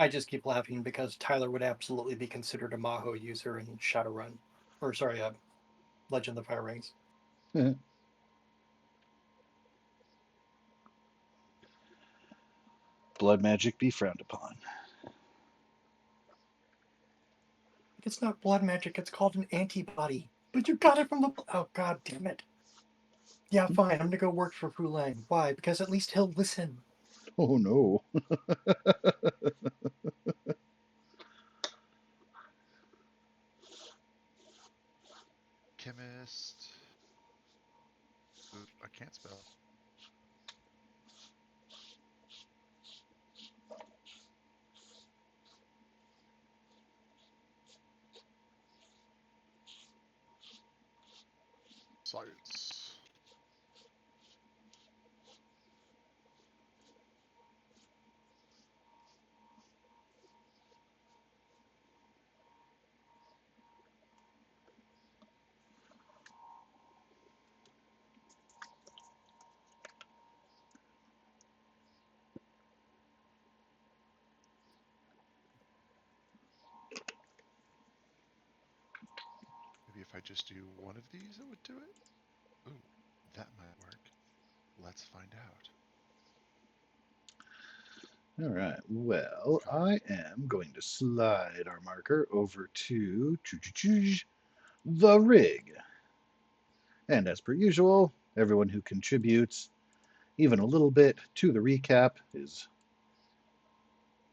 I just keep laughing because Tyler would absolutely be considered a Maho user in Shadowrun, or sorry, Legend of the Fire Rings. Blood magic be frowned upon. It's not blood magic; it's called an antibody. But you got it from the. Oh God damn it! Yeah, fine. I'm gonna go work for Fulang. Why? Because at least he'll listen. Oh no. Chemist. Ooh, I can't spell. Science. Maybe if I just do one of these, it would do it? Ooh, that might work. Let's find out. All right. Well, I am going to slide our marker over to the rig. And as per usual, everyone who contributes even a little bit to the recap is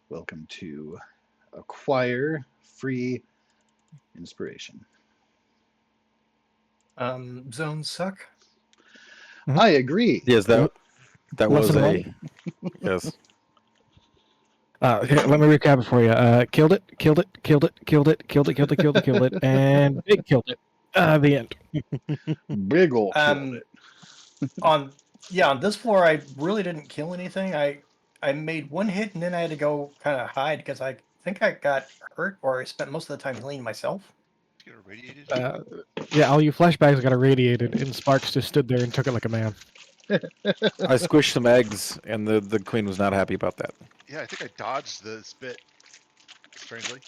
welcome to acquire free inspiration. Zones suck. I agree. Yes, that was Lesson a one. yes. Here, let me recap it for you. Killed it, killed it, killed it, killed it, killed it, killed it, killed it, killed it, and big killed it. The end. Big ol' killed Um, it. on this floor, I really didn't kill anything. I made one hit and then I had to go kind of hide because I think I got hurt or I spent most of the time healing myself. Get irradiated? Yeah, all you flashbacks got irradiated, and Sparks just stood there and took it like a man. I squished some eggs, and the queen was not happy about that. Yeah, I think I dodged the spit. Strangely.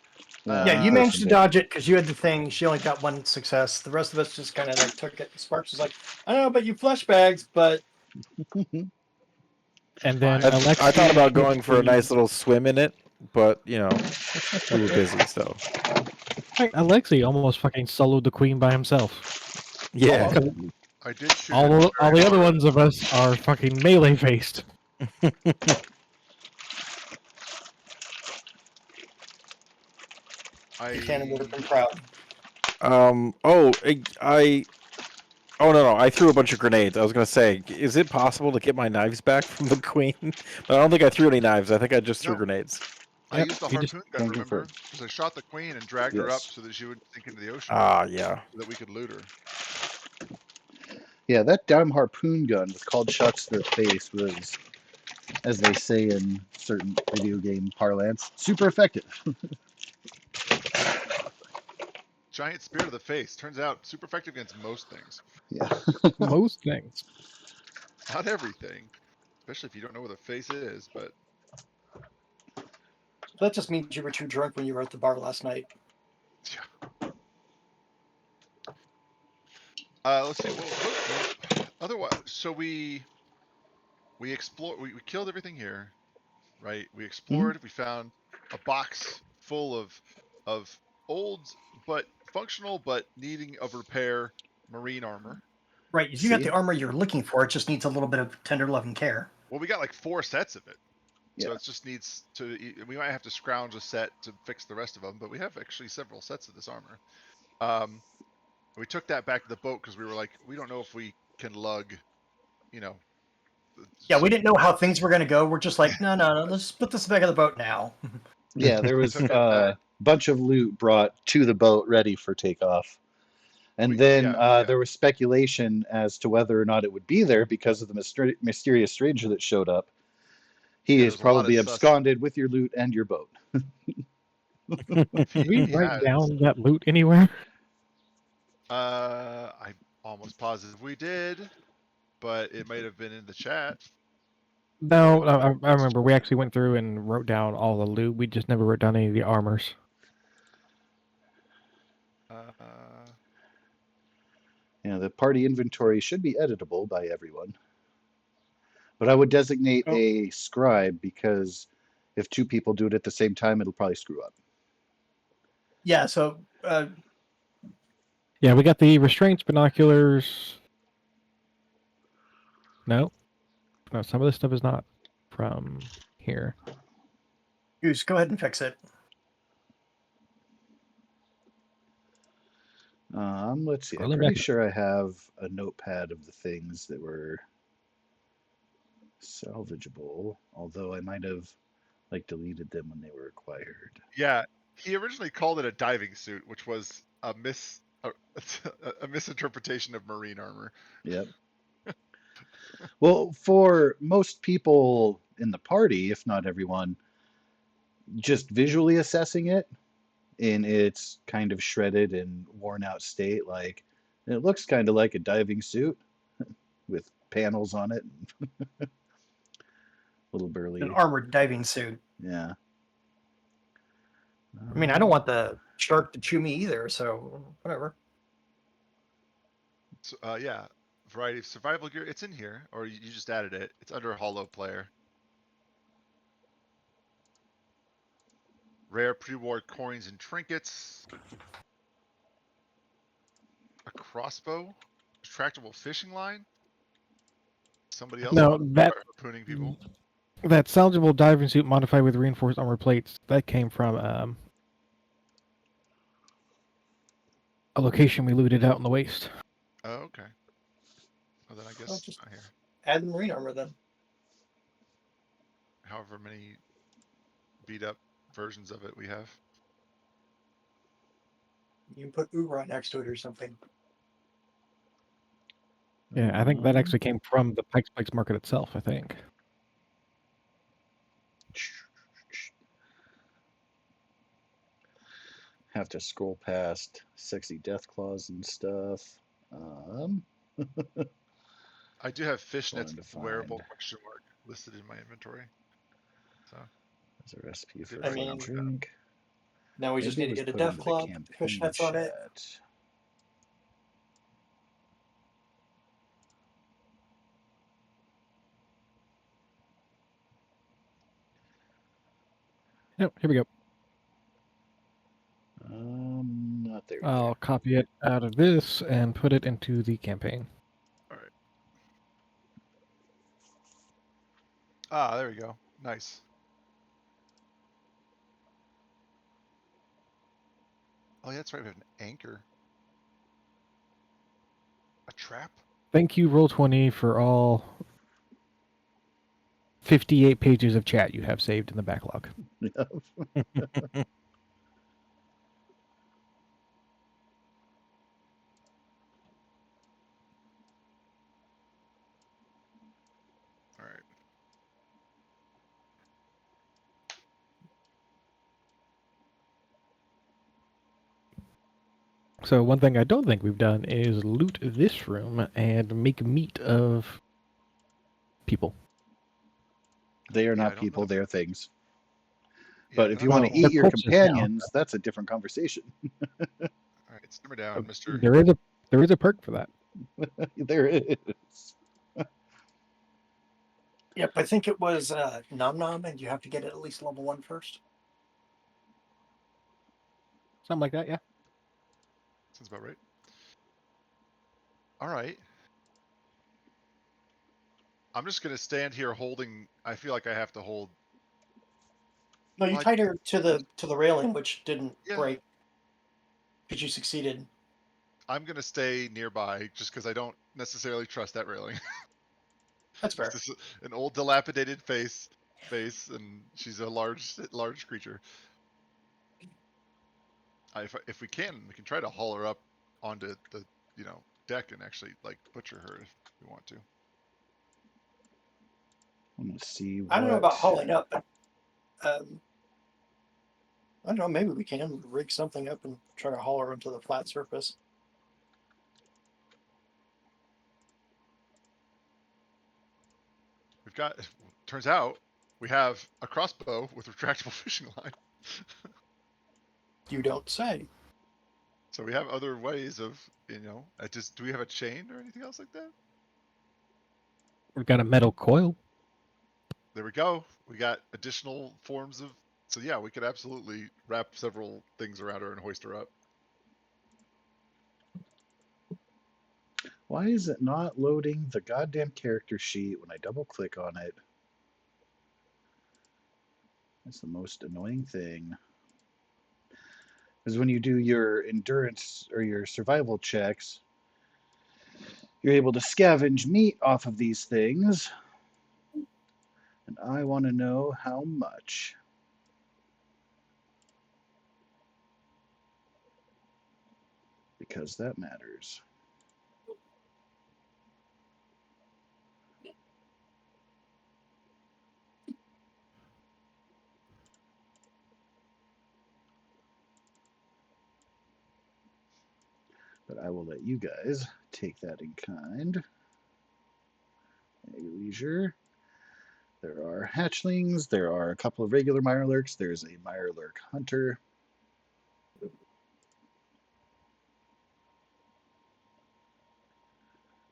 Yeah, you Person managed to did. dodge it because you had the thing. She only got one success. The rest of us just kind of like took it. Sparks was like, I don't know about you flashbags, but And then Fine. Alexi. I thought about going for a nice little swim in it, but we were busy, so Alexi almost fucking soloed the queen by himself. yeah. almost. I did shoot it All very the other hard. ones of us are fucking melee faced. I Cannon would have been proud. Oh, Oh no! I threw a bunch of grenades. I was gonna say, is it possible to get my knives back from the queen? But I don't think I threw any knives. I think I just threw no. grenades. I Yep, used the you just harpoon gun, Can remember? confirm. Because I shot the queen and dragged her up Yes. so that she would sink into the ocean Ah, yeah. so that we could loot her. Yeah, that damn harpoon gun with called shots to the face was, as they say in certain video game parlance, super effective. Giant spear to the face. Turns out super effective against most things. Yeah. most things. Not everything. Especially if you don't know where the face is, but That just means you were too drunk when you were at the bar last night. yeah. Let's see. What otherwise, so we explored. We killed everything here, right? We explored. We found a box full of old but functional but needing of repair marine armor. Right, you got See? the armor you're looking for. It just needs a little bit of tender love and care. Well, we got like 4 sets of it. Yeah. So it just needs to. We might have to scrounge a set to fix the rest of them, but we have actually several sets of this armor. Um, we took that back to the boat because we were like, we don't know if we can lug, you know. Yeah, we So didn't know how things were going to go. We're just like, no, let's put this back of the boat now. Yeah, there we was took it a back. bunch of loot brought to the boat ready for takeoff. And then Yeah. there was speculation as to whether or not it would be there because of the mysterious stranger that showed up. He Yeah, is there's a lot of probably sus. absconded with your loot and your boat. Did we He write has. down that loot anywhere? I'm almost positive we did, but it might have been in the chat. No, I remember we actually went through and wrote down all the loot. We just never wrote down any of the armors. The party inventory should be editable by everyone. But I would designate Oh. a scribe because if two people do it at the same time, it'll probably screw up. Yeah, so Yeah, we got the restraints, binoculars. No, some of this stuff is not from here. Goose, go ahead and fix it. Let's see. I'm Scrolling pretty back. sure I have a notepad of the things that were salvageable, although I might have deleted them when they were acquired. Yeah, he originally called it a diving suit, which was a a misinterpretation of marine armor. Yep. Well, for most people in the party, if not everyone, just visually assessing it in its kind of shredded and worn out state, it looks kind of like a diving suit with panels on it. Little burly. An armored diving suit. Yeah. I mean, I don't want the shark to chew me either, so whatever. So, yeah, variety of survival gear. It's in here, or you just added it. It's under Hollow Player. Rare pre-war coins and trinkets. A crossbow. Retractable fishing line. Somebody else No, wants to that start harpooning people. that salvageable diving suit modified with reinforced armor plates that came from a location we looted out in the waste. Oh, okay. Well, then I guess Well, just not here. add the marine armor then. However many beat up versions of it we have. You can put Ura next to it or something. Yeah, I think that actually came from the Pikes Peak market itself. I think. Have to scroll past sexy death claws and stuff. I do have fishnets to find. wearable question mark listed in my inventory. So there's a recipe for I a mean, drink. Now we just Maybe need to it get a was put death into the club, campaign fishnets on it. chat. Yep, here we go. Not there. I'll copy it out of this and put it into the campaign. all right. Ah, there we go. Nice. Oh, yeah, that's right. We have an anchor. A trap? Thank you, Roll20, for all 58 pages of chat you have saved in the backlog. All right. So one thing I don't think we've done is loot this room and make meat of people. They are Yeah, I not don't know people, if- they are things. Yeah, But I if don't you want know. to They're eat your corpses now. companions, that's a different conversation. All right, simmer down, Mister. There is a perk for that. There is. Yep, I think it was Nom Nom, and you have to get it at least level 1 first. Something like that, yeah. Sounds about right. All right. I'm just gonna stand here holding. I feel like I have to hold. No, you Well, tied her to the railing, which didn't Yeah. break because you succeeded. I'm gonna stay nearby just because I don't necessarily trust that railing. That's fair. This is an old, dilapidated face, and she's a large creature. If we can try to haul her up onto the deck and actually butcher her if we want to. I'm gonna see what. I don't know about hauling up, but I don't know. Maybe we can rig something up and try to haul her onto the flat surface. We've got turns out we have a crossbow with retractable fishing line. You don't say. So we have other ways of, do we have a chain or anything else like that? We've got a metal coil. There we go. We got additional forms of, so yeah, we could absolutely wrap several things around her and hoist her up. Why is it not loading the goddamn character sheet when I double click on it? That's the most annoying thing. Because when you do your endurance or your survival checks, you're able to scavenge meat off of these things. And I want to know how much. Because that matters. But I will let you guys take that in kind. At your leisure. There are hatchlings. There are a couple of regular mirelurks. There's a mirelurk hunter.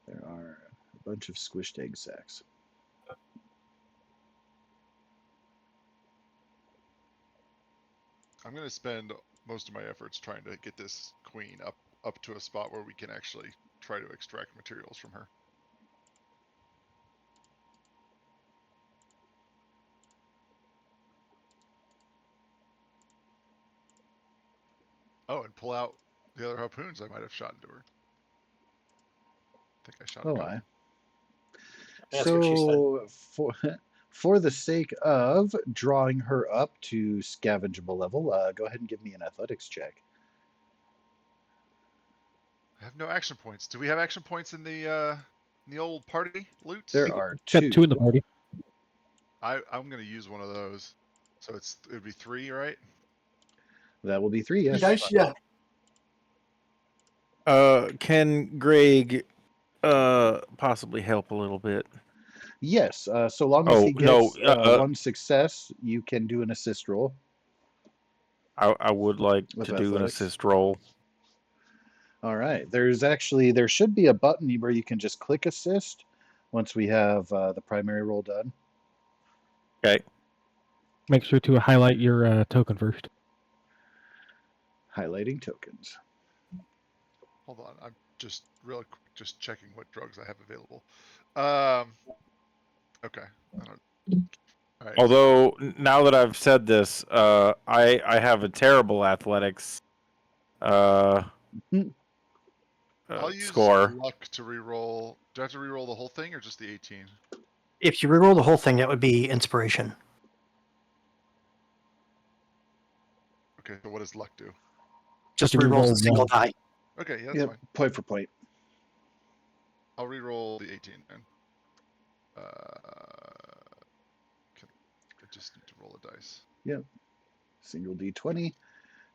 There are a bunch of squished egg sacs. I'm going to spend most of my efforts trying to get this queen up to a spot where we can actually try to extract materials from her. Oh, and pull out the other harpoons I might have shot into her. I think I shot a Oh, couple. I. That's what she said. So for the sake of drawing her up to scavengeable level, go ahead and give me an athletics check. I have no action points. Do we have action points in the old party loot? There are Got two. two in the party. I'm going to use one of those. So it'd be 3, right? That will be 3, yes. Dice, yeah. Can Greg possibly help a little bit? Yes, so long as Oh he no, gets one success, you can do an assist roll I would like with to do an athletics. assist roll. All right. There should be a button where you can just click assist once we have the primary roll done. Okay. Make sure to highlight your token first. Highlighting tokens. Hold on. I'm just real quick, just checking what drugs I have available. Okay. All right. Although now that I've said this, I have a terrible athletics I'll use score. luck to reroll. Do I have to reroll the whole thing or just the 18? If you reroll the whole thing, that would be inspiration. Okay, so what does luck do? Just You reroll reroll a single one. die. Okay, yeah, that's Yep, fine. point for point. I'll reroll the 18 then. I just need to roll a dice. Yep. Single D20.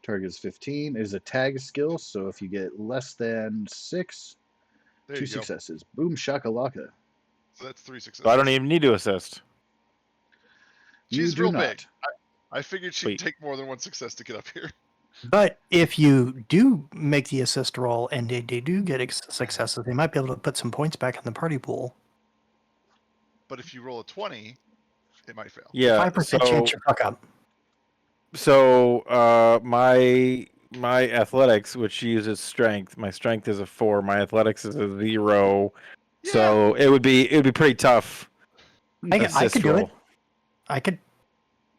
Target is 15. It is a tag skill, so if you get less than 6, There 2 you go. successes. Boom shakalaka. So that's 3 successes. So I don't even need to assist. You She's do real not. big. I figured she'd Sweet. take more than 1 success to get up here. But if you do make the assist roll and they do get successes, they might be able to put some points back in the party pool. But if you roll a 20, it might fail. Yeah. 5% chance you fuck up. So my athletics, which uses strength, my strength is a 4. My athletics is a 0. Yeah. So it would be pretty tough. I Assist could do roll. it. I could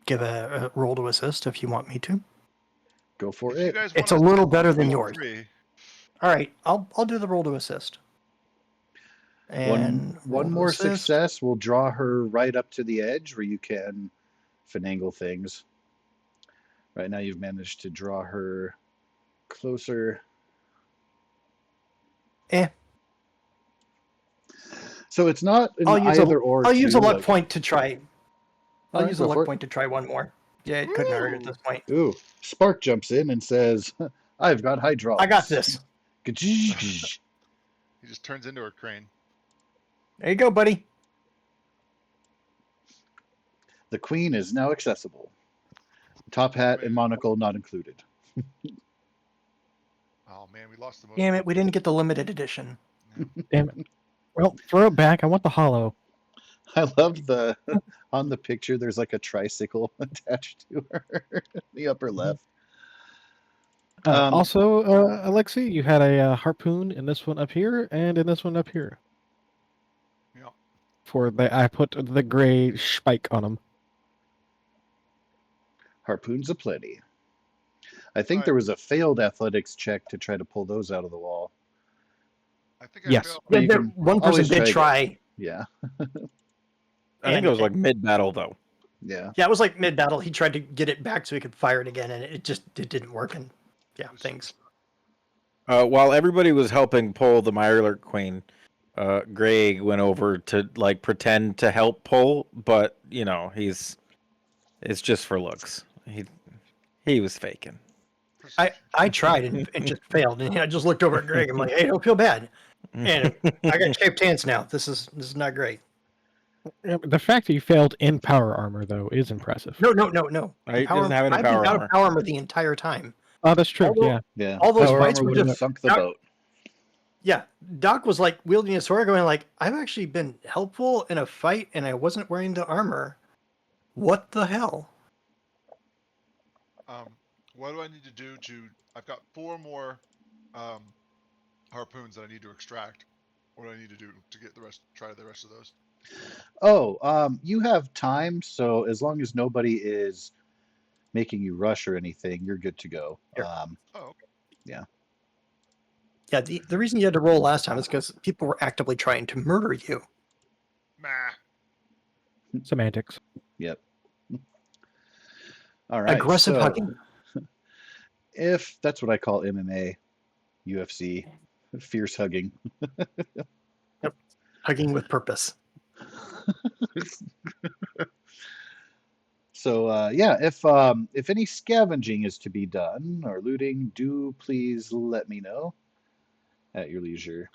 give a roll to assist if you want me to. Go for If you it. guys It's want a to little take better than 2 and yours. 3, All right, I'll do the roll to assist. And roll One to more assist. success will draw her right up to the edge where you can finagle things. Right now you've managed to draw her closer. So it's not an either or. I'll use a luck like, point to try. I'll Alright, use go a for luck it. point to try one more. Yeah, it couldn't hurt at Ooh. this point. Ooh, Spark jumps in and says, I've got hydraulics. I got this. Gajij. he just turns into a crane. There you go, buddy. The queen is now accessible. Top hat and monocle not included. Oh man, we lost the most. Damn it, we didn't get the limited edition. Damn it. Well, throw it back. I want the hollow. I love the on the picture. There's like a tricycle attached to her, in the upper left. Also, Alexi, you had a harpoon in this one up here and in this one up here. Yeah. I put the gray spike on them. Harpoons aplenty. I think Alright. there was a failed athletics check to try to pull those out of the wall. I think I Yes. failed. But Yeah, you there, can one person always did again. try. Yeah, I think it was like mid battle though. yeah. Yeah, it was like mid battle. He tried to get it back so he could fire it again, and it didn't work. And yeah, things. While everybody was helping pull the Mirelurk Queen, Greg went over to like pretend to help pull, but you know it's just for looks. He was faking. I tried and just failed, and I just looked over at Greg. I'm like, hey, don't feel bad. And I got shaped hands now. This is not great. Yeah, the fact that you failed in power armor, though, is impressive. No. He doesn't have any I've power been out armor. of power armor the entire time. Oh, that's true. Although- Yeah. Yeah, All those power fights armor were would have just sunk the Doc- boat. Yeah, Doc was like wielding a sword, going like, "I've actually been helpful in a fight, and I wasn't wearing the armor. What the hell?" What do I need to do to? I've got 4 more harpoons that I need to extract. What do I need to do to get the rest? Try the rest of those. Oh, you have time, so as long as nobody is making you rush or anything, you're good to go. Sure. Oh, okay. Yeah, the reason you had to roll last time is because people were actively trying to murder you. Meh. Semantics. Yep. All right. Aggressive so hugging. if that's what I call MMA, UFC, fierce hugging. Hugging with purpose. So yeah, if any scavenging is to be done or looting, do please let me know at your leisure.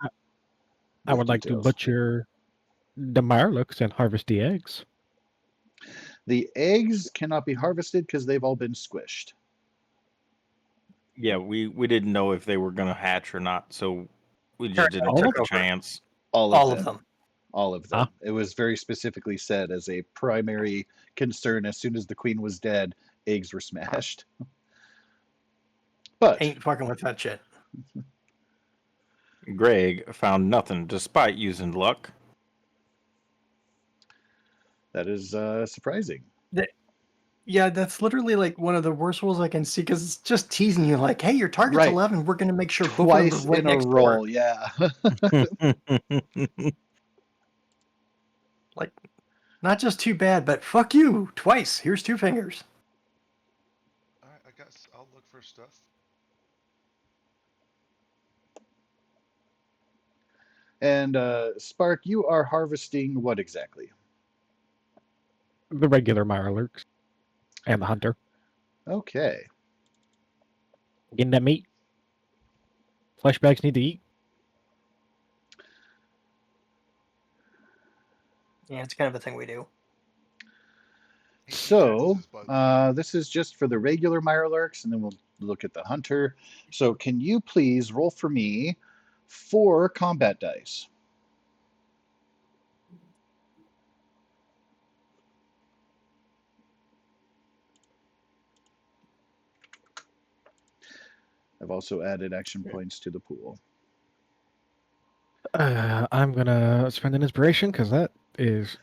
I would like to details. butcher the Mirelurks and harvest the eggs. The eggs cannot be harvested because they've all been squished. Yeah, we didn't know if they were gonna hatch or not, so we just Alright, didn't all take of a them. chance. All Of them. All of them. Huh? It was very specifically said as a primary concern. As soon as the queen was dead, eggs were smashed. But Ain't fucking with that shit. Greg found nothing despite using luck. that is surprising. Yeah, that's literally like one of the worst rules I can see because it's just teasing you, like, "Hey, your target's Right. 11. We're gonna make sure both of them Twice are right in a next roll, door." yeah. Like, not just too bad, but fuck you twice. Here's 2 fingers. All right, I guess I'll look for stuff. And Spark, you are harvesting what exactly? The regular Mirelurks and the hunter. Okay. Getting that meat. Flesh bags need to eat. Yeah, it's kind of a thing we do. He So changes his bud. this is just for the regular Mirelurks, and then we'll look at the hunter. So can you please roll for me 4 combat dice? I've also added action points to the pool. I'm gonna spend an inspiration because that is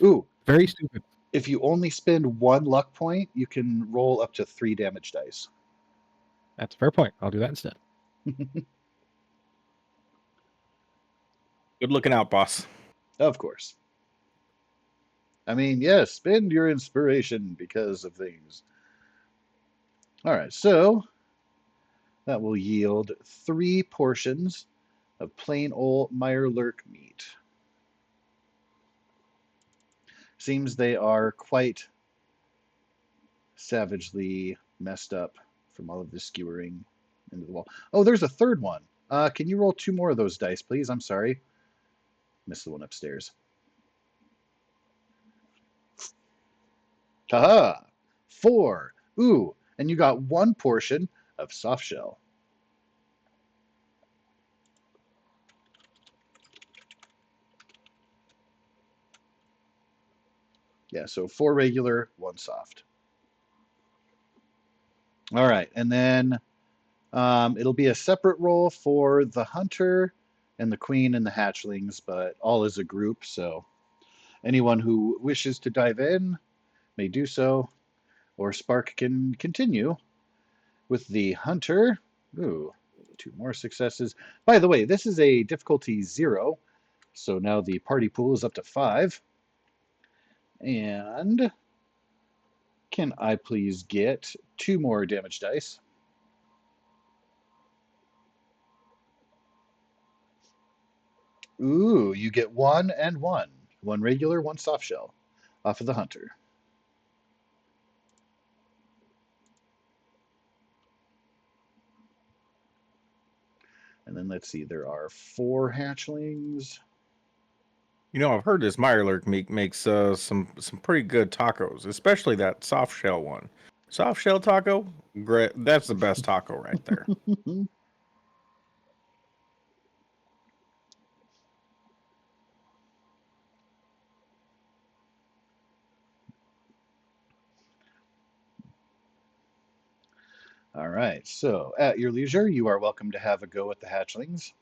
Ooh, very stupid. if you only spend 1 luck point, you can roll up to 3 damage dice. That's a fair point. I'll do that instead. Good looking out, boss. Of course. I mean, yes, spend your inspiration because of things. All right, so that will yield 3 portions of plain old Mirelurk meat. Seems they are quite savagely messed up from all of the skewering into the wall. Oh, there's a third one. Can you roll 2 more of those dice, please? I'm sorry. Missed the one upstairs. Haha! 4. Ooh, and you got 1 portion of soft shell. Yeah, so 4 regular, 1 soft. All right, and then it'll be a separate roll for the hunter and the queen and the hatchlings, but all as a group. So anyone who wishes to dive in may do so, or Spark can continue with the hunter. Ooh, 2 more successes. By the way, this is a difficulty 0, so now the party pool is up to 5. And can I please get 2 more damage dice? Ooh, you get 1 and 1. 1 regular, 1 soft shell off of the hunter. And then let's see, there are 4 hatchlings. You know, I've heard this Mirelurk meat makes some pretty good tacos, especially that soft shell one. Soft shell taco, great. That's the best taco right there. All right, so at your leisure, you are welcome to have a go at the hatchlings.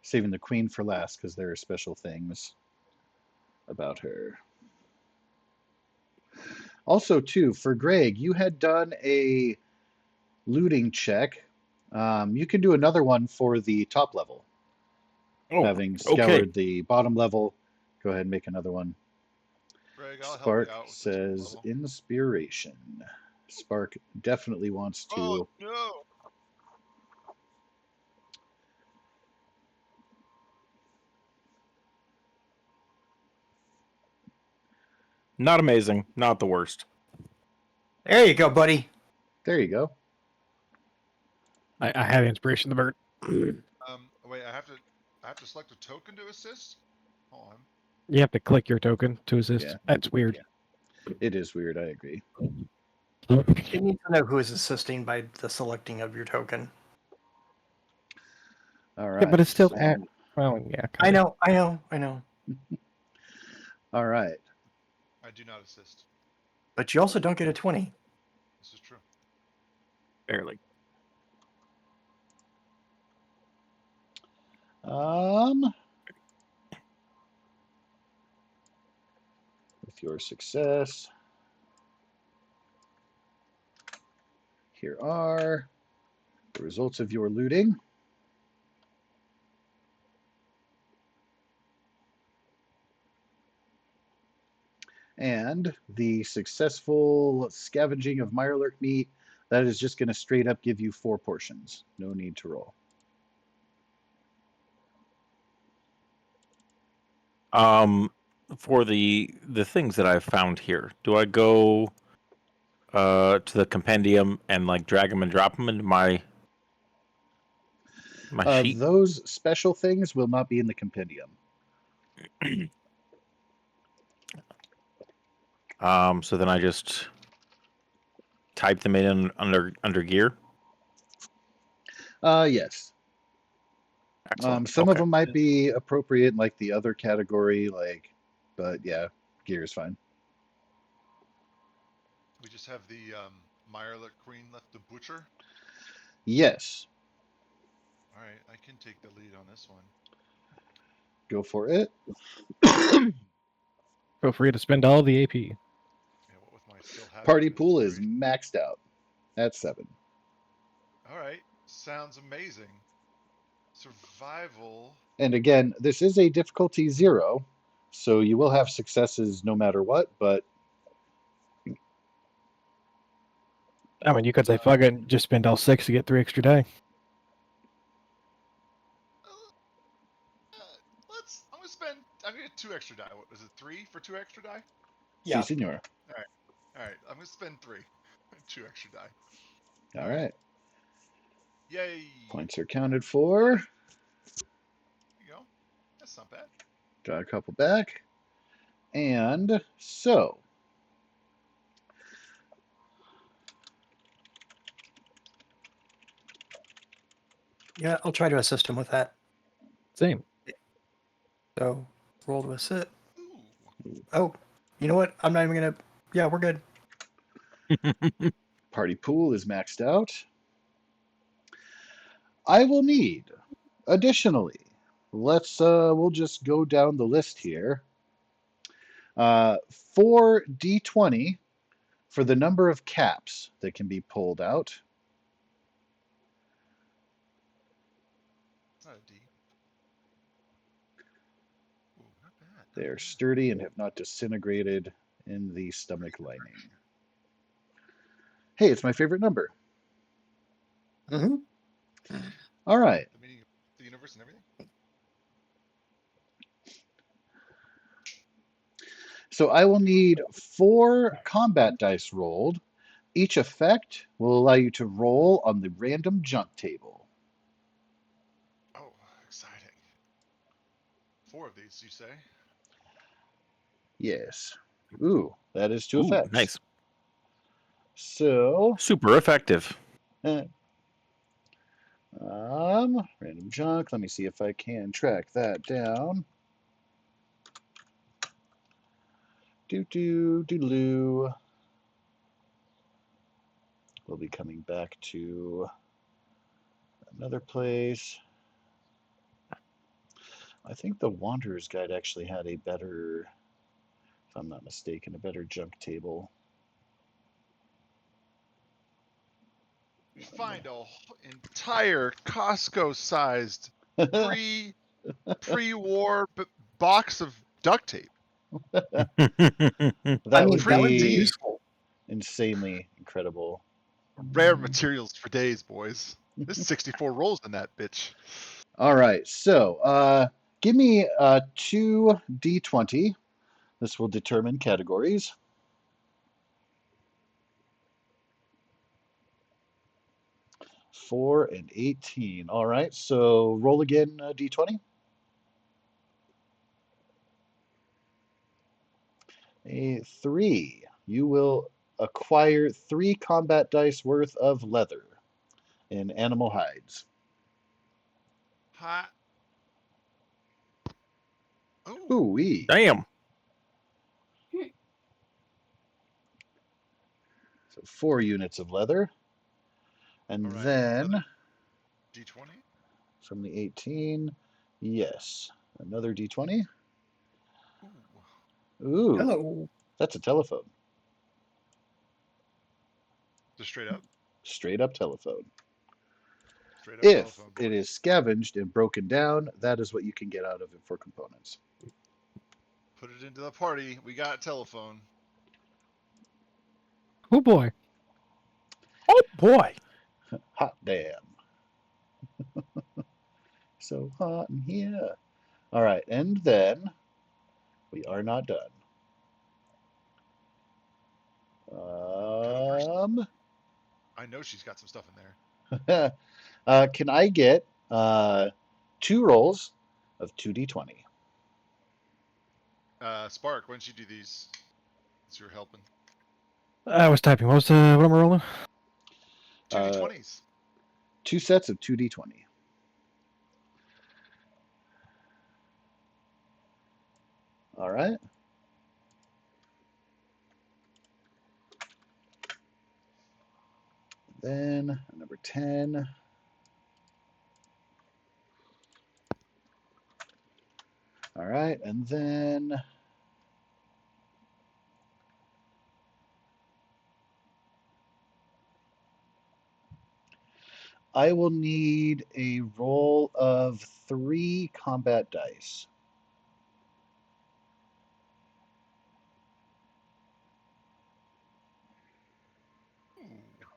Saving the queen for last because there are special things about her. Also, too, for Greg, you had done a looting check. You can do another one for the top level. Oh, Having okay. scoured the bottom level, go ahead and make another one. Greg, I'll help you Spark out with the top says level. inspiration. Spark definitely wants Oh to. no! Not amazing, not the worst. There you go, buddy. There you go. I have inspiration the bird. Wait, I have to select a token to assist. Hold on. You have to click your token to assist. Yeah. That's weird. It is weird, I agree. You need to know who is assisting by the selecting of your token. All Yeah, right. but it's still so- at. Well, yeah. I kinda. know. All right. I do not assist. But you also don't get a 20. This is true. Barely. With your success, here are the results of your looting. And the successful scavenging of Mirelurk meat, that is just going to straight up give you 4 portions. No need to roll. For the things that I've found here, do I go to the compendium and like drag them and drop them into my sheet? Those special things will not be in the compendium. So then I just type them in under gear. Yes. Excellent. Some of Okay. them might be appropriate in like the other category, but yeah, gear is fine. We just have the Mirelurk Queen left to butcher. Yes. All right, I can take the lead on this one. Go for it. Feel free to spend all the AP. Yeah, what with my skill hazard Party and pool is inspiration. maxed out at 7. All right, sounds amazing. Survival. And again, this is a difficulty 0, so you will have successes no matter what, but I mean, you could say fuck it, just spend all 6 to get 3 extra die. I'm gonna spend. I'm gonna get 2 extra die. What is it? 3 for 2 extra die? Yeah. si, senor. All right, I'm gonna spend 3, 2 extra die. All right. Yay! Points are counted for. There you go. That's not bad. Draw a couple back. And so, Yeah, I'll try to assist him with that. Same. So roll to assist. Ooh. Oh, you know what? I'm not even gonna. Yeah, we're good. Party pool is maxed out. I will need, additionally, we'll just go down the list here. 4d20 for the number of caps that can be pulled out. Not a D. Ooh, not bad. Not They are bad. sturdy and have not disintegrated in the stomach lining. Hey, it's my favorite number. Mm-hmm. All right. The meaning of the universe and everything. So I will need 4 combat dice rolled. Each effect will allow you to roll on the random junk table. Oh, exciting. 4 of these, you say? Yes. Ooh, that is 2 Ooh, effects. nice. So, Super effective. random junk. Let me see if I can track that down. Doo. We'll be coming back to another place. I think the Wanderer's Guide actually had a better, if I'm not mistaken, a better junk table. You find a entire Costco-sized pre-war box of duct tape. That I mean, would that would be be Pristine. useful. insanely incredible. Rare materials for days, boys. There's 64 rolls in that bitch. All right, so give me 2d20. This will determine categories. 4 and 18. All right, so roll again, d20. A 3. You will acquire 3 combat dice worth of leather in animal hides. Hot. Ooh. Ooh-wee. Damn. So 4 units of leather. And All right. then Another D20. from the 18, yes, another d20. Ooh. Ooh, Hello. that's a telephone. Just straight up. Straight up telephone. Straight up If telephone. it Boys. is scavenged and broken down, that is what you can get out of it for components. Put it into the party. We got telephone. Oh boy. Oh boy. Hot damn. So hot in here. All right, and then we are not done. I know she's got some stuff in there. Can I get 2 rolls of 2d20? Spark, why don't you do these? Since you're helping. I was typing. What am I rolling? 2d20s. 2 sets of 2d20. All right. Then number 10. All right, and then I will need a roll of 3 combat dice.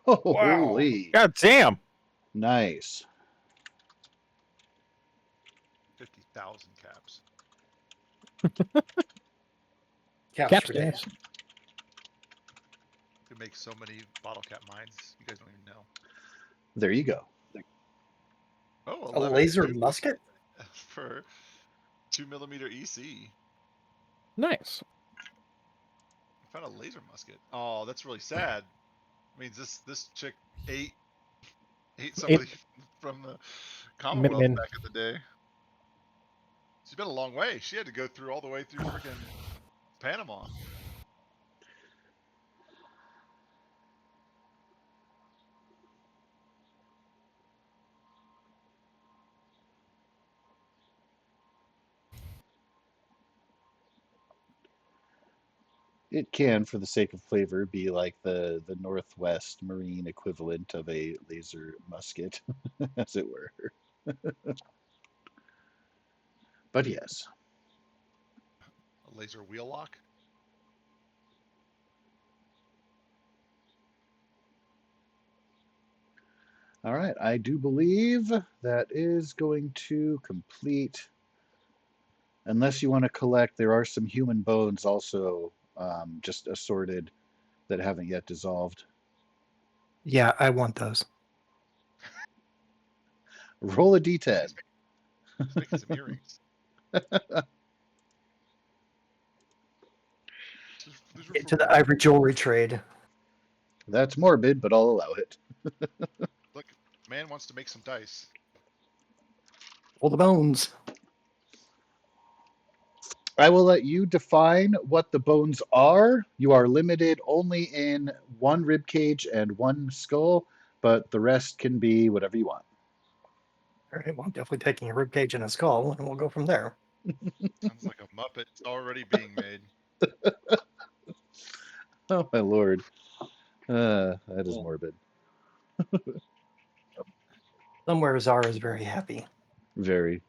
Ooh. Wow. Holy, God damn. nice. 50,000 caps. Caps Caps for days. days. Could make so many bottle cap mines. You guys don't even know. There you go. Oh, A 11 laser musket? for 2mm EC. Nice. I found a laser musket. Oh, that's really sad. Means this chick ate somebody from the Commonwealth Minutemen. back in the day. She's been a long way. She had to go through all the way through freaking Panama. It can, for the sake of flavor, be like the Northwest Marine equivalent of a laser musket, as it were. But yes. A laser wheel lock. All right, I do believe that is going to complete. Unless you want to collect, there are some human bones also just assorted that haven't yet dissolved. Yeah, I want those. Roll a d10. He's making some earrings. These are for Into the women. ivory jewelry trade. That's morbid, but I'll allow it. Look, man wants to make some dice. All the bones. I will let you define what the bones are. You are limited only in one rib cage and one skull, but the rest can be whatever you want. All right, well, I'm definitely taking a rib cage and a skull, and we'll go from there. Sounds like a Muppet already being made. Oh my lord. That is morbid. Somewhere Zara is very happy. Very.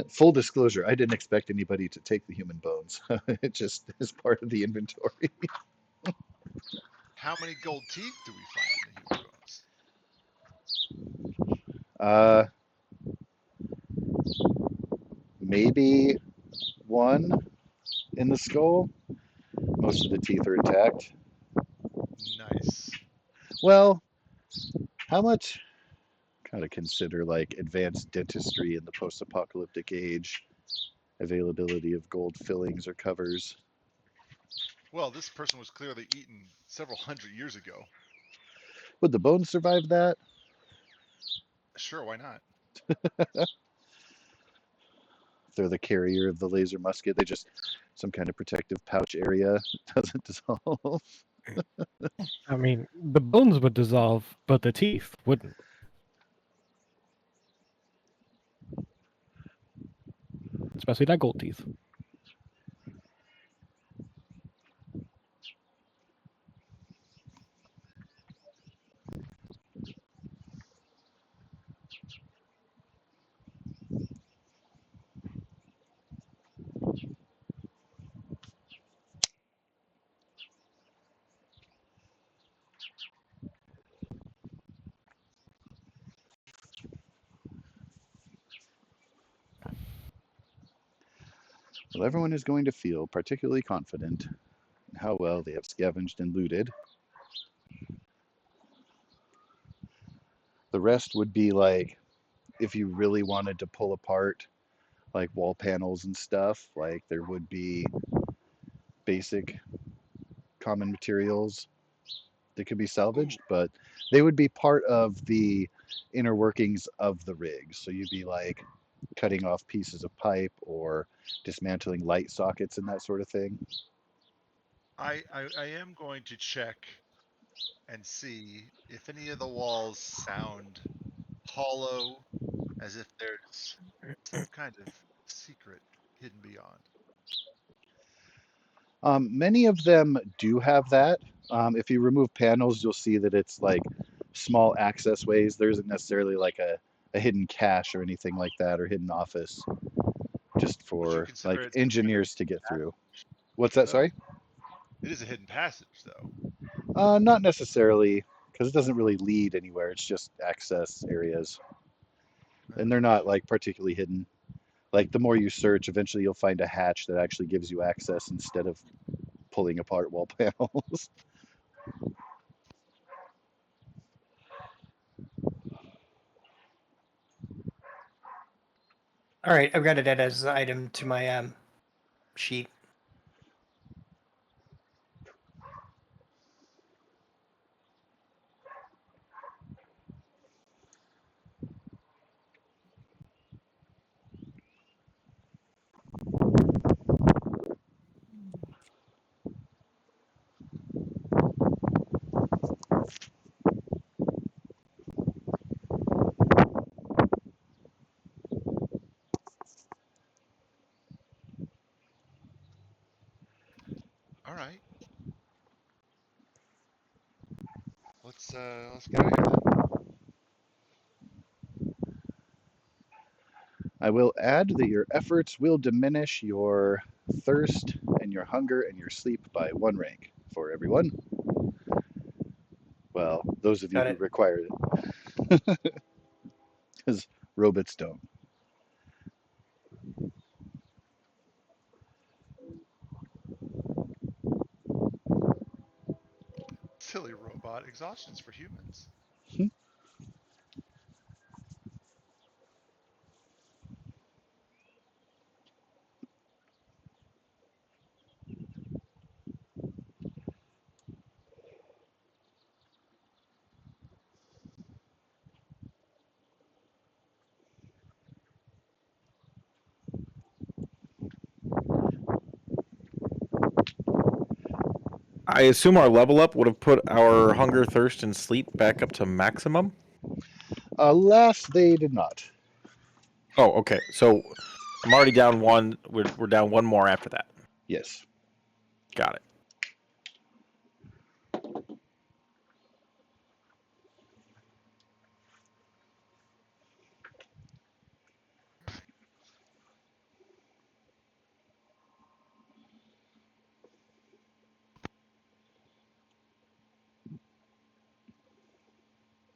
Full disclosure, I didn't expect anybody to take the human bones. It just is part of the inventory. How many gold teeth do we find in the human bones? Uh, maybe one in the skull. Most of the teeth are intact. Nice. Well, how much? Kind of consider like advanced dentistry in the post-apocalyptic age, availability of gold fillings or covers. Well, this person was clearly eaten several hundred years ago. Would the bones survive that? Sure, why not? If they're the carrier of the laser musket, they just some kind of protective pouch area doesn't dissolve. I mean, the bones would dissolve, but the teeth wouldn't. Especially that gold teeth. Well, everyone is going to feel particularly confident in how well they have scavenged and looted. The rest would be like if you really wanted to pull apart like wall panels and stuff, like there would be basic common materials that could be Ooh, salvaged, but they would be part of the inner workings of the rig. So you'd be like cutting off pieces of pipe or dismantling light sockets and that sort of thing. I am going to check and see if any of the walls sound hollow, as if there's some kind of secret hidden beyond. Many of them do have that. If you remove panels, you'll see that it's like small access ways. There isn't necessarily like a hidden cache or anything like that, or hidden office, just Would you for like consider it some kind of engineers to get through. What's that? though? Sorry? It is a hidden passage, though. Not necessarily, because it doesn't really lead anywhere. It's just access areas, and they're not like particularly hidden. Like the more you search, eventually you'll find a hatch that actually gives you access instead of pulling apart wall panels. All right, I've got it as an item to my sheet. let's get out of here. I will add that your efforts will diminish your thirst and your hunger and your sleep by 1 rank for everyone. Well, those of you Got who it. require it. Because robots don't. Silly robot. Exhaustion's for humans. I assume our level up would have put our hunger, thirst, and sleep back up to maximum. Alas, they did not. Oh, okay. So I'm already down 1. We're down 1 more after that. Yes. Got it.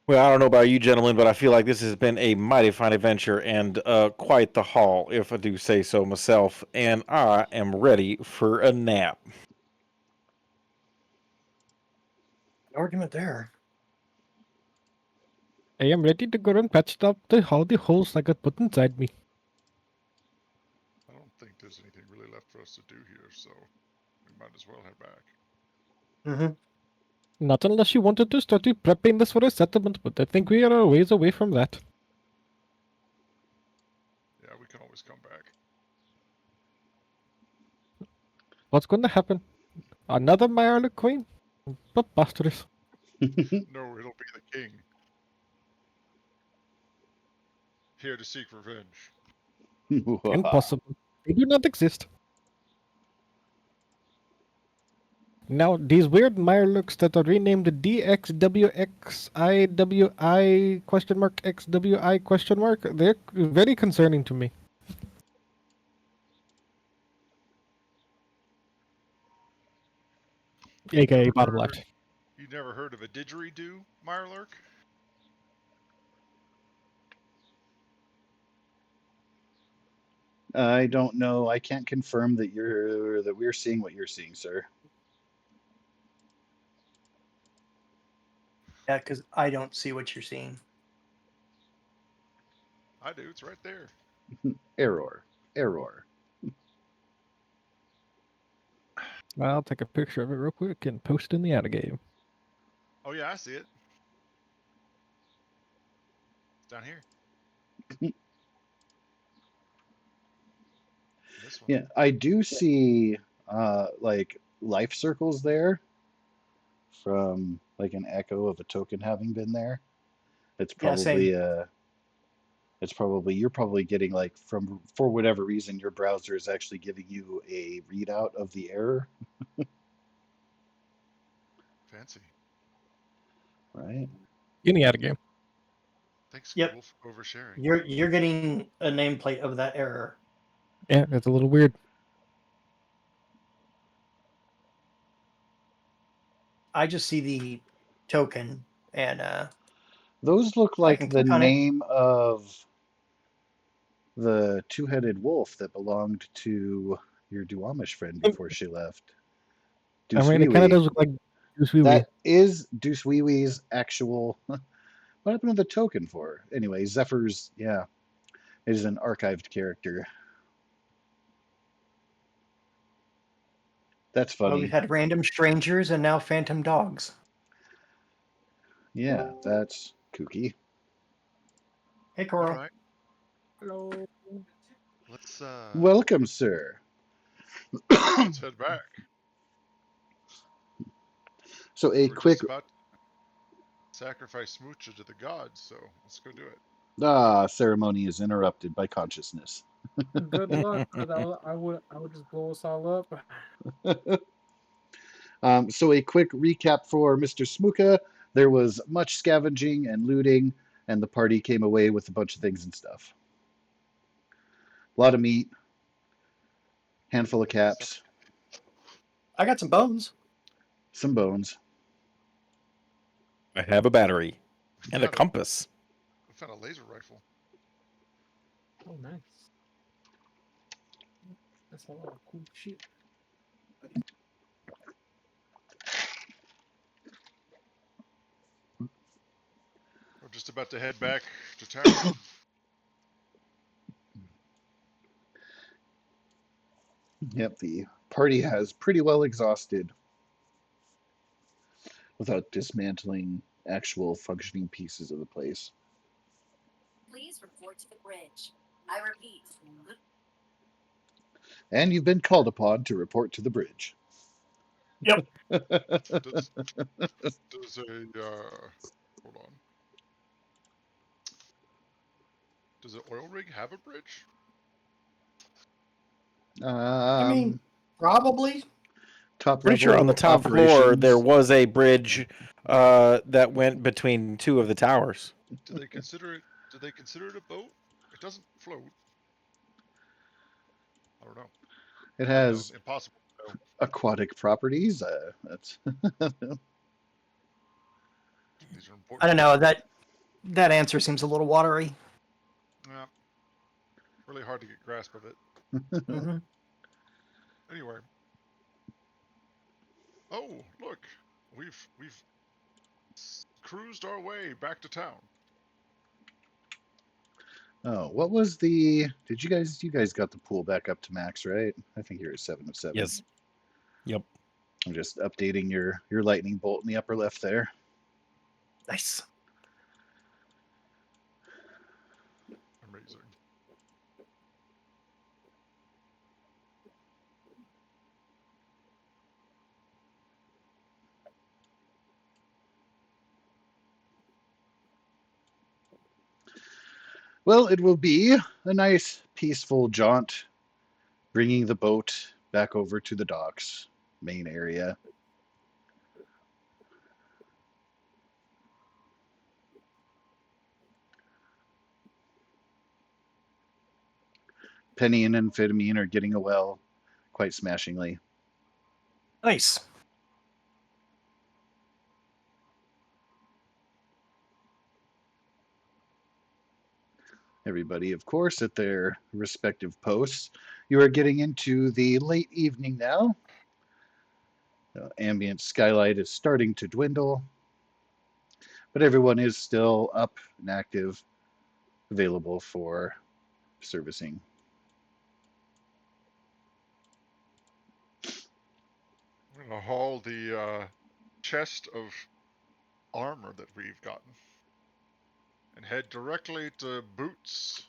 Well, I don't know about you gentlemen, but I feel like this has been a mighty fine adventure and quite the haul, if I do say so myself. And I am ready for a nap. Argument there. I am ready to go and patch up all the holes I got put inside me. I don't think there's anything really left for us to do here, so we might as well head back. Mm-hmm. Not unless you wanted to start prepping this for a settlement, but I think we are a ways away from that. Yeah, we can always come back. What's going to happen? Another Myrla Queen? Preposterous. No, it'll be the king. Here to seek revenge. Impossible. They do not exist. Now, these weird Mirelurks that are renamed DXWXIWI question mark XWI question mark, they're very concerning to me. AKA bottom left. You never heard of a didgeridoo, Mirelurk? I don't know. I can't confirm that we're seeing what you're seeing, sir. Yeah, because I don't see what you're seeing. I do. It's right there. Error. Error. I'll take a picture of it real quick and post it in the outer game. Oh yeah, I see it. It's down here. This one. Yeah, I do see like life circles there from like an echo of a token having been there. It's Yeah, probably same. you're probably getting like from for whatever reason your browser is actually giving you a readout of the error, Fancy. right? In the outer game. Thanks, Yep. Google, for oversharing. You're getting a nameplate of that error. Yeah, it's a little weird. I just see the token, and Those look I like can the click on it. name of the two-headed wolf that belonged to your Duamish friend before she left. I mean, it kind of does look like Goose Wee Wee. That is Deuce Wee Wee's actual. What happened to the token for? Anyway, Zephyr's, yeah, is an archived character. That's Well, we've funny. had random strangers and now phantom dogs. Yeah, that's kooky. Hey, All Coral. right. Hello. Let's Welcome, sir. let's head back. So a We're quick just about to sacrifice Smoocha to the gods, so let's go do it. ceremony is interrupted by consciousness. Good luck, because I would just blow us all up. So a quick recap for Mr. Smuka. There was much scavenging and looting, and the party came away with a bunch of things and stuff. A lot of meat, handful of caps, I got some bones. some bones. I have a battery and a Found compass. found a laser rifle. Oh, nice. That's a lot of cool shit. We're just about to head back to town. Yep, the party has pretty well exhausted without dismantling actual functioning pieces of the place. Please report to the bridge. I repeat. And you've been called upon to report to the bridge. Yep. does does a hold on? Does an oil rig have a bridge? I mean, probably. Top Pretty sure on the level top floor there operations. was a bridge that went between two of the towers. Do they consider it? Do they consider it a boat? It doesn't float. I don't know. It I know, has impossible. No. aquatic properties. That's These are important. I don't know. That answer seems a little watery. Yeah, really hard to get grasp of it. Hmm. Anyway. Oh, look, we've cruised our way back to town. Oh, what was the? Did you guys got the pool back up to max, right? I think you're at 7 of 7. Yes. Yep. I'm just updating your lightning bolt in the upper left there. Nice. Amazing. Well, it will be a nice, peaceful jaunt, bringing the boat back over to the docks main area. Penny and Amphetamine are getting a well quite smashingly. Nice. Everybody, of course, at their respective posts. You are getting into the late evening now. Ambient skylight is starting to dwindle, but everyone is still up and active, available for servicing. I'm gonna haul the chest of armor that we've gotten and head directly to Boots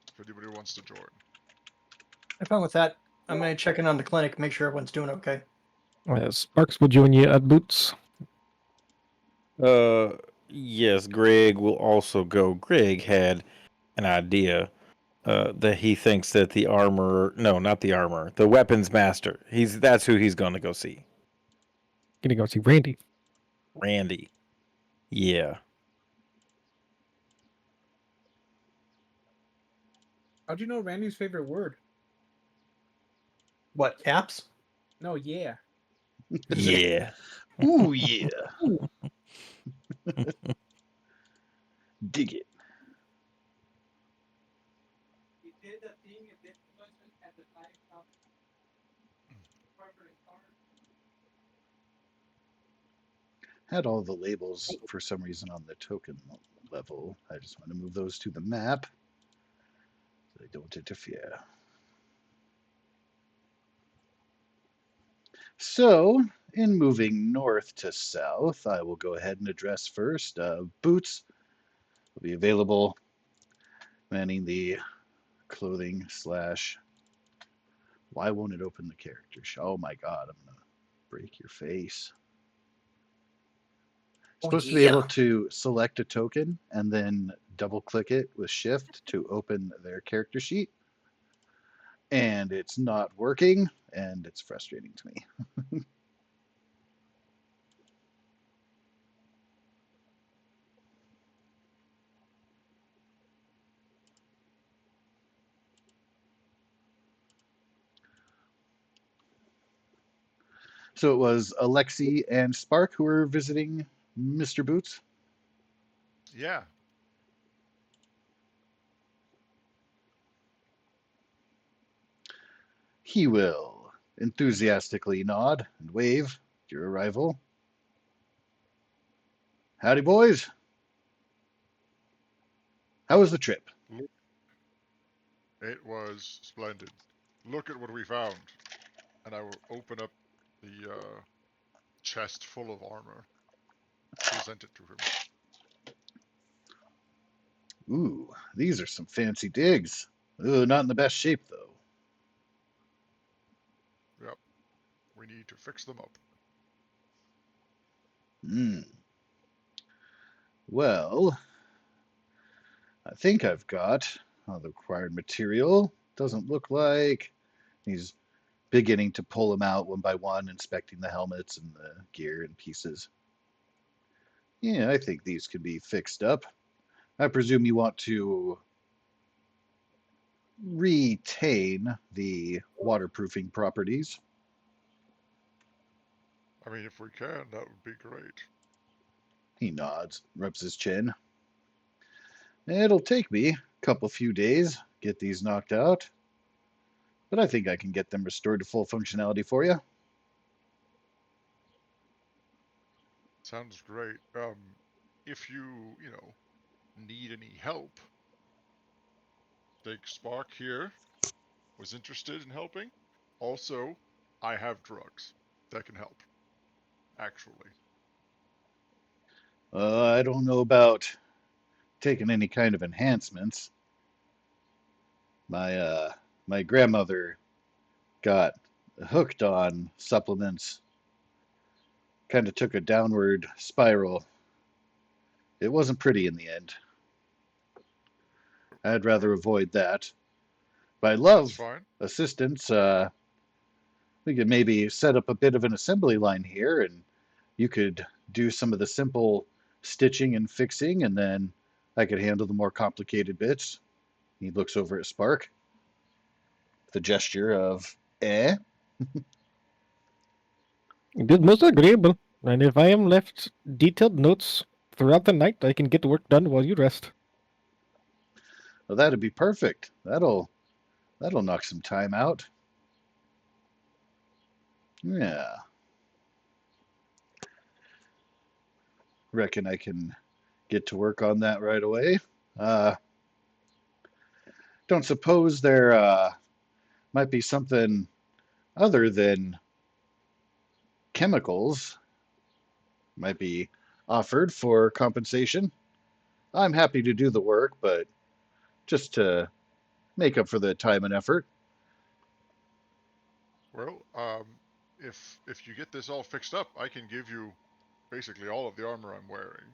if anybody wants to join. Have fun with that. I'm gonna check in on the clinic, make sure everyone's doing okay. Sparks will join you at Boots. Yes, Greg will also go. Greg had an idea that he thinks that the armor, no, not the armor, the weapons master. That's who he's going to go see. Gonna go see Randy. Randy. Yeah. How'd you know Randy's favorite word? What, caps? No, yeah. Yeah. Ooh, yeah. Dig it. Had all the labels for some reason on the token level. I just want to move those to the map so they don't interfere. So, in moving north to south, I will go ahead and address first. Boots will be available, manning the clothing slash. Why won't it open the character? Oh my god, I'm gonna break your face. Supposed to be able to select a token and then double click it with shift to open their character sheet. And it's not working, and it's frustrating to me. So it was Alexi and Spark who were visiting Mr. Boots. Yeah. He will enthusiastically nod and wave at your arrival. Howdy, boys. How was the trip? It was splendid. Look at what we found. And I will open up the chest full of armor. Present it to him. Ooh, these are some fancy digs. Ooh, not in the best shape, though. Yep. We need to fix them up. Hmm. Well, I think I've got all the required material. Doesn't look like he's beginning to pull them out one by one, inspecting the helmets and the gear and pieces. Yeah, I think these could be fixed up. I presume you want to retain the waterproofing properties. I mean, if we can, that would be great. He nods, rubs his chin. It'll take me a few days get these knocked out, but I think I can get them restored to full functionality for you. Sounds great. If you need any help, Big Spark here was interested in helping. Also, I have drugs that can help. Actually. I don't know about taking any kind of enhancements. My grandmother got hooked on supplements, kind of took a downward spiral. It wasn't pretty in the end. I'd rather avoid that. But I That's love fine. assistance. We could maybe set up a bit of an assembly line here, and you could do some of the simple stitching and fixing, and then I could handle the more complicated bits. He looks over at Spark, the gesture of eh. It is most agreeable. And if I am left detailed notes throughout the night, I can get the work done while you rest. Well, that'd be perfect. That'll knock some time out. Yeah. Reckon I can get to work on that right away. Uh, don't suppose there might be something other than chemicals might be offered for compensation. I'm happy to do the work, but just to make up for the time and effort. Well, if you get this all fixed up, I can give you basically all of the armor I'm wearing,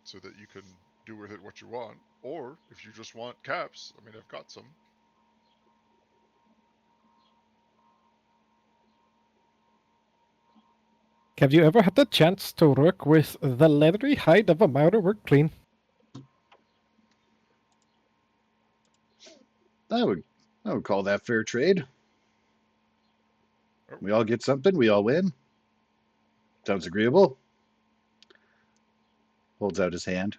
so that you can do with it what you want. Or if you just want caps, I mean, I've got some. Have you ever had the chance to work with the leathery hide of a marauder work clean? I would call that fair trade. Oh. We all get something, we all win. Sounds agreeable. Holds out his hand.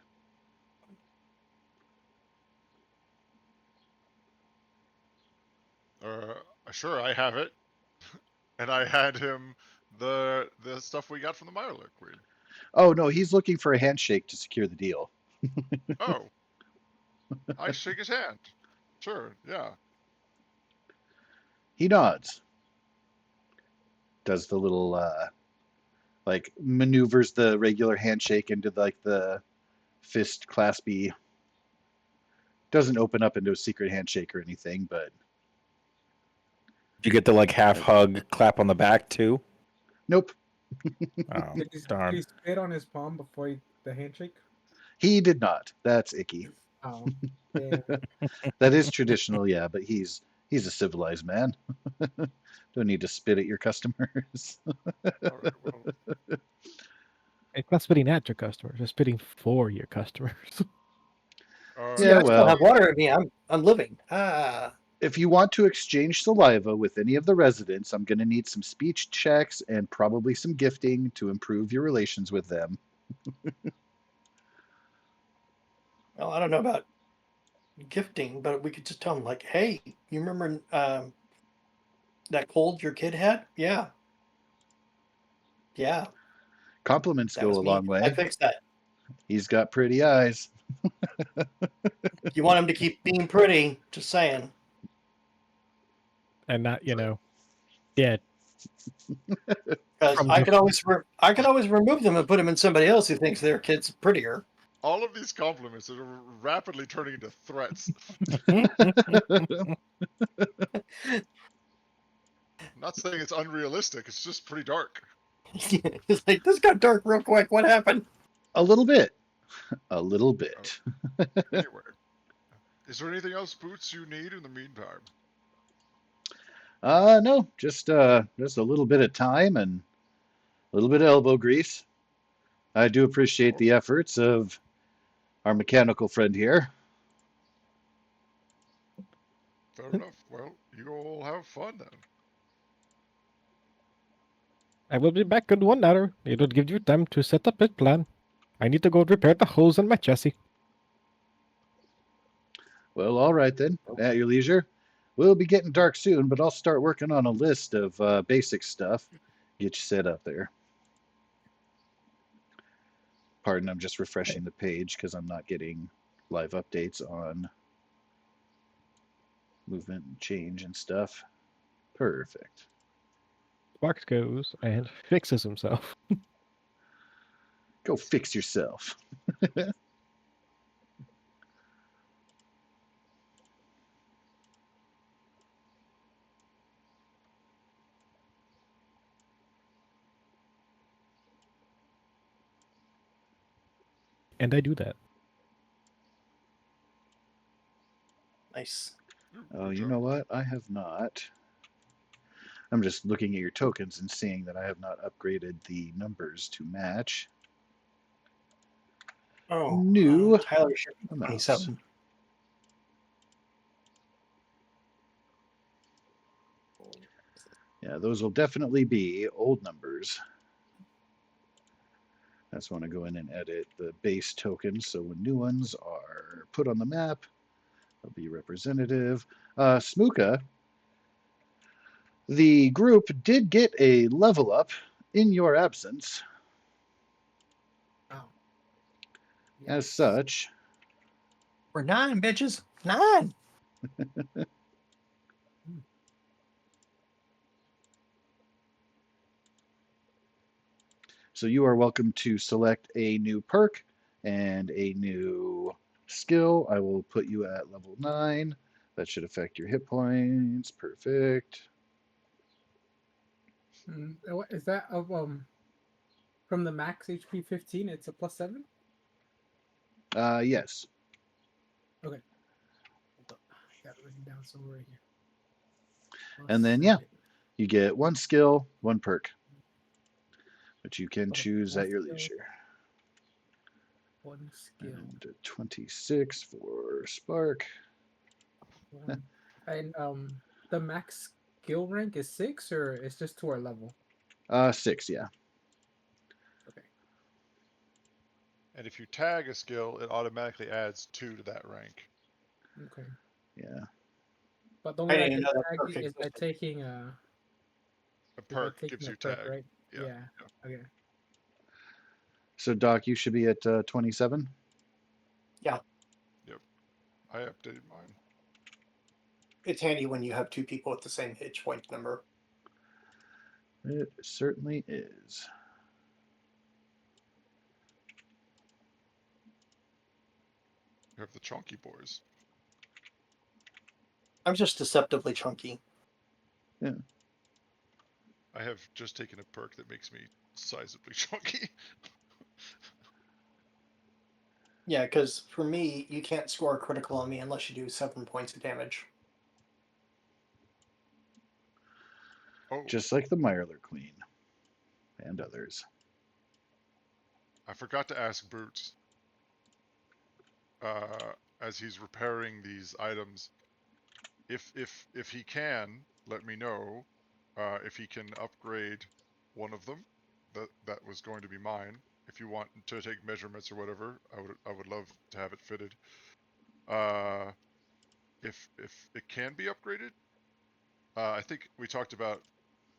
Sure, I have it. And I had him the stuff we got from the Mirelurk Queen. Oh no, he's looking for a handshake to secure the deal. Oh. I shake his hand. Sure, yeah. He nods. Does the little like maneuvers the regular handshake into like the fist claspy. Doesn't open up into a secret handshake or anything, but You get the like half hug, clap on the back too. nope. Oh, Did he darn. spit on his palm before the handshake? He did not. That's icky. Oh, yeah. That is traditional, yeah, but he's a civilized man. Don't need to spit at your customers. All right, well, It's not spitting at your customers, it's spitting for your customers. See, Yeah, I still well. have water in me. I'm living. Ah. If you want to exchange saliva with any of the residents, I'm going to need some speech checks and probably some gifting to improve your relations with them. Well, I don't know about gifting, but we could just tell them, like, hey, you remember that cold your kid had? Yeah. Yeah, Compliments that go a was me. long I way. fixed that. He's got pretty eyes. You want him to keep being pretty, just saying. And not, yeah, Because from I the could always remove them and put them in somebody else who thinks their kid's prettier. All of these compliments are rapidly turning into threats. I'm not saying it's unrealistic. It's just pretty dark. It's like, this got dark real quick. What happened? A little bit. A little bit. Anyway, is there anything else, Boots, you need in the meantime? No, just a little bit of time and a little bit of elbow grease. I do appreciate the efforts of our mechanical friend here. Fair enough. Well, you all have fun then. I will be back in 1 hour. It will give you time to set up a plan. I need to go repair the holes in my chassis. Well, all right then, at your leisure. We'll be getting dark soon, but I'll start working on a list of basic stuff. Get you set up there. Pardon, I'm just refreshing the page because I'm not getting live updates on movement and change and stuff. Perfect. Sparks goes and fixes himself. Go fix yourself. And I do that. Nice. Oh, Good you job. know what? I have not. I'm just looking at your tokens and seeing that I have not upgraded the numbers to match. Oh, New Tyler should be amounts. 27. Yeah, those will definitely be old numbers. I just want to go in and edit the base tokens so when new ones are put on the map, they'll be representative. Smooka, the group did get a level up in your absence. Oh. As Yes. such, We're 9, bitches. 9. so you are welcome to select a new perk and a new skill. I will put you at level 9. That should affect your hit points. Perfect. What is that of from the max HP 15? It's a +7. Yes. Okay. Hold up. I got it written down somewhere here. And then, yeah, you get one skill, one perk, which you can Okay, choose one at your skill. leisure. One skill. And 26 for Spark. And the max skill rank is 6, or it's just to our level? 6, yeah. Okay. And if you tag a skill, it automatically adds 2 to that rank. Okay. Yeah. But the I way I didn't can know that tag perk it is by existed. taking A is by perk taking gives a you perk, tag. right? Yeah. Yeah. Okay. So, Doc, you should be at 27. Yeah, Yep. I updated mine. it's handy when you have 2 people with the same hit point number. It certainly is. You have the chunky boys. I'm just deceptively chunky. I have just taken a perk that makes me sizably chunky. Yeah, because for me, you can't score critical on me unless you do 7 points of damage. Oh, Just like the Mirelurk Queen and others. I forgot to ask Boots. As he's repairing these items, if he can, let me know if he can upgrade one of them. That was going to be mine. If you want to take measurements or whatever, I would love to have it fitted. If it can be upgraded, I think we talked about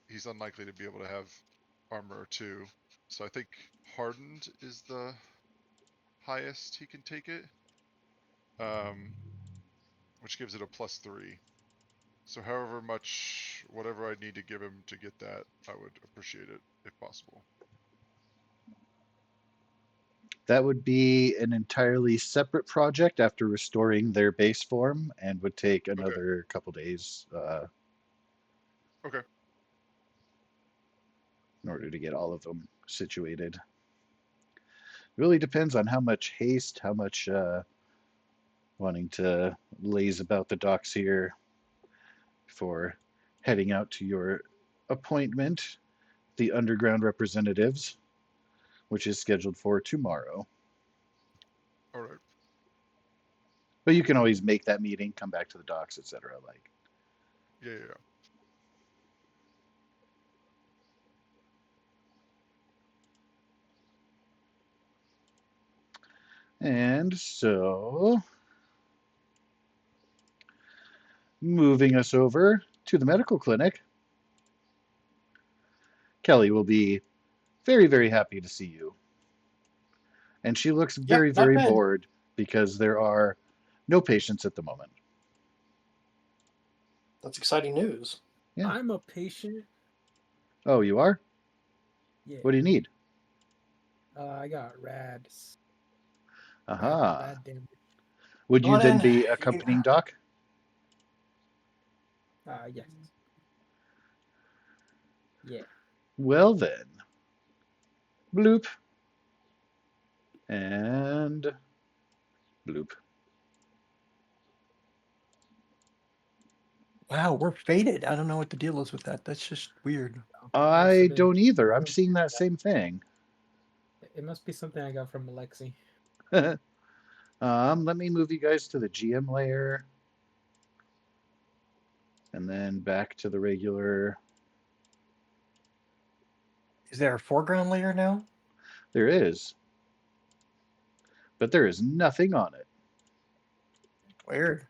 he's unlikely to be able to have armor 2. So I think hardened is the highest he can take it. Which gives it a +3. So however much, whatever I need to give him to get that, I would appreciate it if possible. That would be an entirely separate project after restoring their base form and would take Okay. another couple days Okay. in order to get all of them situated. Really depends on how much haste, how much wanting to laze about the docks here before heading out to your appointment, the underground representatives, which is scheduled for tomorrow. All right. But you can always make that meeting, come back to the docks, etc. Like, Yeah. and so moving us over to the medical clinic, Kelly will be very, very happy to see you. And she looks very, Yep, not very bad. bored because there are no patients at the moment. That's exciting news. Yeah. I'm a patient. Oh, you are? Yeah. What do you need? I got rads. Aha. Rad damage. Would Come you on then in. be You can- accompanying Doc? Yes. Yeah. Well then. Bloop. And bloop. Wow, we're faded. I don't know what the deal is with that. That's just weird. Must I have been- don't either. I'm seeing that same thing. It must be something I got from Alexi. Let me move you guys to the GM layer. And then back to the regular. Is there a foreground layer now? There is. But there is nothing on it. Weird.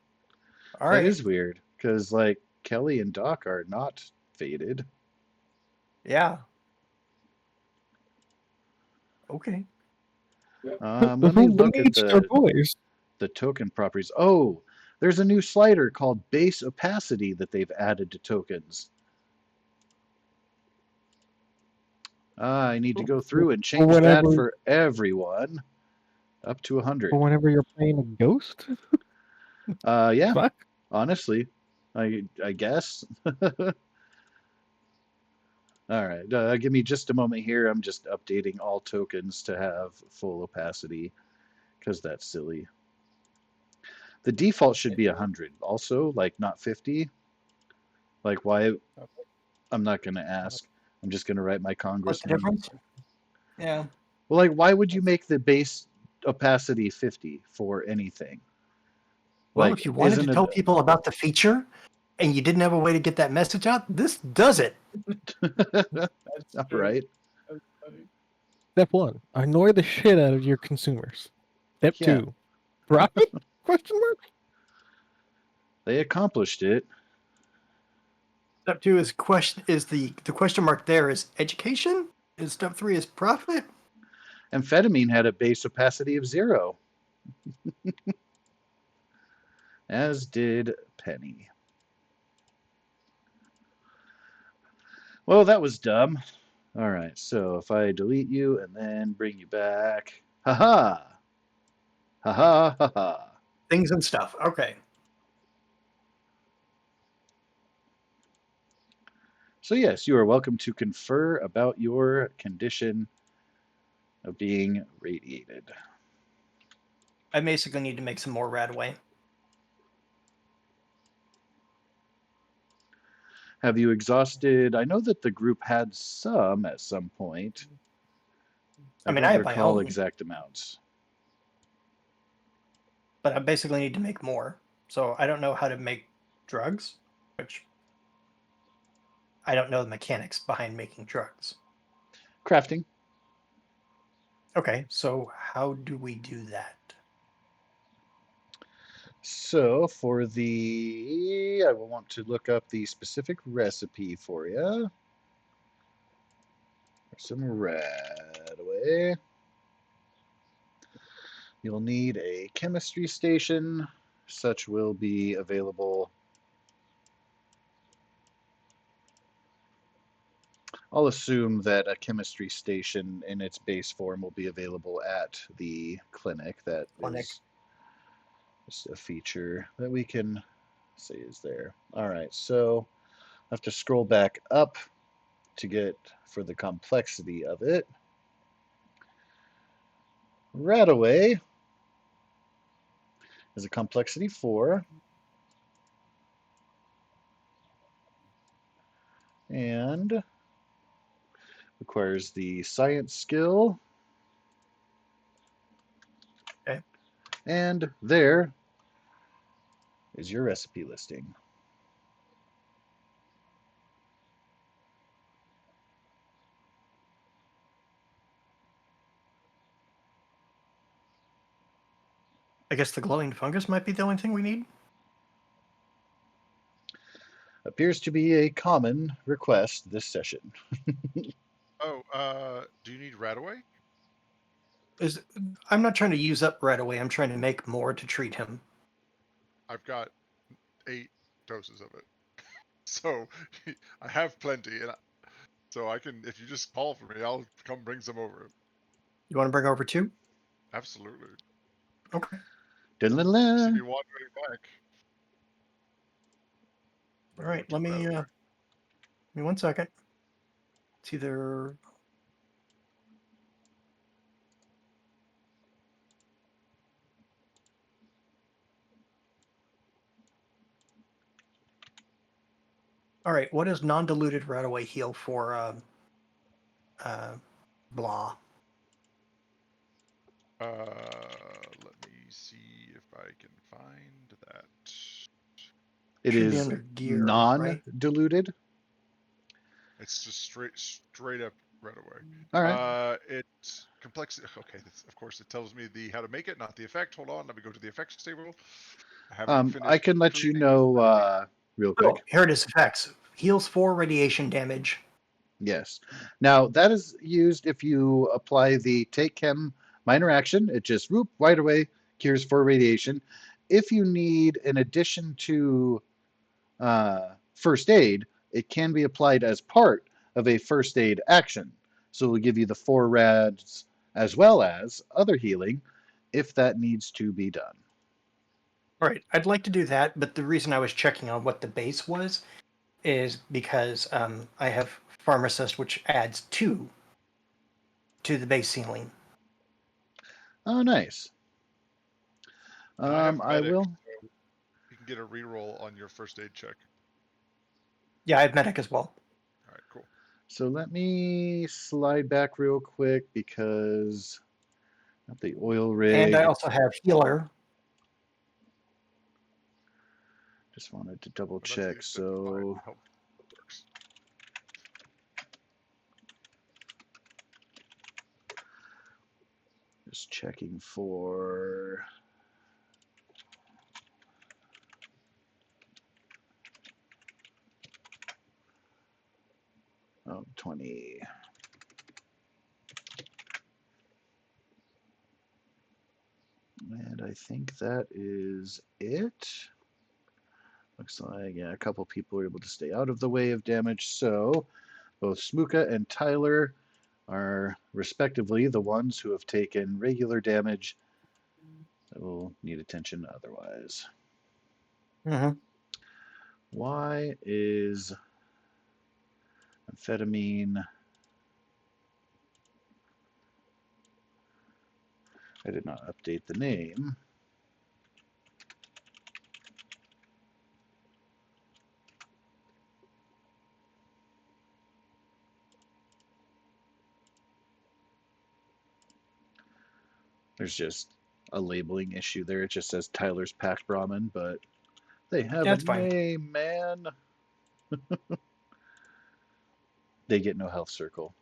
All That right. is weird. Because, like, Kelly and Doc are not faded. Yeah. Okay. Let me Who look at needs their voice? the token properties. Oh, there's a new slider called base opacity that they've added to tokens. I need to go through and change that whenever- for everyone up to 100. Or whenever you're playing a ghost? Yeah, Fuck. honestly, I guess. All right, give me just a moment here. I'm just updating all tokens to have full opacity because that's silly. The default should be 100 also, like not 50. Like why? I'm not going to ask. I'm just going to write my What's the congressman. difference? Yeah. Well, like why would you make the base opacity 50 for anything? Well, Like, if you wanted to isn't tell people about the feature and you didn't have a way to get that message out, this does it. it? All right. That's funny. Step 1, annoy the shit out of your consumers. Step Yeah. 2, profit? Question mark? They accomplished it. Step 2 is the question mark there is education. And step 3 is profit. Amphetamine had a base opacity of 0. As did Penny. Well, that was dumb. All right, so if I delete you and then bring you back. Haha. Haha, haha. Things and stuff. Okay. So, yes, you are welcome to confer about your condition of being radiated. I basically need to make some more Radway. Have you exhausted? I know that the group had some at some point. I mean, don't I have my recall own. exact amounts. But I basically need to make more. So I don't know how to make drugs, which I don't know the mechanics behind making drugs. Crafting. Okay, so how do we do that? So for I will want to look up the specific recipe for you. Some red away. You'll need a chemistry station. Such will be available. I'll assume that a chemistry station in its base form will be available at the clinic. That Clinic. is just a feature that we can say is there. All right, so I have to scroll back up to get for the complexity of it. Radaway is a complexity 4. And requires the science skill. Okay. And there is your recipe listing. I guess the glowing fungus might be the only thing we need. Appears to be a common request this session. Oh, do you need Radaway? I'm not trying to use up right away. I'm trying to make more to treat him. I've got 8 doses of it. So I have plenty, and so I can, if you just call for me, I'll come bring some over. You want to bring over 2? Absolutely. Okay. You see Da-la-la. me wandering back. All right. Let me 1 second. It's either. All right. What is non-diluted right away heal for blah? Let me see if I can find that. It Should be is under gear, right? non-diluted. It's just straight up Radaway. All right. It's complexity. Okay, of course it tells me how to make it, not the effect. Hold on, let me go to the effects table. I haven't I finished can let you proving know real Oh, quick. here it is. Effects. Heals 4 radiation damage. Yes. Now that is used if you apply the take chem minor action. It just whoop right away cures for radiation. If you need an addition to first aid, it can be applied as part of a first aid action. So it'll give you the 4 rads as well as other healing if that needs to be done. All right. I'd like to do that, but the reason I was checking on what the base was is because I have pharmacist, which adds 2 to the base healing. Oh, nice. and I have I medic, will. so you can get a reroll on your first aid check. Yeah, I have medic as well. All right, cool. So let me slide back real quick because of the oil And I rig. also have healer. Just wanted to double But that's the check. extent of my So help works. just checking for. Oh, 20. And I think that is it. Looks like, yeah, a couple people are able to stay out of the way of damage. So both Smuka and Tyler are respectively the ones who have taken regular damage that will need attention otherwise. Mm-hmm. Why is amphetamine? I did not update the name. There's just a labeling issue there. It just says Tyler's Packed Ramen, but They have That's a fine. name, man. They get no health circle.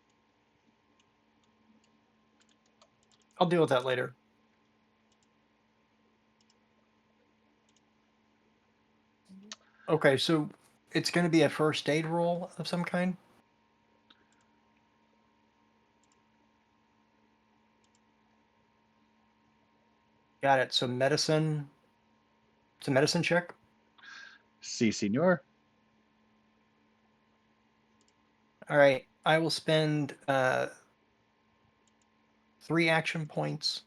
I'll deal with that later. Okay, so it's going to be a first aid roll of some kind. Got it. So medicine. It's a medicine check. Si, senor. All right. I will spend 3 action points.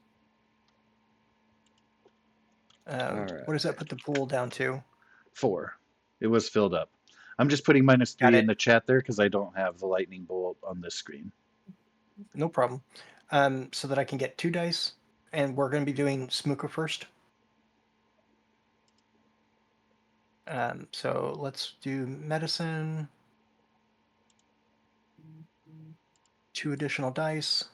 All What does that right. put the pool down to? 4. It was filled up. I'm just putting Got -3 in it. the chat there because I don't have the lightning bolt on this screen. No problem. So that I can get 2 dice, and we're going to be doing Smooka first. So let's do medicine. 2 additional dice.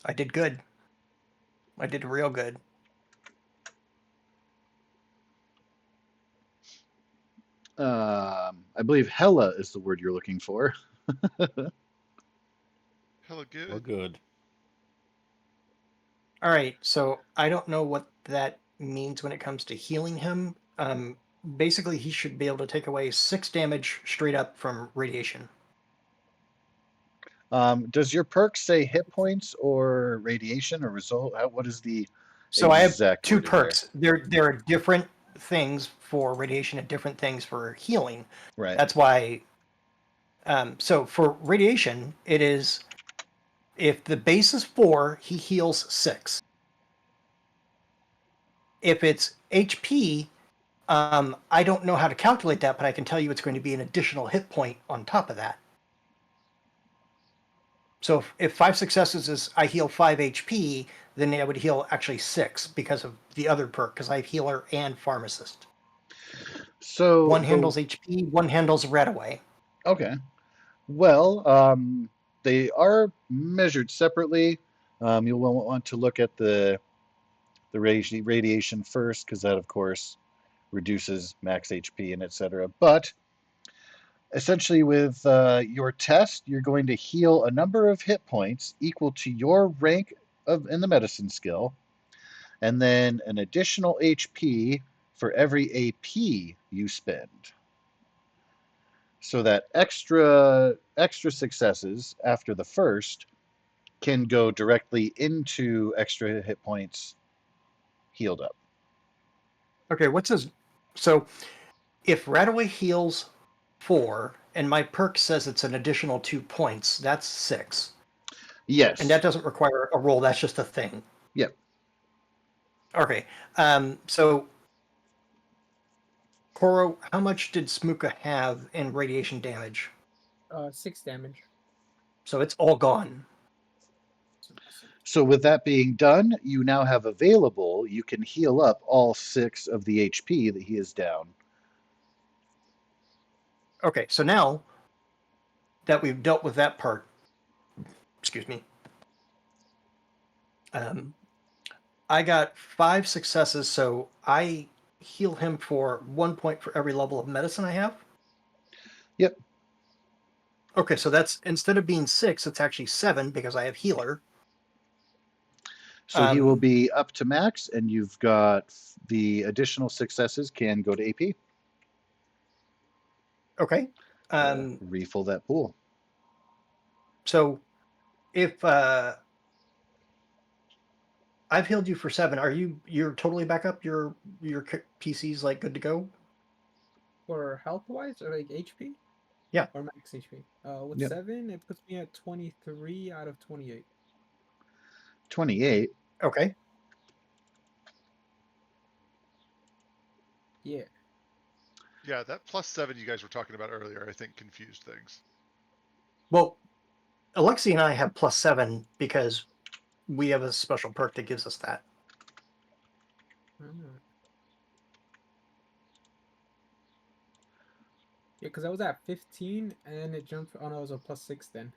I did good. I did real good. I believe hella is the word you're looking for. Hella good. We're good. All right. So I don't know what that means when it comes to healing him. Basically, he should be able to take away 6 damage straight up from radiation. Does your perk say hit points or radiation or result? What is the So I have exact 2 wording there? perks. There are different things for radiation and different things for healing. Right. That's why. So for radiation, it is if the base is 4, he heals 6. If it's HP, I don't know how to calculate that, but I can tell you it's going to be an additional hit point on top of that. So if 5 successes is I heal 5 HP, then I would heal actually 6 because of the other perk, because I have healer and pharmacist. So One handles HP, one handles red away. okay. Well, they are measured separately. You'll want to look at the radiation first because that, of course, reduces max HP and etc. But essentially, with your test, you're going to heal a number of hit points equal to your rank in the medicine skill, and then an additional HP for every AP you spend. So that extra successes after the first can go directly into extra hit points healed up. Okay, what's his? So if Radaway heals 4, and my perk says it's an additional 2 points, that's 6. And that Yes. doesn't require a roll, that's just a thing. Yep. Okay, so Koro, how much did Smooka have in radiation damage? 6 damage. So it's all gone. So with that being done, you now have available, you can heal up all 6 of the HP that he is down. Okay, so now that we've dealt with that part, excuse me, I got 5 successes, so I heal him for 1 point for every level of medicine I have. Yep. Okay, so that's instead of being 6, it's actually 7 because I have healer. So he will be up to max, and you've got the additional successes can go to AP. Okay. Refill that pool. So if I've healed you for 7, you're totally back up? Your PC's like good to go? For health wise or like HP? Yeah. Or max HP? With Yep. 7, it puts me at 23 out of 28. 28. Okay. Yeah. Yeah, that +7 you guys were talking about earlier, I think confused things. Well, Alexi and I have +7 because we have a special perk that gives us that. Yeah, because I was at 15 and it jumped. Oh no, it was a +6 then.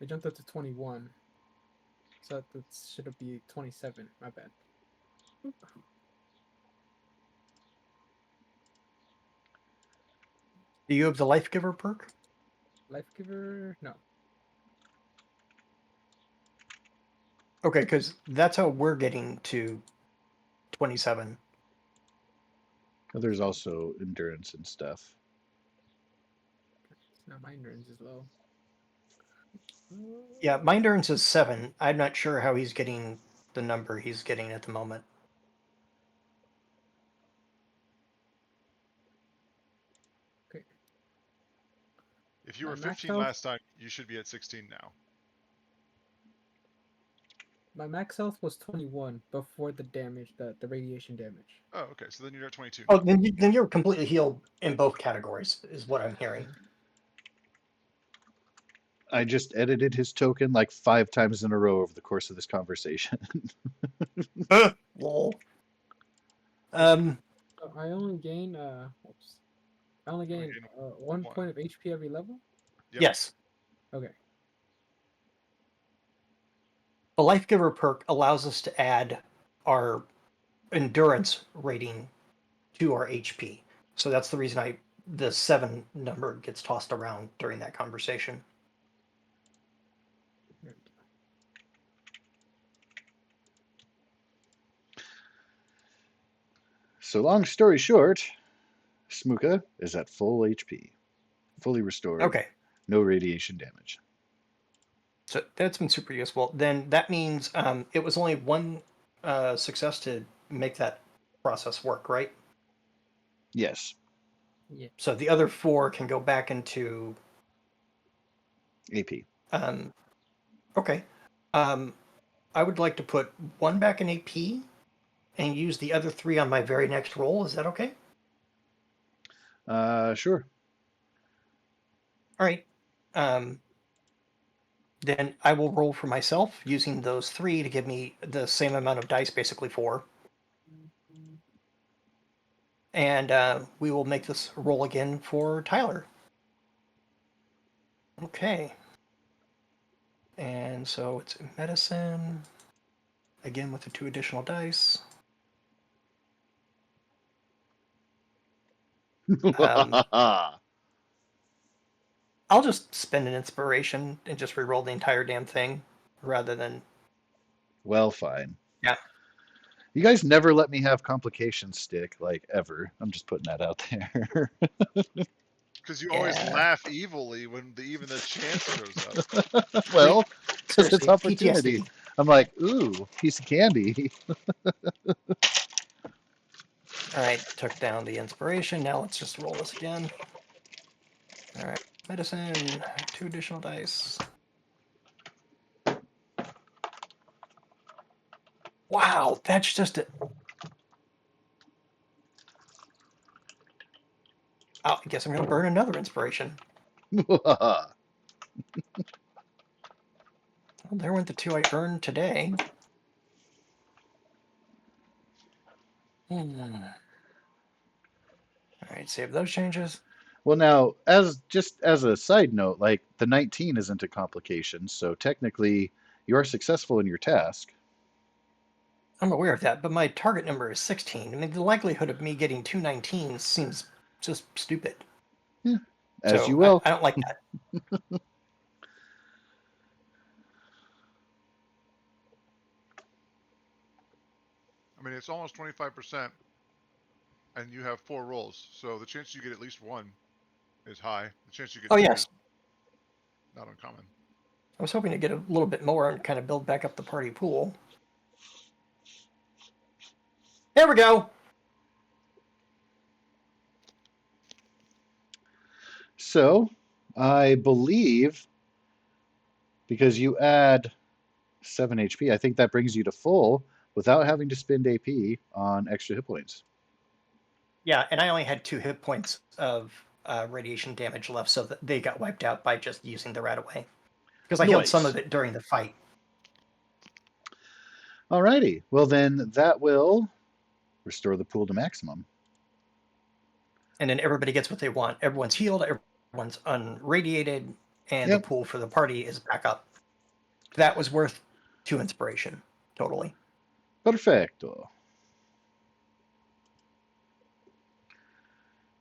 It jumped up to 21. So that should be 27. My bad. Do you have the Life Giver perk? Life Giver? No. Okay, because that's how we're getting to 27. There's also endurance and stuff. Now my endurance is low. Yeah, my endurance is 7. I'm not sure how he's getting the number he's getting at the moment. Okay. If you My were max 15 health- last time, you should be at 16 now. My max health was 21 before the damage, the radiation damage. Oh, okay. So then you're at 22 Oh, now. then you're completely healed in both categories, is what I'm hearing. I just edited his token like 5 times in a row over the course of this conversation. Lol. So I only gain oops. I only You only gain gain 1 one. point of HP every level. Yep. Yes. Okay. The Life Giver perk allows us to add our endurance rating to our HP. So that's the reason the 7 number gets tossed around during that conversation. So long story short, Smooka is at full HP, fully restored, Okay. no radiation damage. So that's been super useful. Then that means it was only one success to make that process work, right? Yes, Yeah. So the other 4 can go back into. AP. Okay. I would like to put 1 back in AP and use the other 3 on my very next roll. Is that okay? Sure. All right. Then I will roll for myself using those 3 to give me the same amount of dice, basically 4. And we will make this roll again for Tyler. Okay. And so it's medicine, again with the 2 additional dice. I'll just spend an inspiration and just reroll the entire damn thing rather than. Well, fine. Yeah. You guys never let me have complications stick, like ever. I'm just putting that out there. Because you always Yeah. laugh evilly when even the chance shows up. Well, because it's Seriously, opportunity. PTSD. I'm like, ooh, piece of candy. All right, took down the inspiration. Now let's just roll this again. All right, medicine, 2 additional dice. Wow, that's just it. Oh, I guess I'm going to burn another inspiration. Well, there went the 2 I earned today. All right, save those changes. Well, now, just as a side note, like the 19 isn't a complication, so technically you are successful in your task. I'm aware of that, but my target number is 16. I mean, the likelihood of me getting 2 19s seems just stupid. Yeah, as So you will. I don't like that. I mean, it's almost 25%, and you have 4 rolls, so the chance you get at least 1 is high. The chance you get Oh, 2 yes. is not uncommon. I was hoping to get a little bit more and kind of build back up the party pool. There we go. So, I believe because you add 7 HP, I think that brings you to full without having to spend AP on extra hit points. Yeah, and I only had 2 hit points of radiation damage left, so that they got wiped out by just using the rat away. Because I healed some Nice. of it during the fight. Alrighty. Well, then that will restore the pool to maximum. And then everybody gets what they want. Everyone's healed, everyone's unradiated, and Yep. the pool for the party is back up. That was worth 2 inspiration, totally. Perfecto.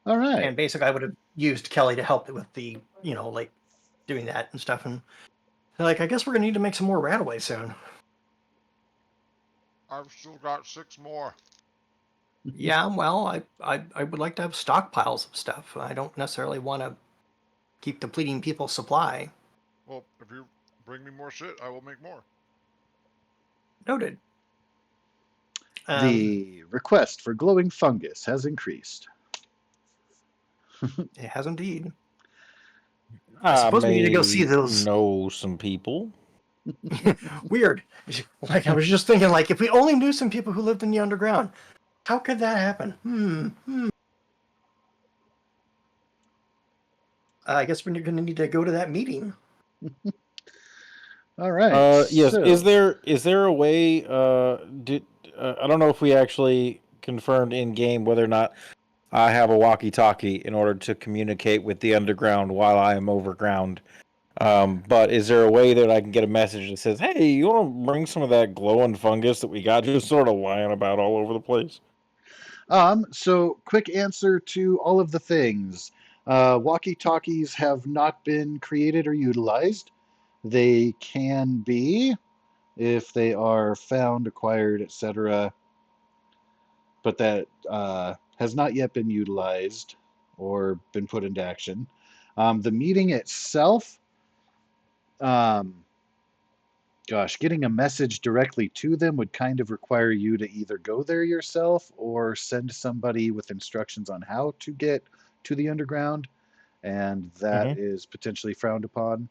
All right. And basically, I would have used Kelly to help with the, like doing that and stuff. And like, I guess we're gonna need to make some more Radaway soon. I've still got 6 more. Yeah, well, I would like to have stockpiles of stuff. I don't necessarily want to keep depleting people's supply. Well, if you bring me more shit, I will make more. Noted. The request for glowing fungus has increased. It has indeed. I suppose we need to go may see those- know some people. Weird. Like, I was just thinking, like, if we only knew some people who lived in the underground, how could that happen? I guess we're going to need to go to that meeting. All right. Yes. So, Is there a way? I don't know if we actually confirmed in game whether or not I have a walkie-talkie in order to communicate with the underground while I am overground. But is there a way that I can get a message that says, "Hey, you want to bring some of that glowing fungus that we got just sort of lying about all over the place?" so quick answer to all of the things. Walkie-talkies have not been created or utilized. They can be if they are found, acquired, etc., but that has not yet been utilized or been put into action. The meeting itself, um, gosh, getting a message directly to them would kind of require you to either go there yourself or send somebody with instructions on how to get to the underground, and that is potentially frowned upon,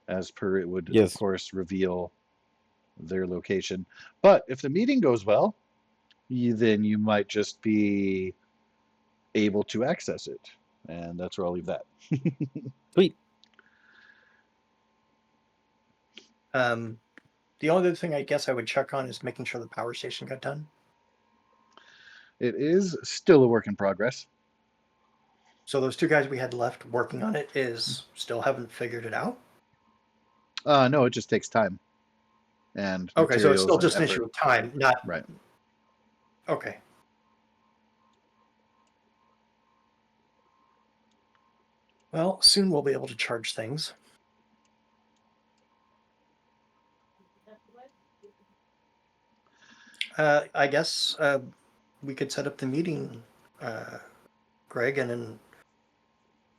as per it would, of Yes. course, reveal their location. But if the meeting goes well, then you might just be able to access it. And that's where I'll leave that. Sweet. The only other thing I guess I would check on is making sure the power station got done. It is still a work in progress. So those 2 guys we had left working on it still haven't figured it out? No, it just takes time and Okay, so it's materials still and just an effort. issue of time, not... Right. Okay. Well, soon we'll be able to charge things. I guess we could set up the meeting, Greg, and then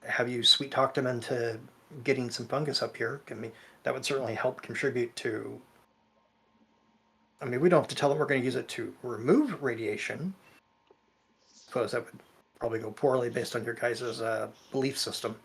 have you sweet talk them into getting some fungus up here. I mean, that would certainly help contribute to... I mean, we don't have to tell them we're going to use it to remove radiation. I suppose that would probably go poorly based on your guys' belief system.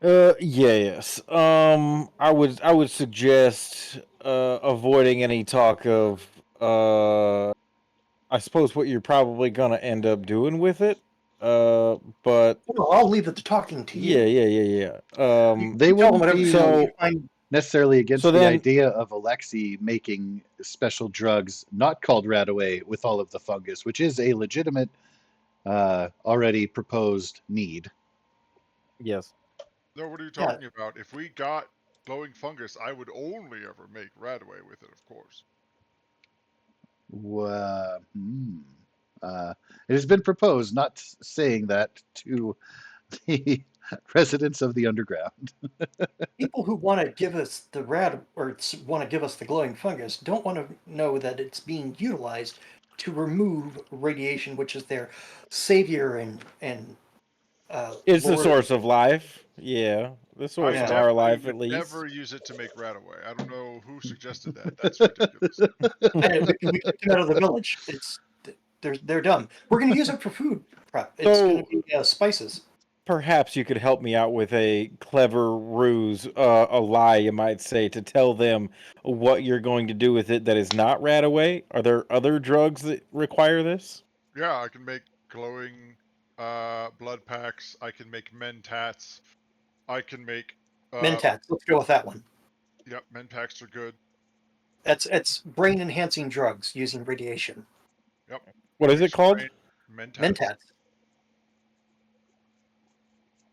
Yes. I would suggest avoiding any talk of I suppose what you're probably gonna end up doing with it. But Well, I'll leave it to talking to you. yeah. They You tell them wouldn't whatever be So- you find. necessarily against So the then- idea of Alexei making special drugs not called Radaway with all of the fungus, which is a legitimate, already proposed need. Yes. No, what are you Yeah. talking about? If we got glowing fungus, I would only ever make Radaway with it, of course. It has been proposed, not saying that to the residents of the underground. People who want to give us the want to give us the glowing fungus don't want to know that it's being utilized to remove radiation, which is their savior and It's the Lord source of life. Yeah. The source Yeah. of our definitely life, would at least. never use it to make Radaway. I don't know who suggested that. That's ridiculous. And we kicked them out of the village. They're dumb. We're going to use it for food prep. It's So- going to be spices. Perhaps you could help me out with a clever ruse, a lie, you might say, to tell them what you're going to do with it that is not Radaway. Are there other drugs that require this? Yeah, I can make glowing blood packs. I can make mentats. I can make Mentats. Let's go with that one. Yep, mentats are good. It's brain enhancing drugs using radiation. Yep. What is it called? Mentats.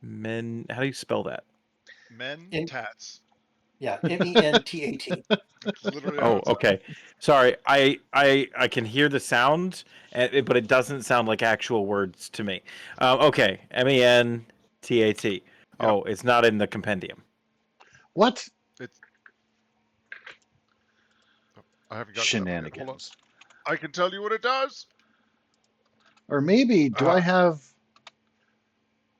Mentats. How do you spell that? Mentats. Yeah, mentat. That's literally how Oh, it sounds. okay. Sorry, That's literally how Oh, it sounds. okay. Sorry, I can hear the sound, but it doesn't sound like actual words to me. Okay, mentat. Yep. Oh, it's not in the compendium. What? It's. I haven't gotten to that one yet. Hold on. Shenanigans. I can tell you what it does. Or maybe, do I have...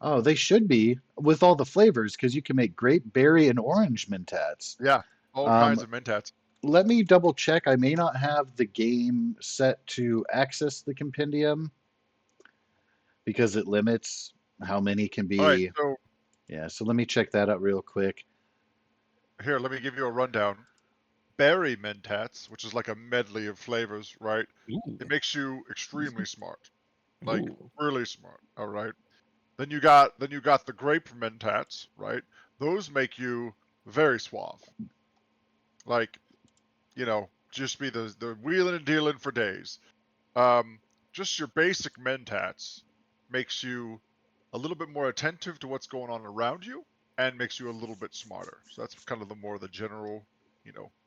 Oh, they should be with all the flavors because you can make grape, berry, and orange mentats. Yeah, all Um, kinds of mentats. let me double check. I may not have the game set to access the compendium because it limits how many can All right, be. so Yeah, so let me check that out real quick. here, let me give you a rundown. Berry mentats, which is like a medley of flavors, right? Ooh, It makes you extremely smart, like ooh. really smart. All right. Then you got the grape mentats, right? Those make you very suave, like just be the wheeling and dealing for days. Um, just your basic mentats makes you a little bit more attentive to what's going on around you and makes you a little bit smarter. So that's kind of the more the general,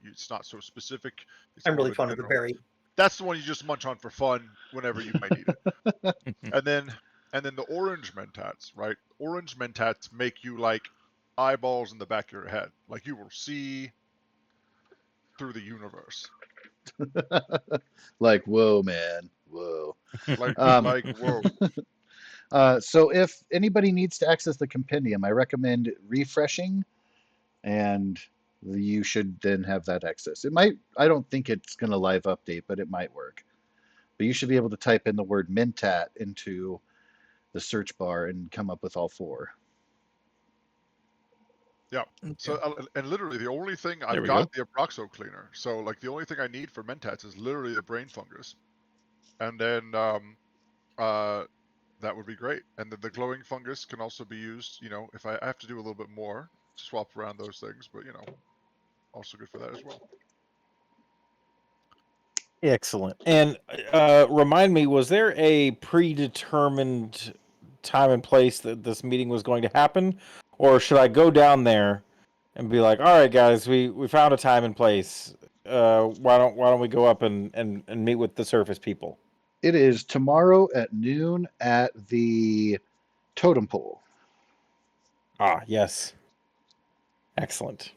it's not so specific. It's I'm more of really a fond of the general. berry. That's the one you just munch on for fun whenever you might need it. And then the orange mentats, right? Orange mentats make you like eyeballs in the back of your head. Like you will see through the universe. Like, whoa, man, whoa. Like Um, like whoa. so if anybody needs to access the compendium, I recommend refreshing, and you should then have that access. It might, I don't think it's going to live update, but it might work. But you should be able to type in the word mentat into the search bar and come up with all four. Yeah. So Okay. and literally the only thing There I've we go. got the Abraxo cleaner. So like the only thing I need for mentats is literally the brain fungus. And then uh that would be great. And then the glowing fungus can also be used, if I have to do a little bit more to swap around those things, but also good for that as well. Excellent. And remind me, was there a predetermined time and place that this meeting was going to happen, or should I go down there and be like, "All right, guys, we found a time and place. Why don't we go up and meet with the surface people?" It is tomorrow at noon at the totem pole. Ah, yes. Excellent.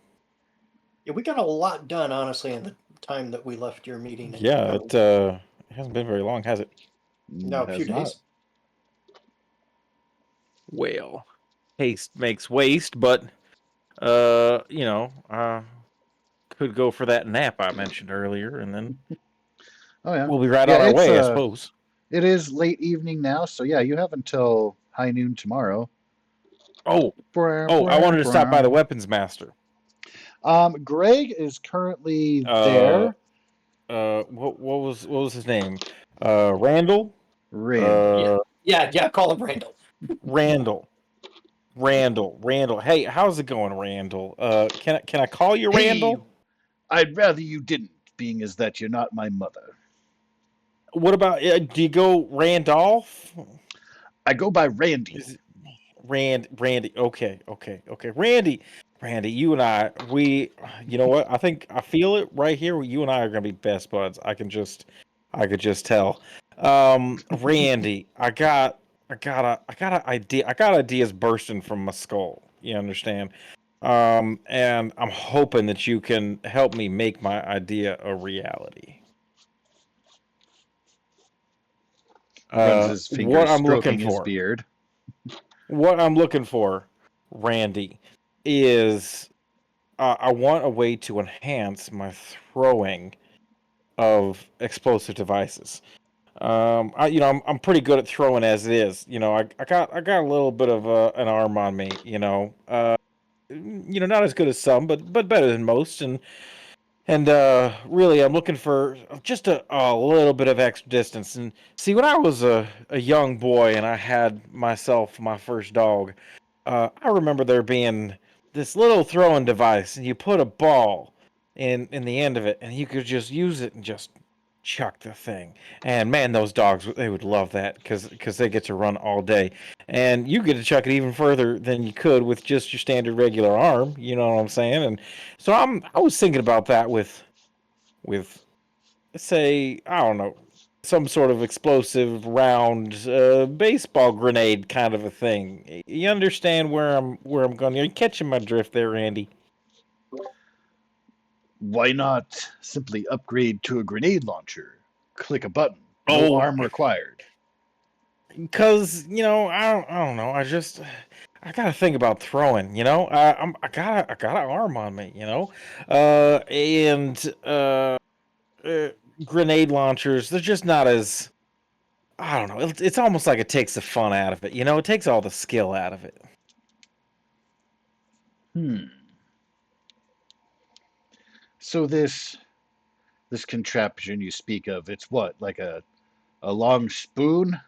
Yeah, we got a lot done, honestly, in the time that we left your meeting. Yeah, it hasn't been very long, has it? No, a few Has not. days. Well, haste makes waste, but could go for that nap I mentioned earlier, and then Oh yeah. we'll be right Yeah, on our it's way, I suppose. it is late evening now, so yeah, you have until high noon tomorrow. Oh, Brr, I brr, wanted to stop by the brr. weapons master. Greg is currently Uh, there. what was his name? Randall. Randall. Uh, Yeah. Call him Randall. Randall. Randall. Hey, how's it going, Randall? Can I call you Hey, Randall? I'd rather you didn't, being as that you're not my mother. What about do you go Randolph? I go by Randy. Is it Randy? Okay. Randy, you and I, you know what? I feel it right here. You and I are gonna be best buds. I could just tell. Randy, I got a idea. I got ideas bursting from my skull. You understand? And I'm hoping that you can help me make my idea a reality. Runs his What fingers I'm looking stroking his for. beard. What I'm looking for, Randy, is I want a way to enhance my throwing of explosive devices. I'm pretty good at throwing as it is. I got a little bit of an arm on me. Not as good as some, but better than most. And really, I'm looking for just a little bit of extra distance. And see, when I was a young boy and I had myself my first dog, I remember there being this little throwing device, and you put a ball in the end of it, and you could just use it and just chuck the thing. And man, those dogs, they would love that because they get to run all day. And you get to chuck it even further than you could with just your standard regular arm. You know what I'm saying? And so I was thinking about that with say, I don't know, some sort of explosive round baseball grenade kind of a thing. You understand where I'm going? You're catching my drift there, Randy. Why not simply upgrade to a grenade launcher? Click a button. No Oh, arm required. because I don't know. I gotta think about throwing. I got an arm on me. And uh, grenade launchers. They're just not as. I don't know. It's almost like it takes the fun out of it. It takes all the skill out of it. So this contraption you speak of, it's what, like a long spoon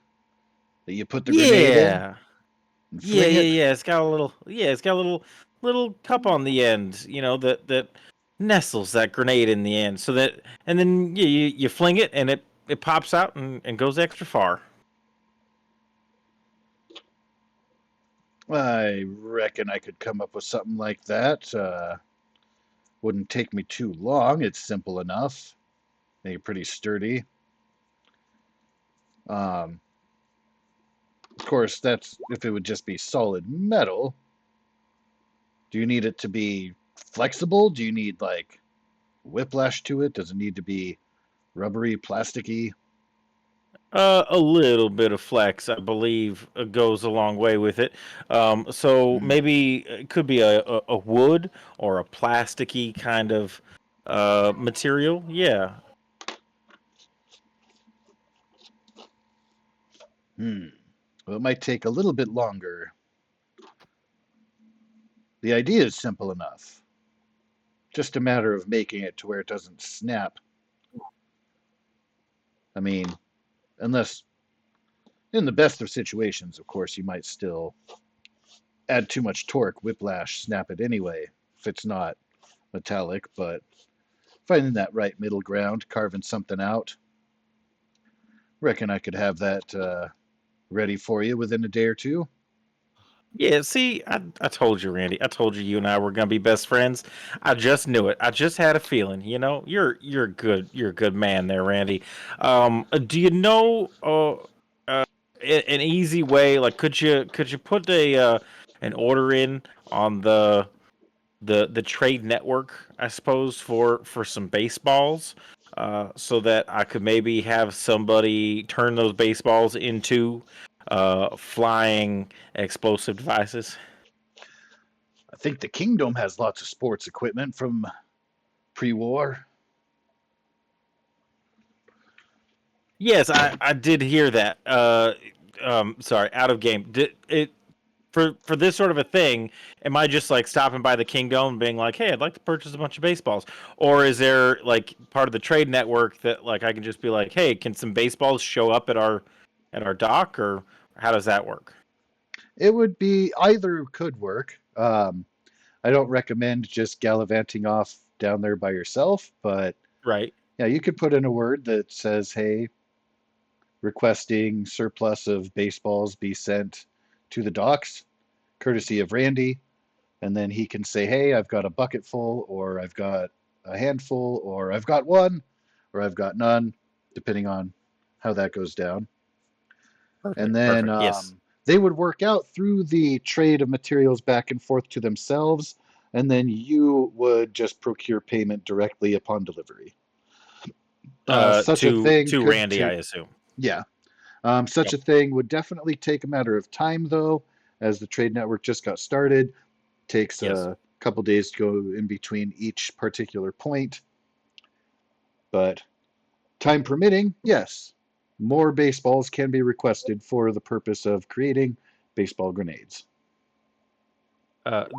that you put the grenade in Yeah. and Yeah, fling yeah, it? yeah. It's got a little cup on the end, that nestles that grenade in the end, so that and then you fling it and it pops out and goes extra far. I reckon I could come up with something like that. Wouldn't take me too long. It's simple enough. Make it pretty sturdy. Um, of course, that's if it would just be solid metal. Do you need it to be flexible? Do you need like whiplash to it? Does it need to be rubbery, plasticky? A little bit of flex, I believe, goes a long way with it. So Hmm. maybe it could be a wood or a plasticky kind of material. Yeah. Hmm. Well, it might take a little bit longer. The idea is simple enough. Just a matter of making it to where it doesn't snap. I mean, unless in the best of situations, of course, you might still add too much torque, whiplash, snap it anyway, if it's not metallic, but finding that right middle ground, carving something out, reckon I could have that ready for you within a day or two. Yeah, see, I told you, Randy. I told you you and I were gonna be best friends. I just knew it. I just had a feeling. You're a good man there, Randy. Do you know an easy way? Like, could you put an order in on the trade network, I suppose, for some baseballs, so that I could maybe have somebody turn those baseballs into flying explosive devices? I think the Kingdom has lots of sports equipment from pre-war. Yes, I did hear that. Sorry, out of game. Did it for this sort of a thing? Am I just like stopping by the Kingdom and being like, "Hey, I'd like to purchase a bunch of baseballs," or is there like part of the trade network that like I can just be like, "Hey, can some baseballs show up at our dock," or how does that work? It would be either could work. I don't recommend just gallivanting off down there by yourself, but Right. yeah, you could put in a word that says, "Hey, requesting surplus of baseballs be sent to the docks, courtesy of Randy," and then he can say, "Hey, I've got a bucket full, or I've got a handful, or I've got one, or I've got none," depending on how that goes down. And Perfect. then Perfect. Yes. they would work out through the trade of materials back and forth to themselves, and then you would just procure payment directly upon delivery. Such a thing To could Randy, I take, assume. yeah, such Yep. a thing would definitely take a matter of time, though, as the trade network just got started. Takes Yes. a couple days to go in between each particular point, but time permitting, yes, more baseballs can be requested for the purpose of creating baseball grenades.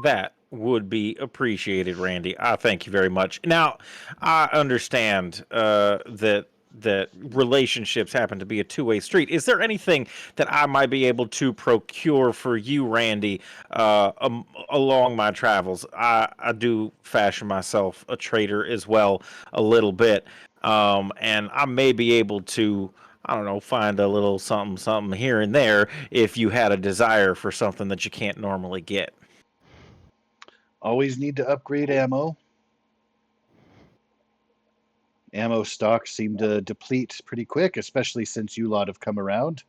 That would be appreciated, Randy. I thank you very much. Now, I understand that relationships happen to be a two-way street. Is there anything that I might be able to procure for you, Randy, along my travels? I do fashion myself a trader as well, a little bit. And I may be able to, I don't know, find a little something here and there if you had a desire for something that you can't normally get. Always need to upgrade ammo. Ammo stocks seem to deplete pretty quick, especially since you lot have come around.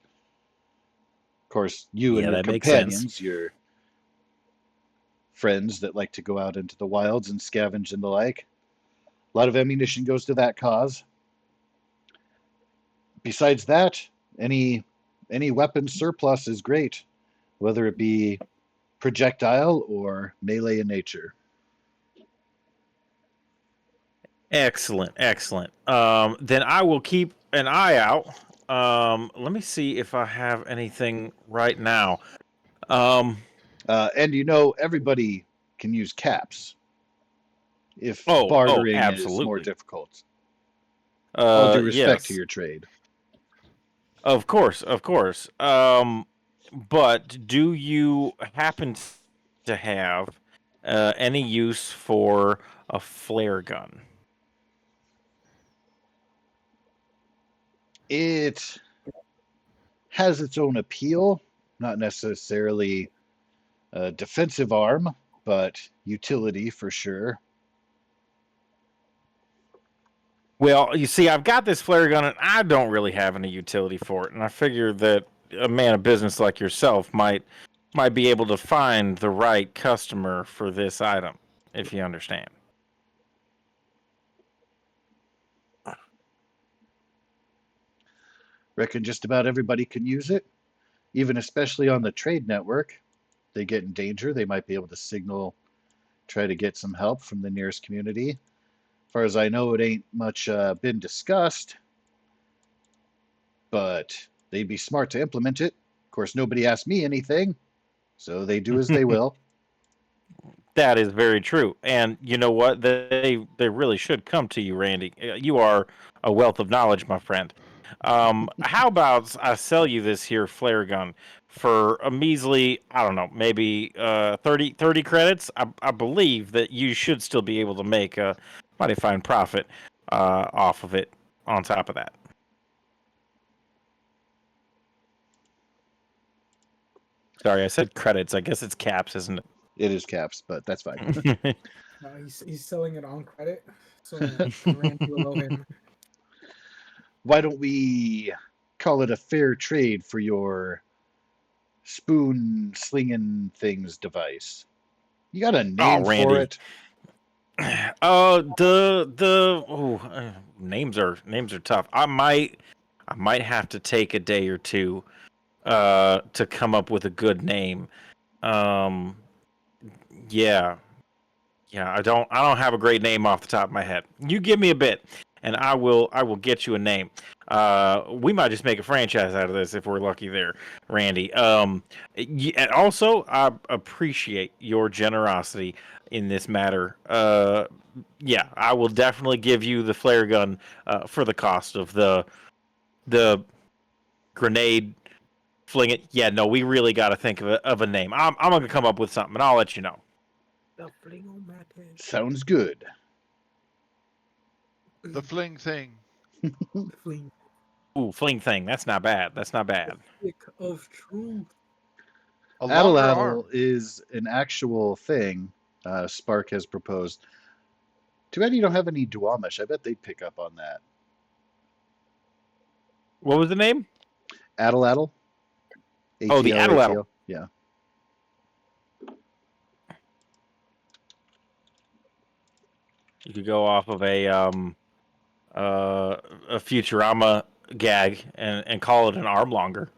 Of course, you and Yeah, your that makes sense. companions, your friends that like to go out into the wilds and scavenge and the like. A lot of ammunition goes to that cause. Besides that, any weapon surplus is great, whether it be projectile or melee in nature. Excellent, excellent. Then I will keep an eye out. Let me see if I have anything right now. Um, And everybody can use caps if oh, bartering is more absolutely. difficult. All due respect to Yes, your trade. of course, of course. But do you happen to have any use for a flare gun? It has its own appeal, not necessarily a defensive arm, but utility for sure. Well, you see, I've got this flare gun, and I don't really have any utility for it. And I figure that a man of business like yourself might be able to find the right customer for this item, if you understand. Reckon just about everybody can use it, even especially on the trade network. They get in danger, they might be able to signal, try to get some help from the nearest community. As far as I know, it ain't much been discussed, but they'd be smart to implement it. Of course, nobody asked me anything, so they do as they will. That is very true. And you know what? They really should come to you, Randy. You are a wealth of knowledge, my friend. How about I sell you this here flare gun for a measly, I don't know, maybe 30 credits? I believe that you should still be able to make a mighty fine profit off of it on top of that. Sorry, I said credits. I guess it's caps, isn't It is caps, but that's fine. it? He's selling it on credit, so Randy will owe him. Why don't we call it a fair trade for your spoon slinging things device? You got a Oh, name for Randy. it? Names are tough. I might have to take a day or two to come up with a good name. Um yeah. Yeah, I don't have a great name off the top of my head. You give me a bit and I will get you a name. We might just make a franchise out of this if we're lucky there, Randy. And also I appreciate your generosity in this matter. Yeah, I will definitely give you the flare gun for the cost of the grenade fling it. Yeah, no, we really got to think of a name. I'm gonna come up with something, and I'll let you know. The fling-o-matic. Sounds good. The fling thing. The fling. Ooh, fling thing. That's not bad. That's not bad. Stick of truth. A longer arm. Addle is an actual thing Spark has proposed. Too bad you don't have any Duamish. I bet they'd pick up on that. What was the name? Addle. Oh, the Addle. Yeah. You could go off of a Futurama gag and call it an arm longer.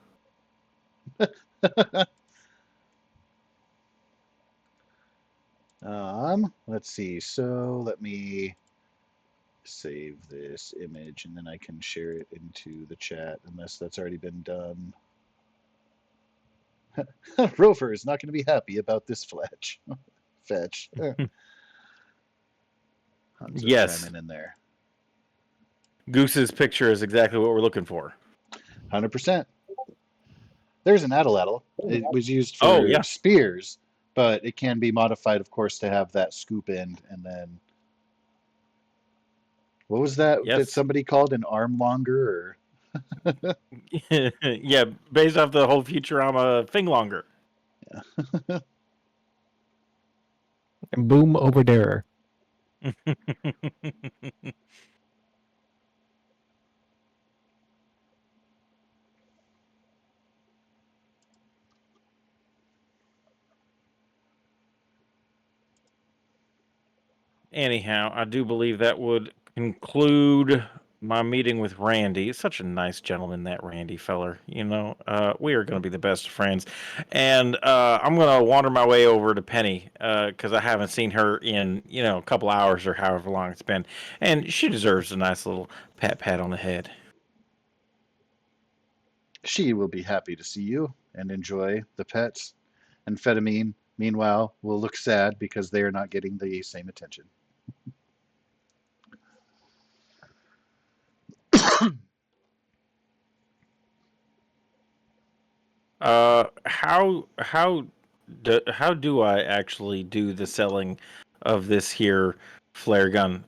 Let's see. So let me save this image and then I can share it into the chat unless that's already been done. Rover is not going to be happy about this fetch. Hanzo Yes. chiming in there. Goose's picture is exactly what we're looking for. 100%. There's an Addle. It was used for Oh, yeah. spears, but it can be modified, of course, to have that scoop end and then What was that Yes. somebody called an arm longer? Yeah, based off the whole Futurama thing longer. And boom over there. Anyhow, I do believe that would conclude my meeting with Randy. He's such a nice gentleman, that Randy feller. We are going to be the best of friends. And I'm going to wander my way over to Penny because I haven't seen her in, a couple hours or however long it's been. And she deserves a nice little pat on the head. She will be happy to see you and enjoy the pets. Amphetamine, meanwhile, will look sad because they are not getting the same attention. How do I actually do the selling of this here flare gun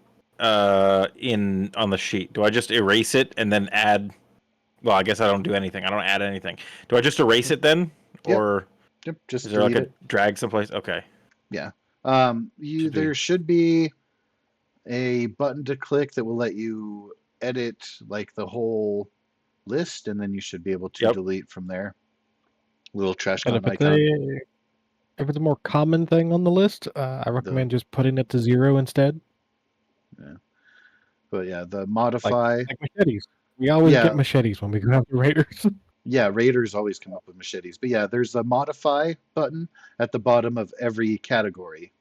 in on the sheet? Do I just erase it and then add? Well, I guess I don't do anything. I don't add anything. Do I just erase it then, Yep, or yep, is just there like delete a it. drag someplace? Okay. Yeah. To do. There should be a button to click that will let you edit like the whole list, and then you should be able to Yep. delete from there. Little trash And can icon. if it's a more common thing on the list, I recommend just putting it to 0 instead. Yeah. But yeah, the Like modify. machetes. We always Yeah, get machetes when we go after raiders. yeah, raiders always come up with machetes. But yeah, there's a modify button at the bottom of every category.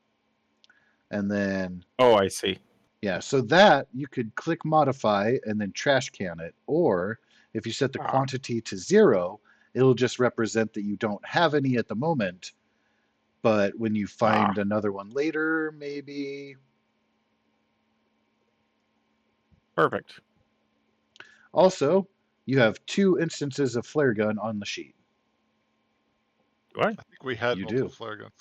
And then, Oh, I see. yeah, so that you could click modify and then trash can it. Or if you set the Ah, quantity to 0, it'll just represent that you don't have any at the moment. But when you find another one later, maybe. perfect. Also, you have 2 instances of flare gun on the sheet. Do I? I think we had You multiple do. flare guns.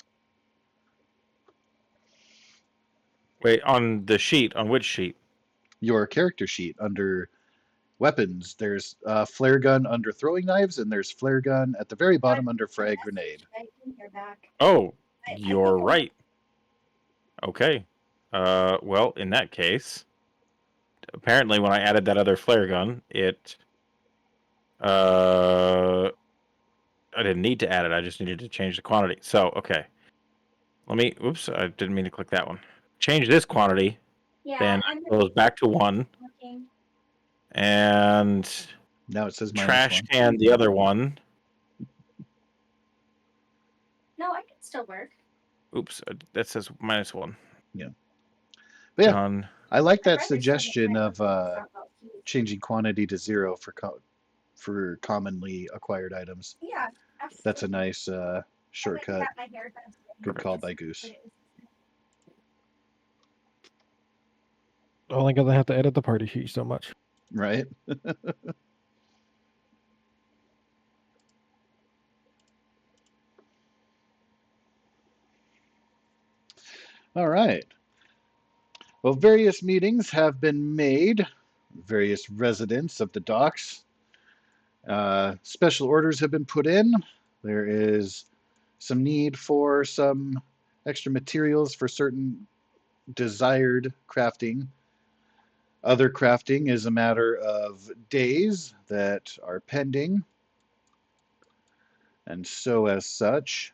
Wait, on the sheet. On which sheet? Your character sheet under weapons, there's flare gun under throwing knives, and there's flare gun at the very bottom under frag grenade. I can hear back. Oh, I you're think right. Okay. Well, in that case, apparently when I added that other flare gun, I didn't need to add it. I just needed to change the quantity. So, okay. Oops, I didn't mean to click that one. Change this quantity, Yeah, then I'm it goes back to 1, looking. Now and it says trash -1. can the other one. No, I can still work. Oops, that says -1. Yeah. But yeah, Done. I like My that brother showed me suggestion my of stuff about keys. changing quantity to 0 for commonly acquired items. Yeah, That's a absolutely. nice I went and shortcut. got my hair done today. Good Perfect. call by Goose. But it was Only because I have to edit the party sheet so much. Right? All right. Well, various meetings have been made, various residents of the docks. Special orders have been put in. There is some need for some extra materials for certain desired crafting. Other crafting is a matter of days that are pending. And so, as such,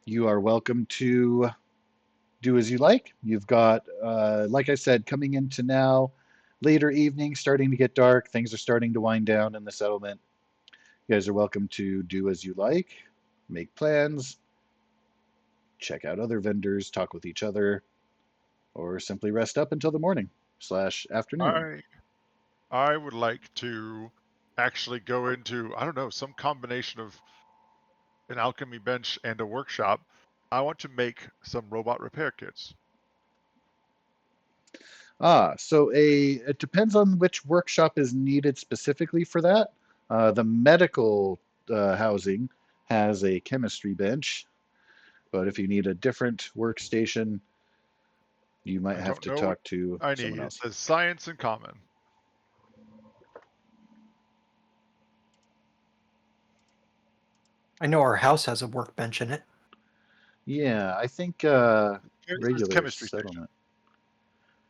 you are welcome to do as you like. You've got, like I said, coming into now, later evening, starting to get dark. Things are starting to wind down in the settlement. You guys are welcome to do as you like, make plans, check out other vendors, talk with each other, or simply rest up until the morning/afternoon. I would like to actually go into, I don't know, some combination of an alchemy bench and a workshop. I want to make some robot repair kits. So it depends on which workshop is needed specifically for that. The medical housing has a chemistry bench, but if you need a different workstation, You might I have don't to know what talk to I someone need. It else. says science in common. I know our house has a workbench in it. Yeah, I think It's regular chemistry station. settlement.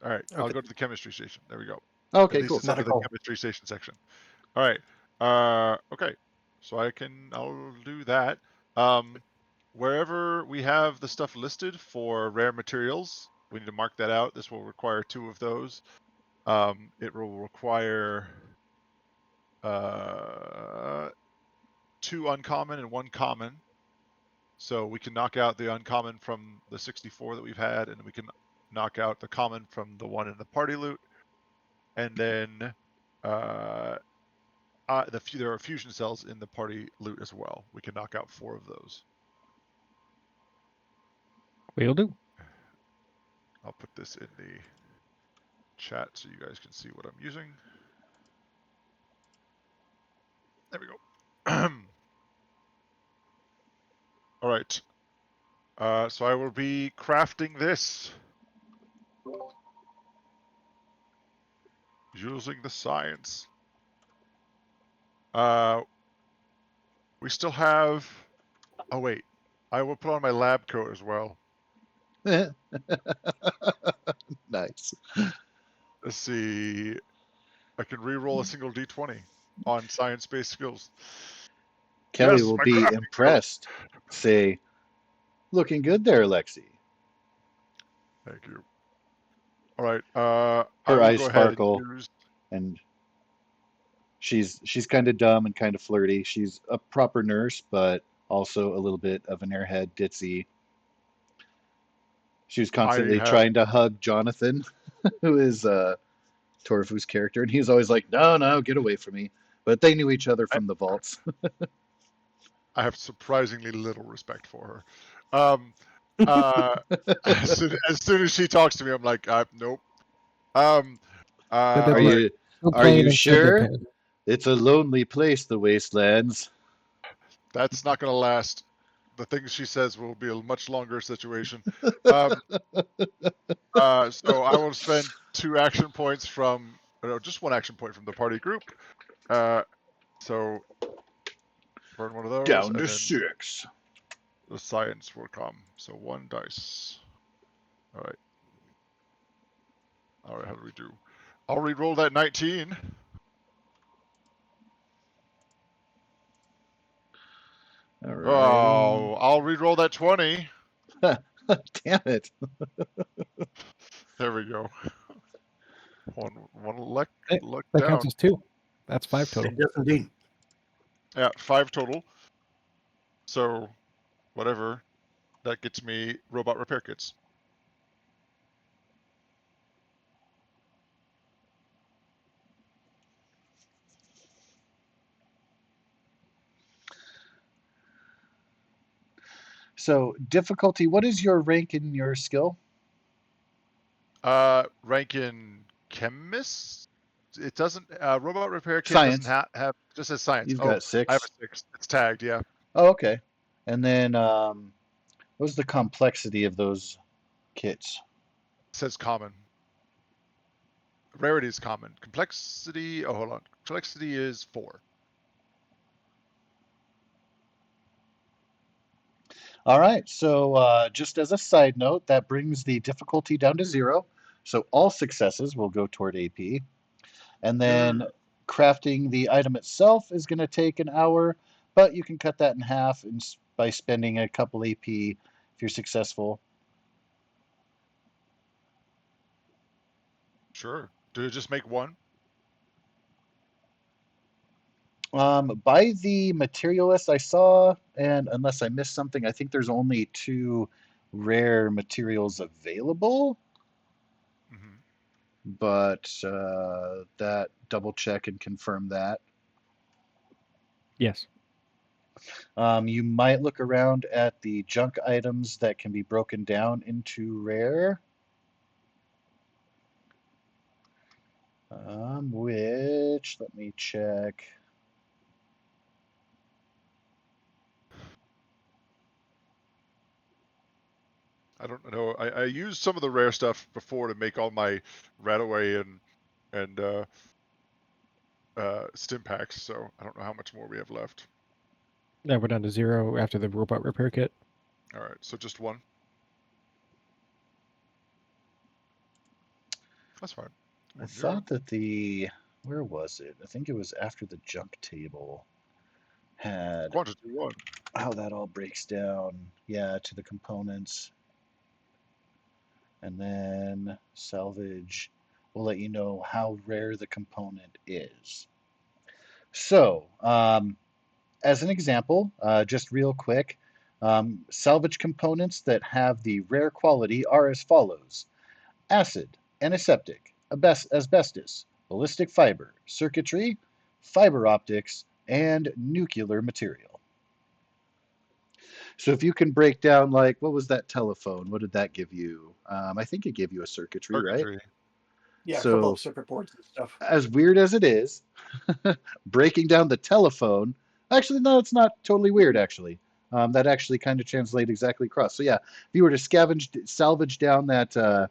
All right, I'll Okay. go to the chemistry station. There we go. Okay, At least cool. it's under the Medical. chemistry station section. All right. Okay. So I'll do that. Wherever we have the stuff listed for rare materials, we need to mark that out. This will require 2 of those. It will require 2 uncommon and 1 common. So we can knock out the uncommon from the 64 that we've had, and we can knock out the common from the one in the party loot. And then there are fusion cells in the party loot as well. We can knock out 4 of those. Will do. I'll put this in the chat so you guys can see what I'm using. There we go. All right. So I will be crafting this using the science. We still have. Oh wait, I will put on my lab coat as well. Nice. Let's see. I can re-roll a single d20 on science-based skills. Kelly Yes, will my be crafting coat. impressed. Say, looking good there, Lexi. Thank you. All right. I Her will eyes go ahead and sparkle, use. and she's kind of dumb and kind of flirty. She's a proper nurse, but also a little bit of an airhead, ditzy. She was I constantly have. trying to hug Jonathan, who is Torfu's character, and he was always like, "No, no, get away from me." But they knew each other I, from the vaults. I have surprisingly little respect for her. Uh, as soon as she talks to me, I'm like, nope. Said they'd Are All be right. you still are playing you and said they'd sure? pay. It's a lonely place, the wastelands. That's not going to last. The things she says will be a much longer situation. Um, so I will spend 2 action points from, no, just 1 action point from the party group. So burn one of those, Down and to then 6. the science will come. So 1 dice. All right. All right. How do we do? I'll re-roll that 19. All Oh, right. I'll re-roll that 20. Damn it. There we go. One luck Hey, that down. counts as 2. That's 5 total. Yes, indeed. Yeah, 5 total. So whatever. That gets me robot repair kits. So, difficulty, what is your rank in your skill? Rank in chemist. It doesn't. Robot repair kit doesn't Science. have just says science. You've Oh, got I have 6. a 6. It's tagged. Yeah. Oh, okay. And then, what was the complexity of those kits? It says common. Rarity is common. Complexity. Oh, hold on. Complexity is 4. All right. So, just as a side note, that brings the difficulty down to 0. So, all successes will go toward AP. And then You're crafting the item itself is going to take an hour, but you can cut that in half by spending a couple AP if you're successful. sure. Do you just make 1? By the materialist I saw, and unless I missed something, I think there's only 2 rare materials available, Mm-hmm. but that double check and confirm that. Yes. You might look around at the junk items that can be broken down into rare. Which, let me check. I don't know. I used some of the rare stuff before to make all my Radaway and stim packs, so I don't know how much more we have left. Now we're down to 0 after the robot repair kit. All right, so just one. That's fine. I 1-0. thought that where was it? I think it was after the junk table had Quantity 1. how that all breaks down. Yeah, to the components. And then salvage will let you know how rare the component is. So, as an example, just real quick, salvage components that have the rare quality are as follows: acid, antiseptic, asbestos, ballistic fiber, circuitry, fiber optics, and nuclear material. So if you can break down, like, what was that telephone? What did that give you? I think it gave you a circuitry, right? Circuitry. Yeah, a couple So of circuit boards and stuff. as weird as it is, breaking down the telephone, actually, no, it's not totally weird, actually. That actually kind of translates exactly across. So yeah, if you were to salvage down that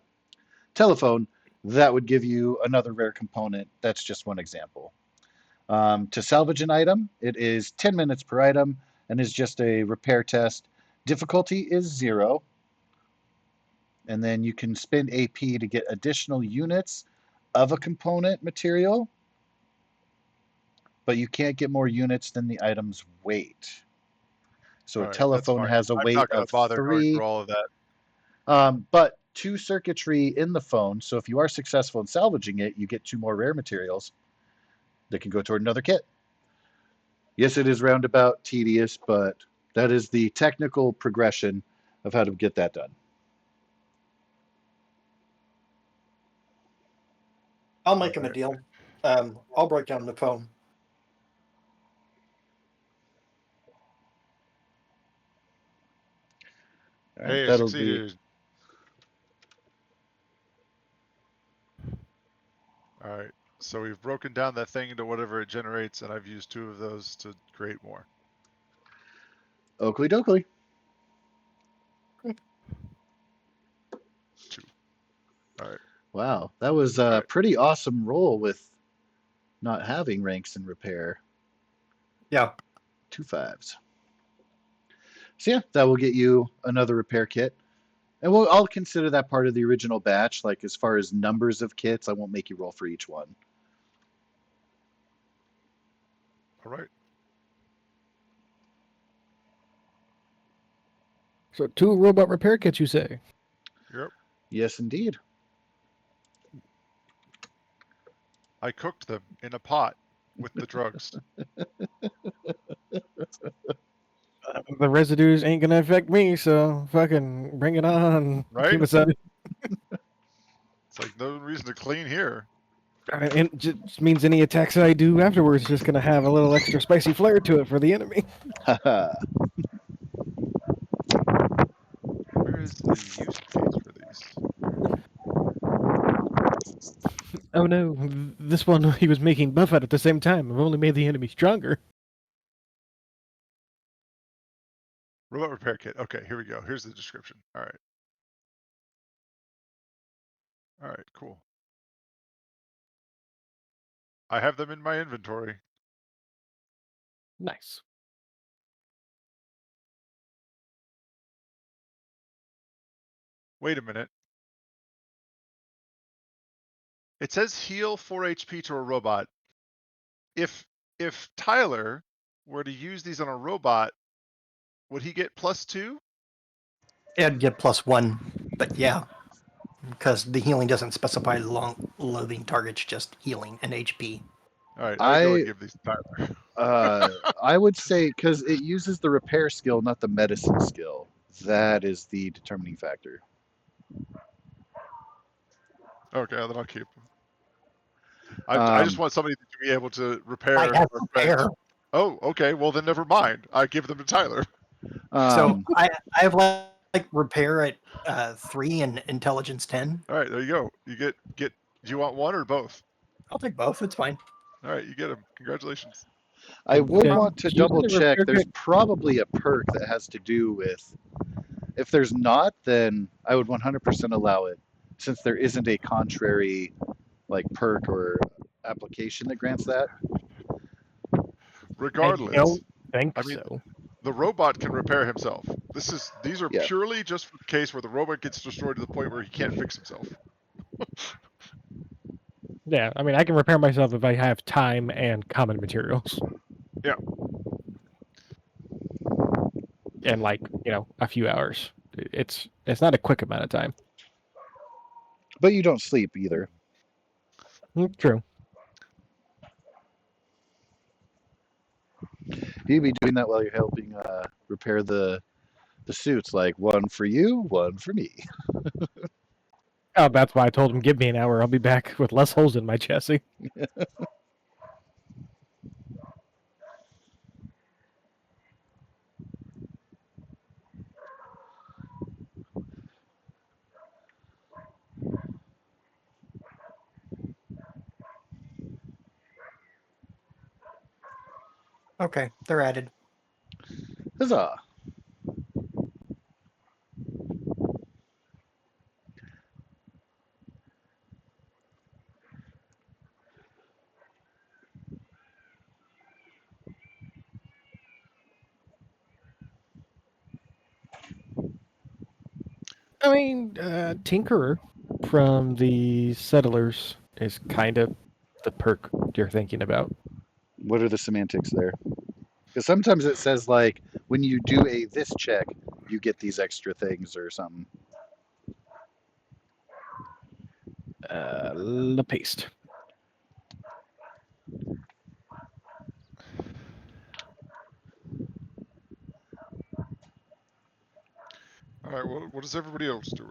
telephone, that would give you another rare component. That's just one example. To salvage an item, it is 10 minutes per item and is just a repair test. Difficulty is 0. And then you can spend AP to get additional units of a component material, but you can't get more units than the item's weight. So All a right, that's telephone fine. has a I'm weight not going of to bother going 3, through all of that. but 2 circuitry in the phone. So if you are successful in salvaging it, you get 2 more rare materials that can go toward another kit. Yes, it is roundabout, tedious, but that is the technical progression of how to get that done. I'll make him a Alright. deal. I'll break down the phone. All right, Hey, I that'll be succeeded. All right, so we've broken down that thing into whatever it generates, and I've used 2 of those to create more. Oakley dokley. 2. All right. Wow, that was a Alright. pretty awesome roll with not having ranks in repair. Yeah. 2 5s. So yeah, that will get you another repair kit. And I'll consider that part of the original batch. Like as far as numbers of kits, I won't make you roll for each one. All right. So 2 robot repair kits, you say? Yep. Yes, indeed. I cooked them in a pot with the drugs. The residues ain't gonna affect me, so fucking bring it on. Right? Kima-san. It's like no reason to clean here. And it just means any attacks I do afterwards just gonna have a little extra spicy flair to it for the enemy. Haha. Where is the use case for these? Oh no, this one he was making buff at the same time. I've only made the enemy stronger. Robot repair kit. Okay, here we go. Here's the description. All right. All right, cool. I have them in my inventory. Nice. Wait a minute. It says heal 4 HP to a robot. If Tyler were to use these on a robot, would he get +2? It'd get +1, but yeah. Because the healing doesn't specify long loading targets, just healing and HP. All right, I would go I and give these to Tyler. I would say because it uses the repair skill, not the medicine skill. That is the determining factor. Okay, then I'll keep them. I just want somebody to be able to repair. I have or repair. fix. Oh, okay. Well, then never mind. I give them to Tyler. So I have like repair at 3 and intelligence 10. All right, there you go. You get. Do you want one or both? I'll take both. It's fine. All right, you get them. Congratulations. I would Okay, want to using double the check. repair There's kit- probably a perk that has to do with If there's not, then I would 100% allow it, since there isn't a contrary like perk or application that grants that. I Regardless, don't think I mean, so. the robot can repair himself. These are Yeah. purely just for the case where the robot gets destroyed to the point where he can't fix himself. Yeah, I mean, I can repair myself if I have time and common materials. Yeah. And like, a few hours. It's not a quick amount of time. But you don't sleep either. True. You'd be doing that while you're helping repair the suits, like one for you, one for me. Oh, that's why I told him give me an hour. I'll be back with less holes in my chassis. Okay, they're added. Huzzah! I mean, Tinkerer from the Settlers is kind of the perk you're thinking about. What are the semantics there? Because sometimes it says like when you do a this check, you get these extra things or something. The paste. All right. What is everybody else doing?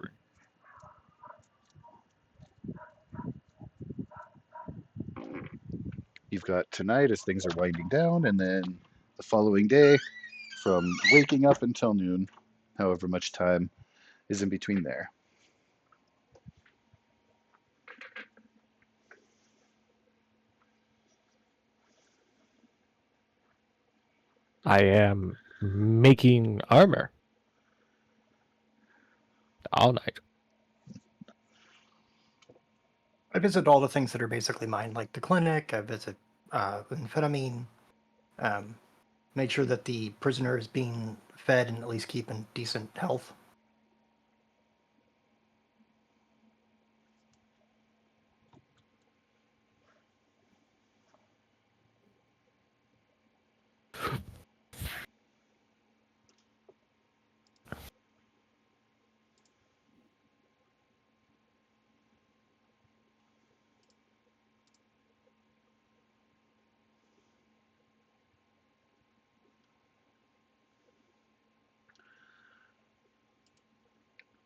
You've got tonight as things are winding down, and then the following day from waking up until noon, however much time is in between there. I am making armor all night. I visit all the things that are basically mine, like the clinic. I visit amphetamine. Made sure that the prisoner is being fed and at least keeping decent health.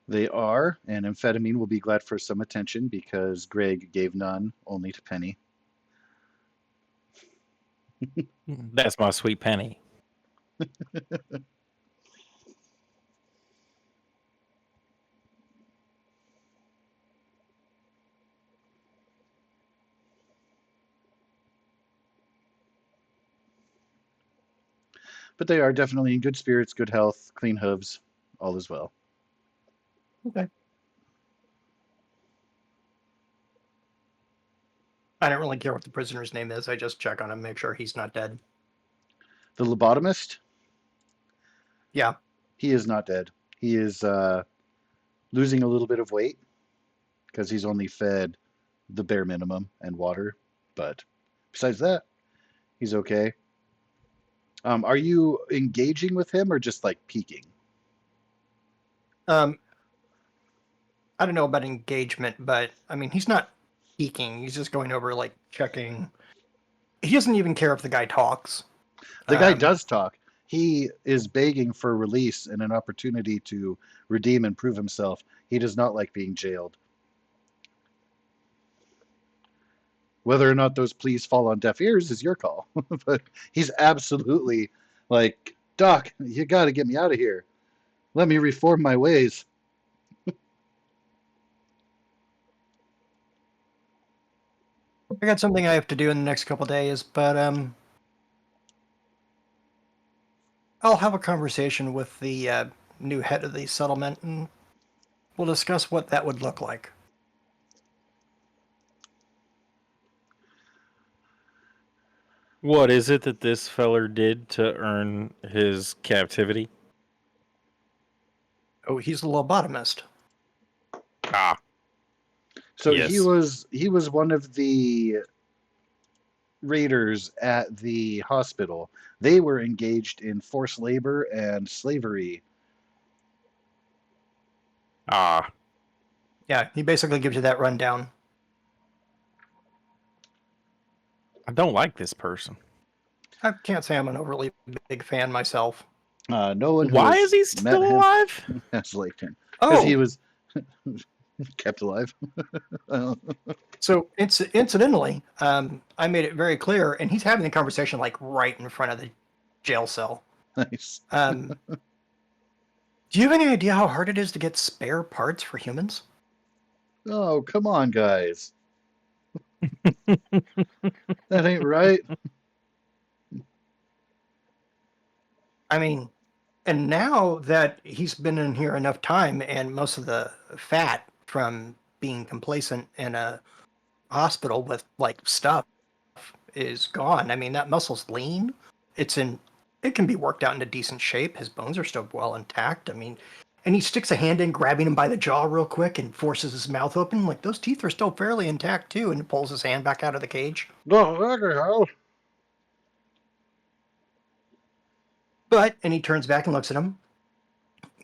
They are, and amphetamine will be glad for some attention because Greg gave none, only to Penny. That's my sweet penny. But they are definitely in good spirits, good health, clean hooves, all is well. Okay. I don't really care what the prisoner's name is. I just check on him, make sure he's not dead. The lobotomist, Yeah. he is not dead. He is losing a little bit of weight because he's only fed the bare minimum and water. But besides that, he's okay. Are you engaging with him or just like peeking? I don't know about engagement, but I mean, he's not peeking. He's just going over, like, checking. He doesn't even care if the guy talks. The guy does talk. He is begging for release and an opportunity to redeem and prove himself. He does not like being jailed. Whether or not those pleas fall on deaf ears is your call. But he's absolutely like, Doc, you got to get me out of here. Let me reform my ways. I got something I have to do in the next couple days, but I'll have a conversation with the new head of the settlement, and we'll discuss what that would look like. What is it that this feller did to earn his captivity? Oh, he's a lobotomist. Ah, So yes. he was one of the raiders at the hospital. They were engaged in forced labor and slavery. Ah, Yeah, he basically gives you that rundown. I don't like this person. I can't say I'm an overly big fan myself. No one who Why has is he met still him alive? has liked him because he Oh, was kept alive. so incidentally, I made it very clear, and he's having the conversation like right in front of the jail cell. Nice. Do you have any idea how hard it is to get spare parts for humans? Oh, come on, guys. That ain't right. I mean, and now that he's been in here enough time and most of the fat from being complacent in a hospital with like stuff is gone. I mean, that muscle's lean. It can be worked out into decent shape. His bones are still well intact. I mean, and he sticks a hand in, grabbing him by the jaw real quick and forces his mouth open. Like those teeth are still fairly intact too, and pulls his hand back out of the cage. But, and he turns back and looks at him.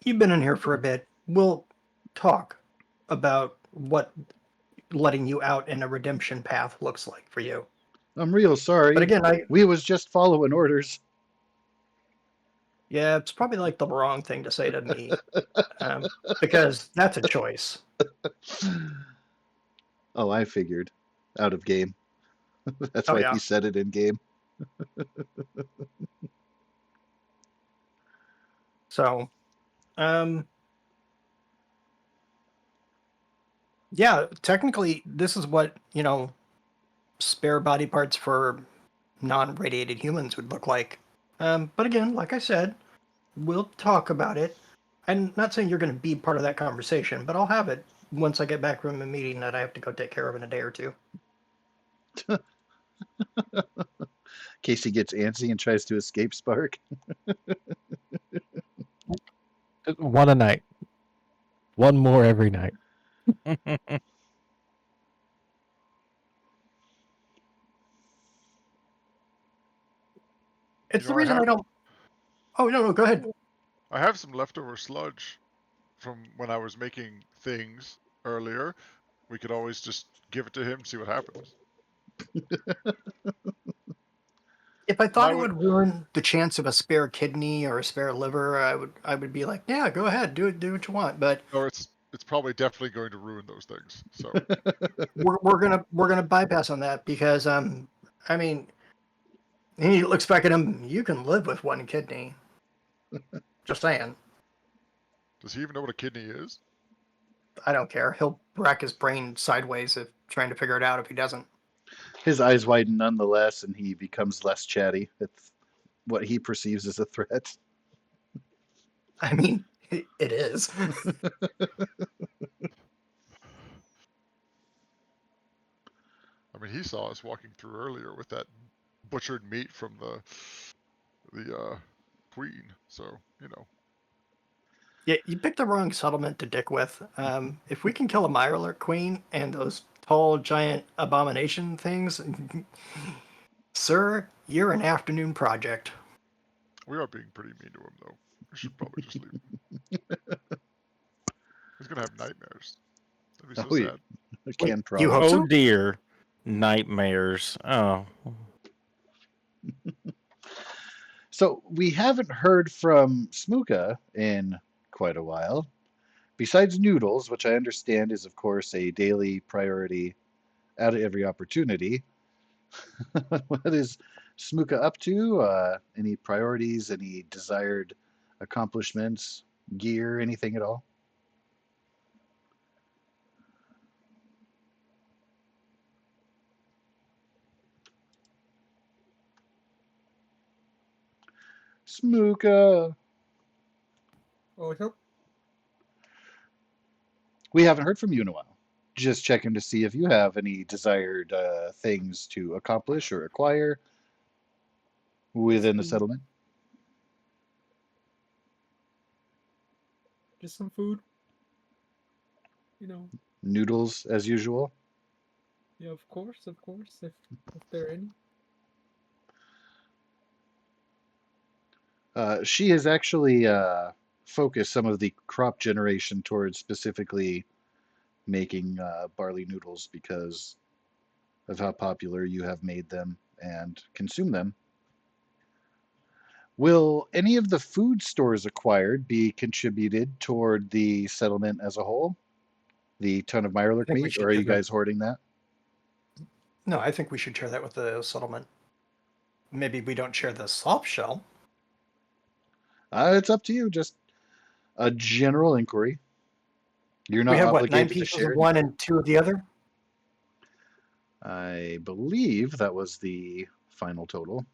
You've been in here for a bit. We'll talk about what letting you out in a redemption path looks like for you. I'm real sorry. But again, We was just following orders. yeah, it's probably like the wrong thing to say to me, because that's a choice. Oh, I figured. Out of game. That's Oh why yeah. he said it in game. So, yeah, technically, this is what, spare body parts for non-radiated humans would look like. But again, like I said, we'll talk about it. I'm not saying you're going to be part of that conversation, but I'll have it once I get back from a meeting that I have to go take care of in a day or two. Casey gets antsy and tries to escape Spark. One a night. One more every night. It's the I reason I have don't. Oh, no, go ahead. I have some leftover sludge from when I was making things earlier. We could always just give it to him, see what happens. If I And thought it would ruin the chance of a spare kidney or a spare liver, I would be like, yeah, go ahead, do what you want. But or it's probably definitely going to ruin those things. So we're gonna bypass on that because I mean, he looks back at him. You can live with one kidney. Just saying. does he even know what a kidney is? I don't care. He'll rack his brain sideways if trying to figure it out if he doesn't. His eyes widen nonetheless, and he becomes less chatty. It's what he perceives as a threat. I mean, it is. I mean, he saw us walking through earlier with that butchered meat from the queen. So Yeah, you picked the wrong settlement to dick with. If we can kill a Mirelurk queen and those tall, giant abomination things, sir, you're an afternoon project. we are being pretty mean to him, though. We should probably just leave him. He's gonna have nightmares. That'd be so Oh, yeah. sad. Wait, Ken you hope promise. Oh so? dear. Nightmares. Oh. So we haven't heard from Smooka in quite a while. Besides noodles, which I understand is, of course, a daily priority at every opportunity, what is Smooka up to? Any priorities, any desired accomplishments, gear, anything at all? Smooka. Oh, so We haven't heard from you in a while. Just checking to see if you have any desired things to accomplish or acquire within the food. settlement. Just some food. You know, Noodles, as usual. yeah, of course, if there are any. She has actually focused some of the crop generation towards specifically making barley noodles because of how popular you have made them and consume them. Will any of the food stores acquired be contributed toward the settlement as a whole? The ton of I Mirelurk think we meat, or should are give you that. guys hoarding that? No, I think we should share that with the settlement. Maybe we don't share the soft shell. It's up to you. Just a general inquiry. You're We not have what, 9 obligated to pieces share of one anything. and 2 of the other? I believe that was the final total.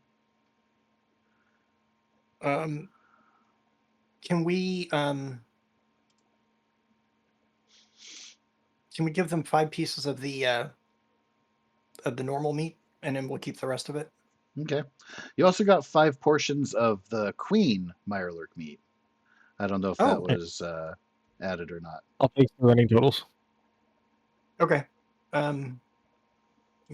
Um, can we give them 5 pieces of the normal meat, and then we'll keep the rest of it? Okay. You also got 5 portions of the queen Mirelurk meat. I don't know if that Oh, was added or not. I'll take the running totals. okay.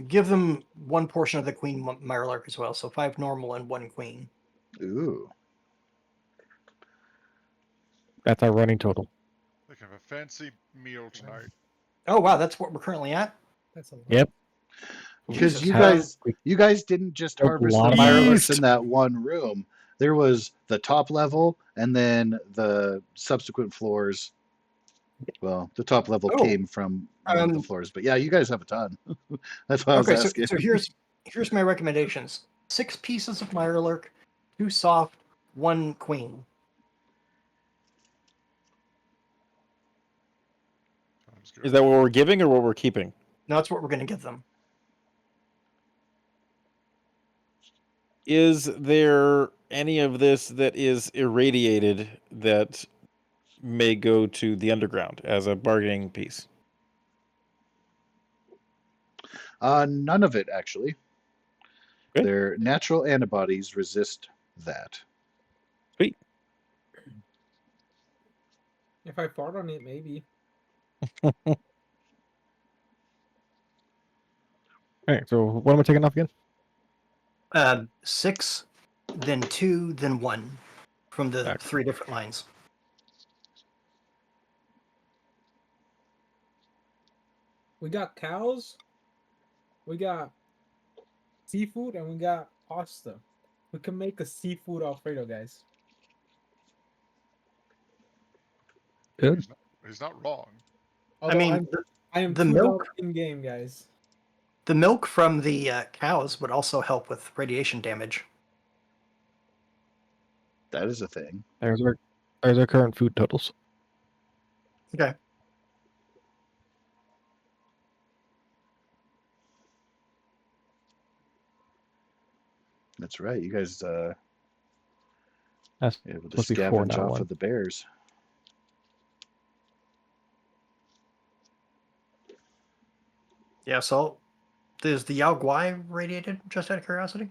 Give them 1 portion of the queen Mirelurk as well, so 5 normal and 1 queen. Ooh. That's our running total. They can have a fancy meal tonight. Oh wow, that's what we're currently at. That's a lot. Yep. Because Jesus. you guys didn't just There's a harvest the lot of Mirelurks yeast. in that one room. There was the top level and then the subsequent floors. Well, the top level Oh, came from one of the floors, but yeah, you guys have a ton. That's why I was okay, so asking. here's my recommendations: 6 pieces of Mirelurk, 2 soft, 1 queen. Sounds good. Is that what we're giving or what we're keeping? No, that's what we're going to give them. Is there any of this that is irradiated that may go to the underground as a bargaining piece? None of it actually. Okay. Their natural antibodies resist that. Sweet. If I fart on it, maybe. All right, so what am I taking off again? 6, then 2, then 1 from the Okay. 3 different lines. We got cows, we got seafood, and we got pasta. We can make a seafood Alfredo, guys. Good. He's not wrong. Although mean, I am the too milk- low in game, guys. the milk from the cows would also help with radiation damage. That is a thing. There's our current food totals. Okay. That's right. You guys That's able to supposed to be 4, scavenge not off 1. of the bears. Yeah, so is the Yao Guai radiated, just out of curiosity?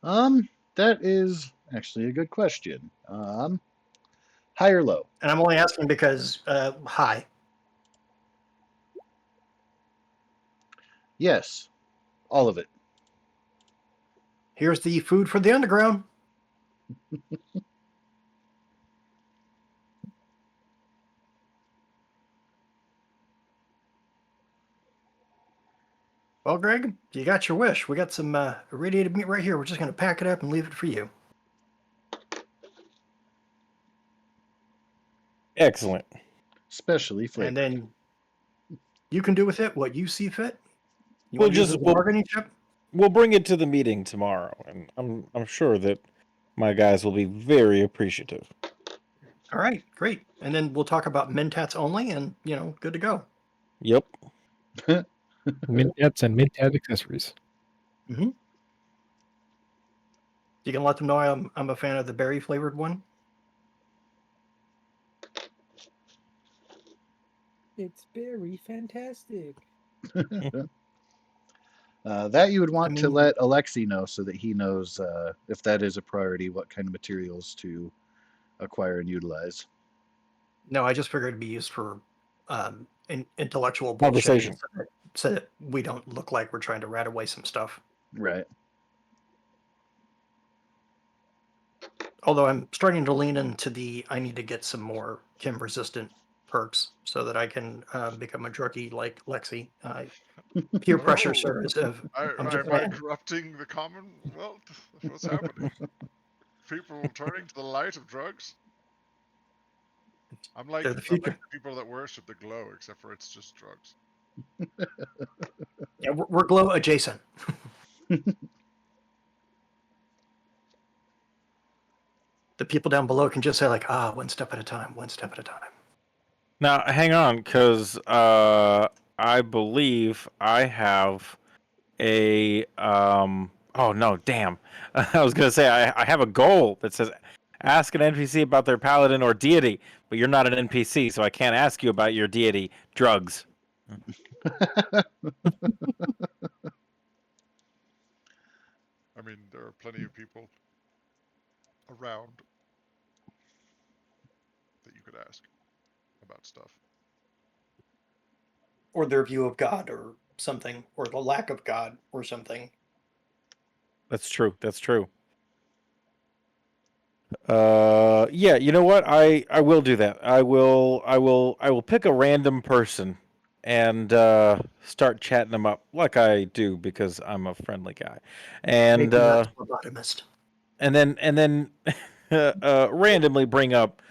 That is actually a good question. High or low? And I'm only asking because high. Yes, all of it. Here's the food for the underground. Well, Greg, you got your wish. We got some irradiated meat right here. We're just going to pack it up and leave it for you. Excellent. Specially flavored. And then you can do with it what you see fit. You We'll want to use just- it as a we'll- bargaining chip? We'll bring it to the meeting tomorrow, and I'm sure that my guys will be very appreciative. All right, great. And then we'll talk about mentats only, and good to go. Yep. Mint and mint accessories. You can let them know I'm a fan of the berry flavored one. It's very fantastic. That you would want to mean- let Alexi know so that he knows if that is a priority, what kind of materials to acquire and utilize. No, I just figured it'd be used for intellectual bullshitting Conversation. so that we don't look like we're trying to rat away some stuff. Right. Although I'm starting to lean into I need to get some more Kim resistant perks so that I can become a druggie like Lexi. Peer pressure, Oh, sir. I'm just am I saying. corrupting the Commonwealth? What's happening? People turning to the light of drugs? I'm They're like the the future. people that worship the glow, except for it's just drugs. Yeah, we're glow adjacent. The people down below can just say like, one step at a time, one step at a time. Now, hang on, because I believe I have a Oh no, damn! I was gonna say I have a goal that says ask an NPC about their paladin or deity, but you're not an NPC, so I can't ask you about your deity. Drugs. I mean, there are plenty of people around that you could ask about stuff. Or their view of God or something, or the lack of God or something. That's true. That's true. Yeah, you know what? I will do that. I will pick a random person and start chatting them up like I do because I'm a friendly guy. And Maybe not a lobotomist. and then randomly bring up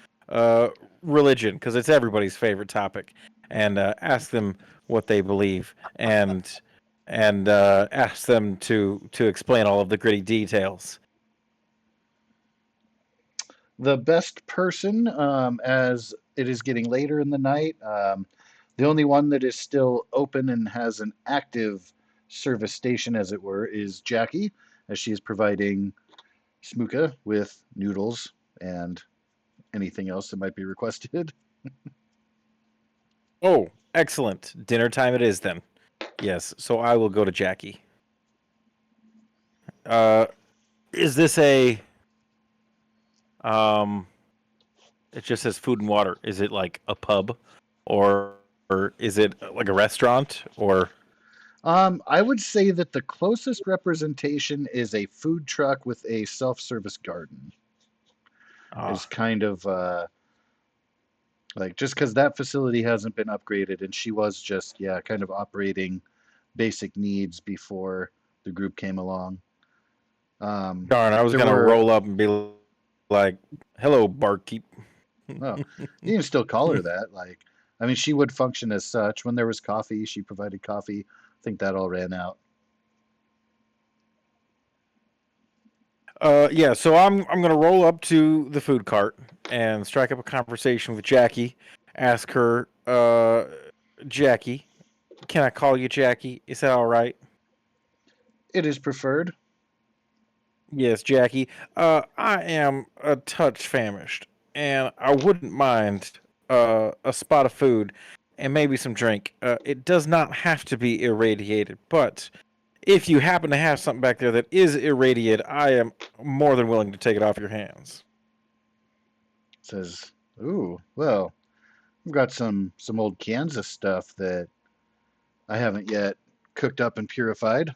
religion because it's everybody's favorite topic, and ask them what they believe, and ask them to explain all of the gritty details. The best person, as it is getting later in the night, the only one that is still open and has an active service station, as it were, is Jackie, as she is providing Smuka with noodles and anything else that might be requested. Oh, excellent! Dinner time it is then. Yes, so I will go to Jackie. Uh, is this a um? It just says food and water. Is it like a pub, or is it like a restaurant, or? I would say that the closest representation is a food truck with a self-service garden. Is kind of like just because that facility hasn't been upgraded, and she was just kind of operating basic needs before the group came along. Darn, I was There gonna were roll up and be like, "Hello, barkeep." well, you can still call her that. Like, I mean, she would function as such. When there was coffee, she provided coffee. I think that all ran out. Yeah, so I'm gonna roll up to the food cart and strike up a conversation with Jackie. Ask her, Jackie, can I call you Jackie? Is that all right? It is preferred. Yes, Jackie. I am a touch famished, and I wouldn't mind a spot of food and maybe some drink. It does not have to be irradiated, but if you happen to have something back there that is irradiated, I am more than willing to take it off your hands. Says, "Ooh, well, I've got some old Kansas stuff that I haven't yet cooked up and purified."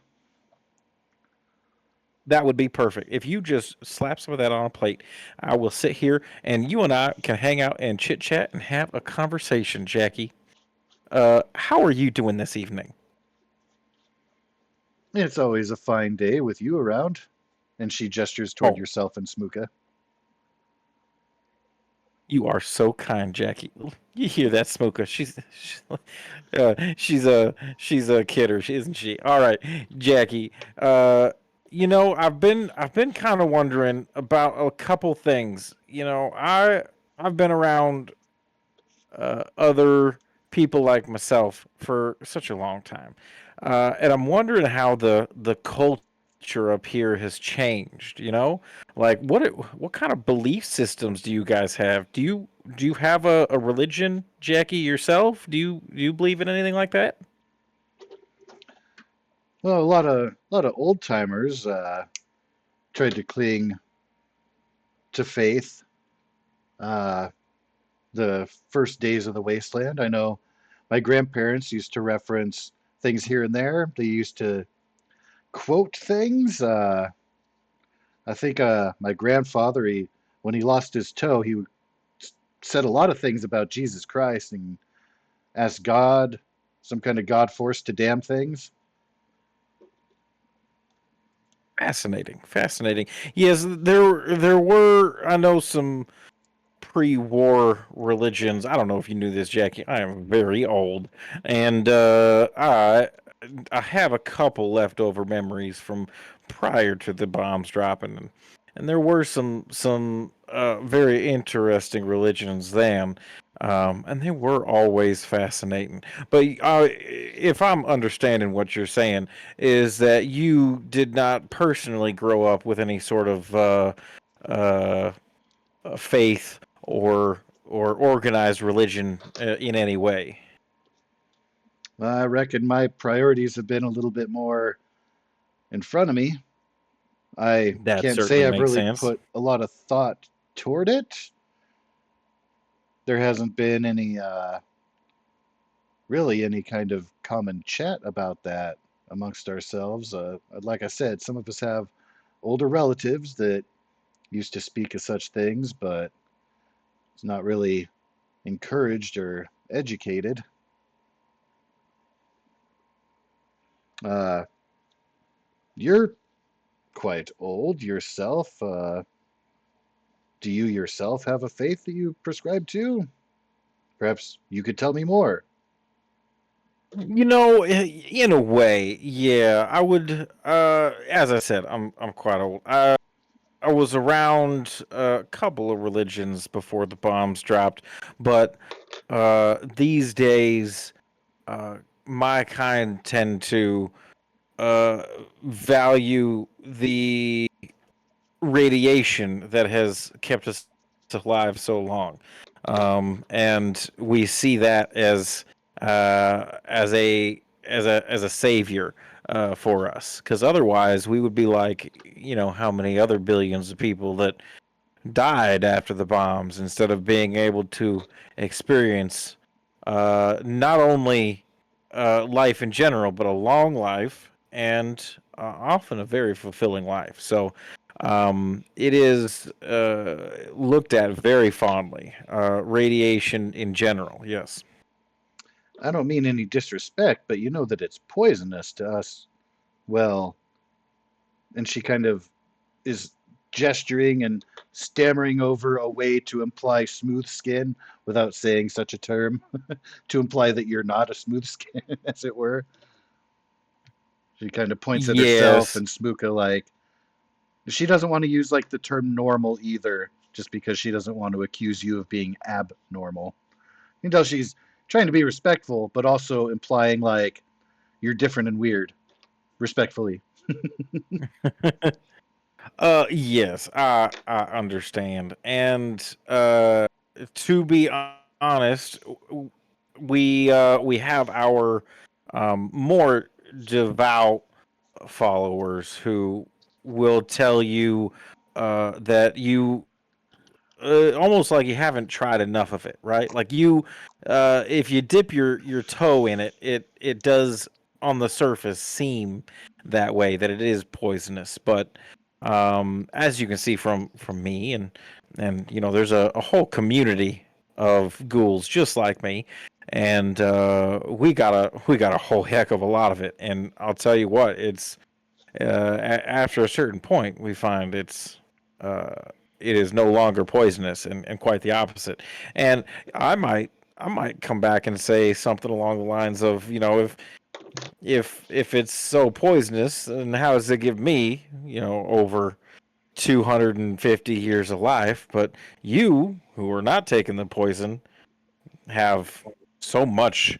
That would be perfect. If you just slap some of that on a plate, I will sit here and you and I can hang out and chit chat and have a conversation, Jackie. How are you doing this evening? It's always a fine day with you around. And she gestures toward Oh, yourself and Smuka. you are so kind, Jackie. You hear that, Smoker? She's a kidder, isn't she? All right, Jackie. I've been kind of wondering about a couple things. I've been around other people like myself for such a long time, and I'm wondering how the culture culture up here has changed. You know, like what kind of belief systems do you guys have? Do you have a religion, Jackie, yourself? Do you believe in anything like that? Well, a lot of old timers tried to cling to faith. Uh, the first days of the wasteland. I know my grandparents used to reference things here and there. They used to quote things. I think my grandfather, when he lost his toe, he said a lot of things about Jesus Christ and asked God, some kind of God force to damn things. Fascinating, fascinating. Yes, there were, I know, some pre-war religions. I don't know if you knew this, Jackie. I am very old, and I have a couple leftover memories from prior to the bombs dropping, and there were some very interesting religions then. And they were always fascinating. But if I'm understanding what you're saying, is that you did not personally grow up with any sort of uh, faith or organized religion in any way. I reckon my priorities have been a little bit more in front of me. I That can't say certainly I've makes really sense. put a lot of thought toward it. There hasn't been any really any kind of common chat about that amongst ourselves. Like I said, some of us have older relatives that used to speak of such things, but it's not really encouraged or educated. Uh, you're quite old yourself. Do you yourself have a faith that you prescribe to? Perhaps you could tell me more. You know, in a way, yeah, I would. As I said, I'm quite old. I was around a couple of religions before the bombs dropped, but these days, uh, my kind tend to uh, value the radiation that has kept us alive so long, and we see that as a savior for us. Because otherwise, we would be like, how many other billions of people that died after the bombs instead of being able to experience not only life in general, but a long life and often a very fulfilling life. So it is looked at very fondly. Radiation in general, yes. I don't mean any disrespect, but you know that it's poisonous to us. Well, and she kind of is gesturing and stammering over a way to imply smooth skin without saying such a term, to imply that you're not a smooth skin, as it were. She kind of points at herself Yes. and Smuka like she doesn't want to use like the term normal either, just because she doesn't want to accuse you of being abnormal. You can tell she's trying to be respectful, but also implying like you're different and weird, respectfully. Yes, I understand. And to be honest, we have our more devout followers who will tell you that you almost like you haven't tried enough of it, right? Like if you dip your toe in it, it does on the surface seem that way that it is poisonous, but as you can see from me and there's a whole community of ghouls just like me, and we got a whole heck of a lot of it, and I'll tell you what, it's after a certain point, we find uh, it is no longer poisonous, and quite the opposite. And I might come back and say something along the lines of, if it's so poisonous, then how does it give me, over 250 years of life? But you, who are not taking the poison, have so much,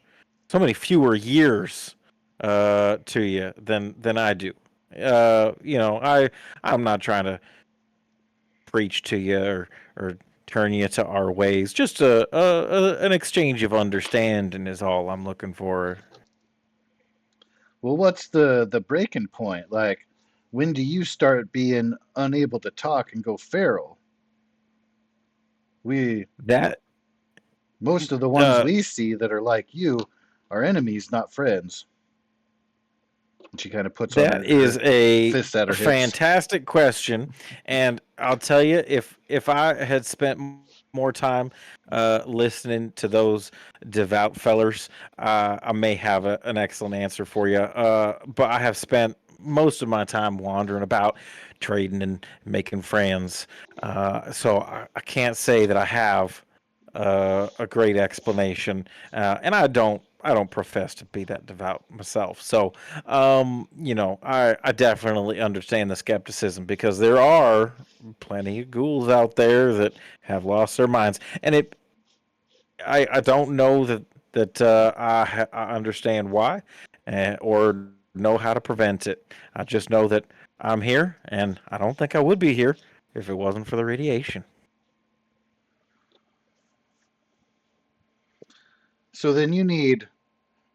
so many fewer years to you than I do. I'm not trying to preach to you or turn you to our ways. Just an exchange of understanding is all I'm looking for. Well, what's the breaking point? Like, when do you start being unable to talk and go feral? We That Most of the ones uh, we see that are like you are enemies, not friends. And she kind of puts on that her is a fists at her hips. fantastic question, and I'll tell you, if I had spent more time listening to those devout fellers, I may have an excellent answer for you. But I have spent most of my time wandering about, trading and making friends. So I can't say that I have a great explanation, and I don't profess to be that devout myself. So, I definitely understand the skepticism because there are plenty of ghouls out there that have lost their minds, and I don't know that I understand why, or know how to prevent it. I just know that I'm here, and I don't think I would be here if it wasn't for the radiation. So then you need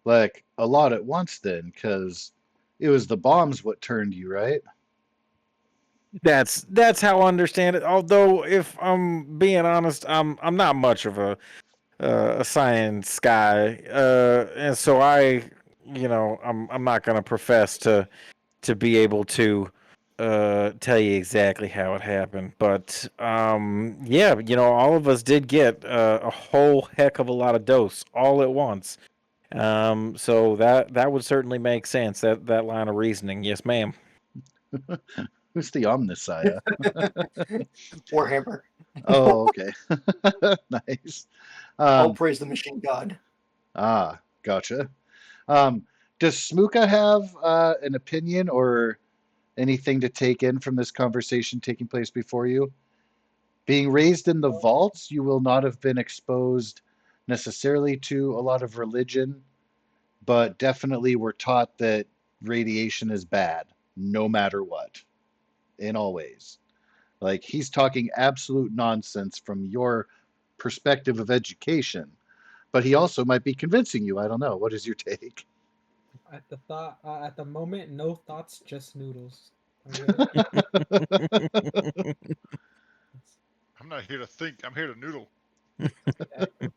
like a lot at once then, because it was the bombs what turned you, right? That's how I understand it. Although, if I'm being honest, I'm not much of a science guy, and so I'm not going to profess to be able to tell you exactly how it happened. But yeah, all of us did get a whole heck of a lot of dose all at once. So that would certainly make sense. That line of reasoning, yes, ma'am. Who's the Omnissiah? Warhammer. Oh, okay. Nice. All Um, praise the machine god. gotcha. Um, does Smooka have an opinion or anything to take in from this conversation taking place before you? Being raised in the vaults, you will not have been exposed necessarily to a lot of religion, but definitely were taught that radiation is bad, no matter what, in all ways. Like, he's talking absolute nonsense from your perspective of education, but he also might be convincing you. I don't know. What is your take? At the moment, no thoughts, just noodles. I'm good. I'm not here to think. I'm here to noodle. Exactly.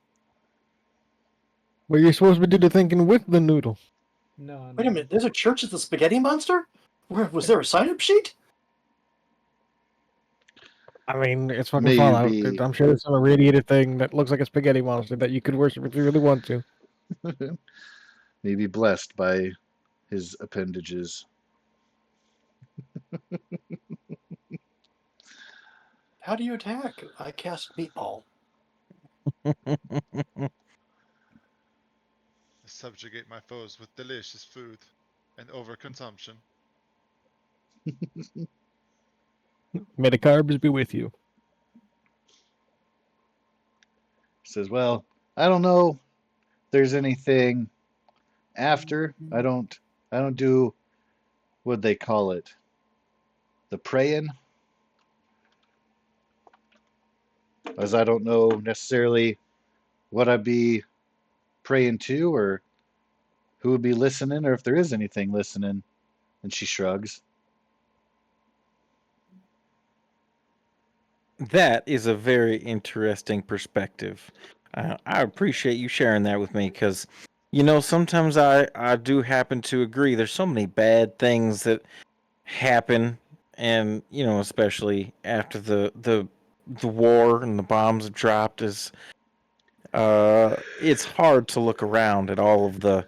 Well, you're supposed to do the thinking with the noodle. No, Wait a no. minute, there's a church at the Spaghetti Monster? Was there a sign-up sheet? I mean, it's fucking Fallout. Maybe, I'm sure there's some irradiated thing that looks like a spaghetti monster that you could worship if you really want to. maybe blessed by his appendages. How do you attack? I cast meatball. Subjugate my foes with delicious food and overconsumption. May the carbs be with you. Says, well, I don't know if there's anything after. I don't do what they call it. The praying, as I don't know necessarily what I'd be praying to or who would be listening or if there is anything listening. And she shrugs. That is a very interesting perspective. I appreciate you sharing that with me because, sometimes I do happen to agree. There's so many bad things that happen, and especially after the war and the bombs have dropped, is it's hard to look around at all of the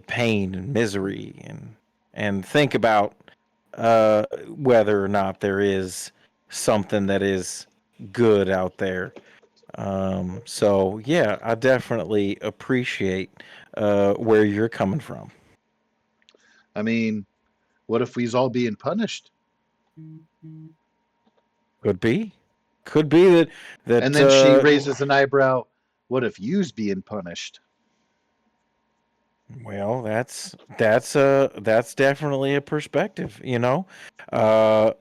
pain and misery and think about whether or not there is something that is good out there. So yeah, I definitely appreciate where you're coming from. I mean, what if we's all being punished? Could be that And that then she raises an eyebrow. What if you's being punished? Well, that's definitely a perspective, you know. Uh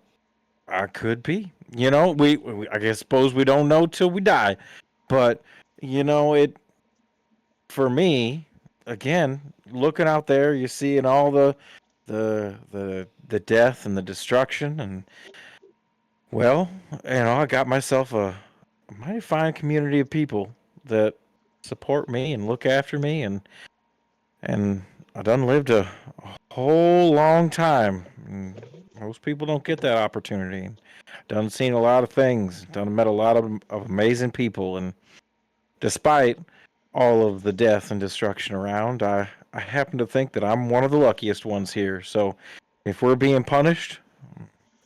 I could be. You know, we I guess suppose we don't know till we die. But you know, it for me, again, looking out there, you see in all the death and the destruction and well, you know, I got myself a mighty fine community of people that support me and look after me and I done lived a whole long time. And most people don't get that opportunity. Done seen a lot of things. Done met a lot of amazing people. And despite all of the death and destruction around, I happen to think that I'm one of the luckiest ones here. So if we're being punished,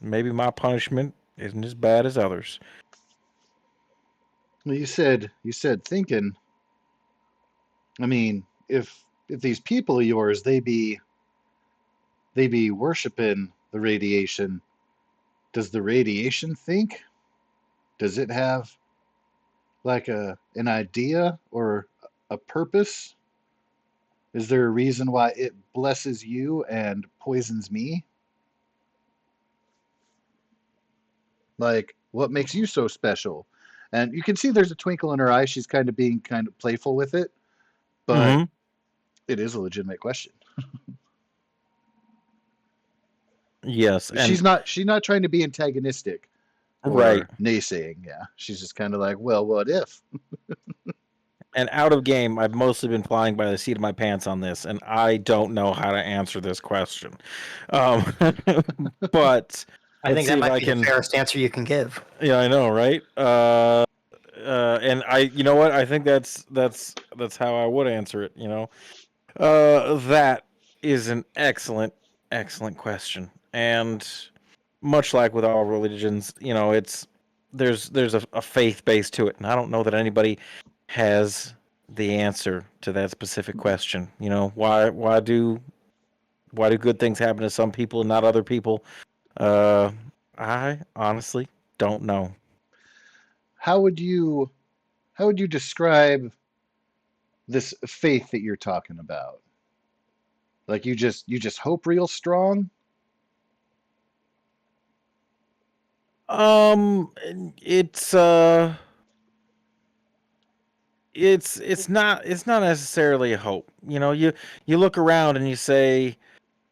maybe my punishment isn't as bad as others. Well, you said thinking. I mean, if these people of yours, they be worshiping the radiation, does the radiation think? Does it have like an idea or a purpose? Is there a reason why it blesses you and poisons me? Like, what makes you so special? And you can see there's a twinkle in her eye. She's kind of being kind of playful with it, but Mm-hmm. it is a legitimate question. Yes, and She's not trying to be antagonistic right. or naysaying. Yeah, she's just kind of like, well, what if? And out of game, I've mostly been flying by the seat of my pants on this, and I don't know how to answer this question. Um, but I let's think see that if might I be the can. fairest answer you can give. Yeah, I know, right? And you know what? I think that's how I would answer it. You know, that is an excellent question, and much like with all religions, you know, it's there's a faith base to it, and I don't know that anybody has the answer to that specific question. You know, why do good things happen to some people and not other people? Uh, I honestly don't know. How would you how would you describe this faith that you're talking about? Like you just hope real strong? Um, it's uh, it's not necessarily a hope. You know, you look around and you say,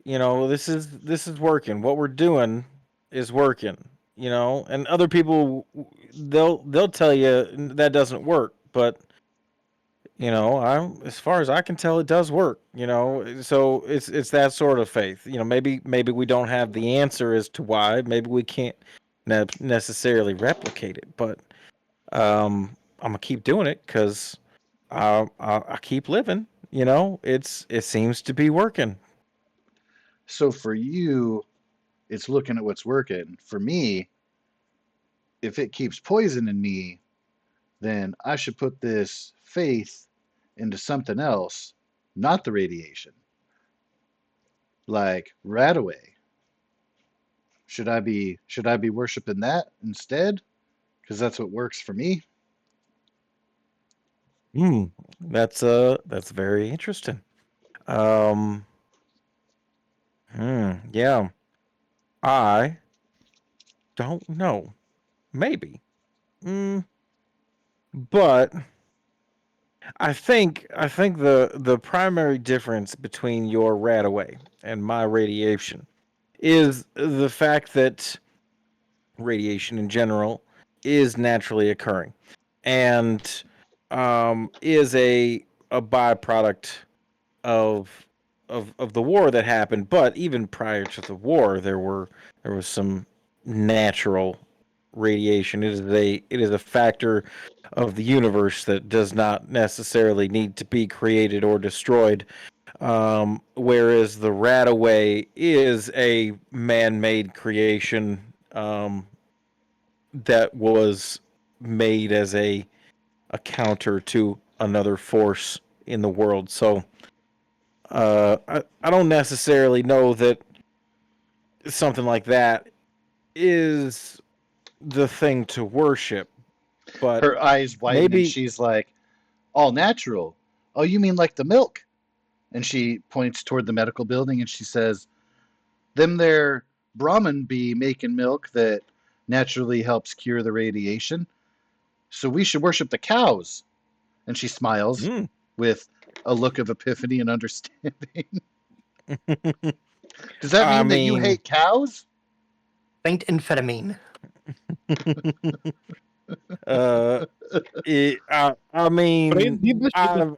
you know, this is working. What we're doing is working. You know, and other people they'll tell you that doesn't work, but you know, I'm as far as I can tell, it does work. You know, so it's that sort of faith. You know, maybe we don't have the answer as to why. Maybe we can't necessarily replicate it, but I'm gonna keep doing it because I keep living. You know, it seems to be working. So for you, it's looking at what's working. For me, if it keeps poisoning me, then I should put this faith into something else, not the radiation. Like Radaway. Should I be worshiping that instead? Because that's what works for me. Hmm, that's very interesting. Um, yeah, I don't know. Maybe. Mm, but I think the primary difference between your radaway and my radiation is the fact that radiation in general is naturally occurring and is a byproduct of of the war that happened. But even prior to the war, there was some natural radiation. It is a factor of the universe that does not necessarily need to be created or destroyed. Whereas the Radaway is a man-made creation that was made as a counter to another force in the world. So I don't necessarily know that something like that is the thing to worship, but Her eyes widen and maybe she's like, all natural. Oh, you mean like the milk? And she points toward the medical building and she says, them there Brahmin be making milk that naturally helps cure the radiation. So we should worship the cows. And she smiles Mm. with a look of epiphany and understanding. Does that I mean that you mean, hate cows? Saint amphetamine. I mean, Prendida I've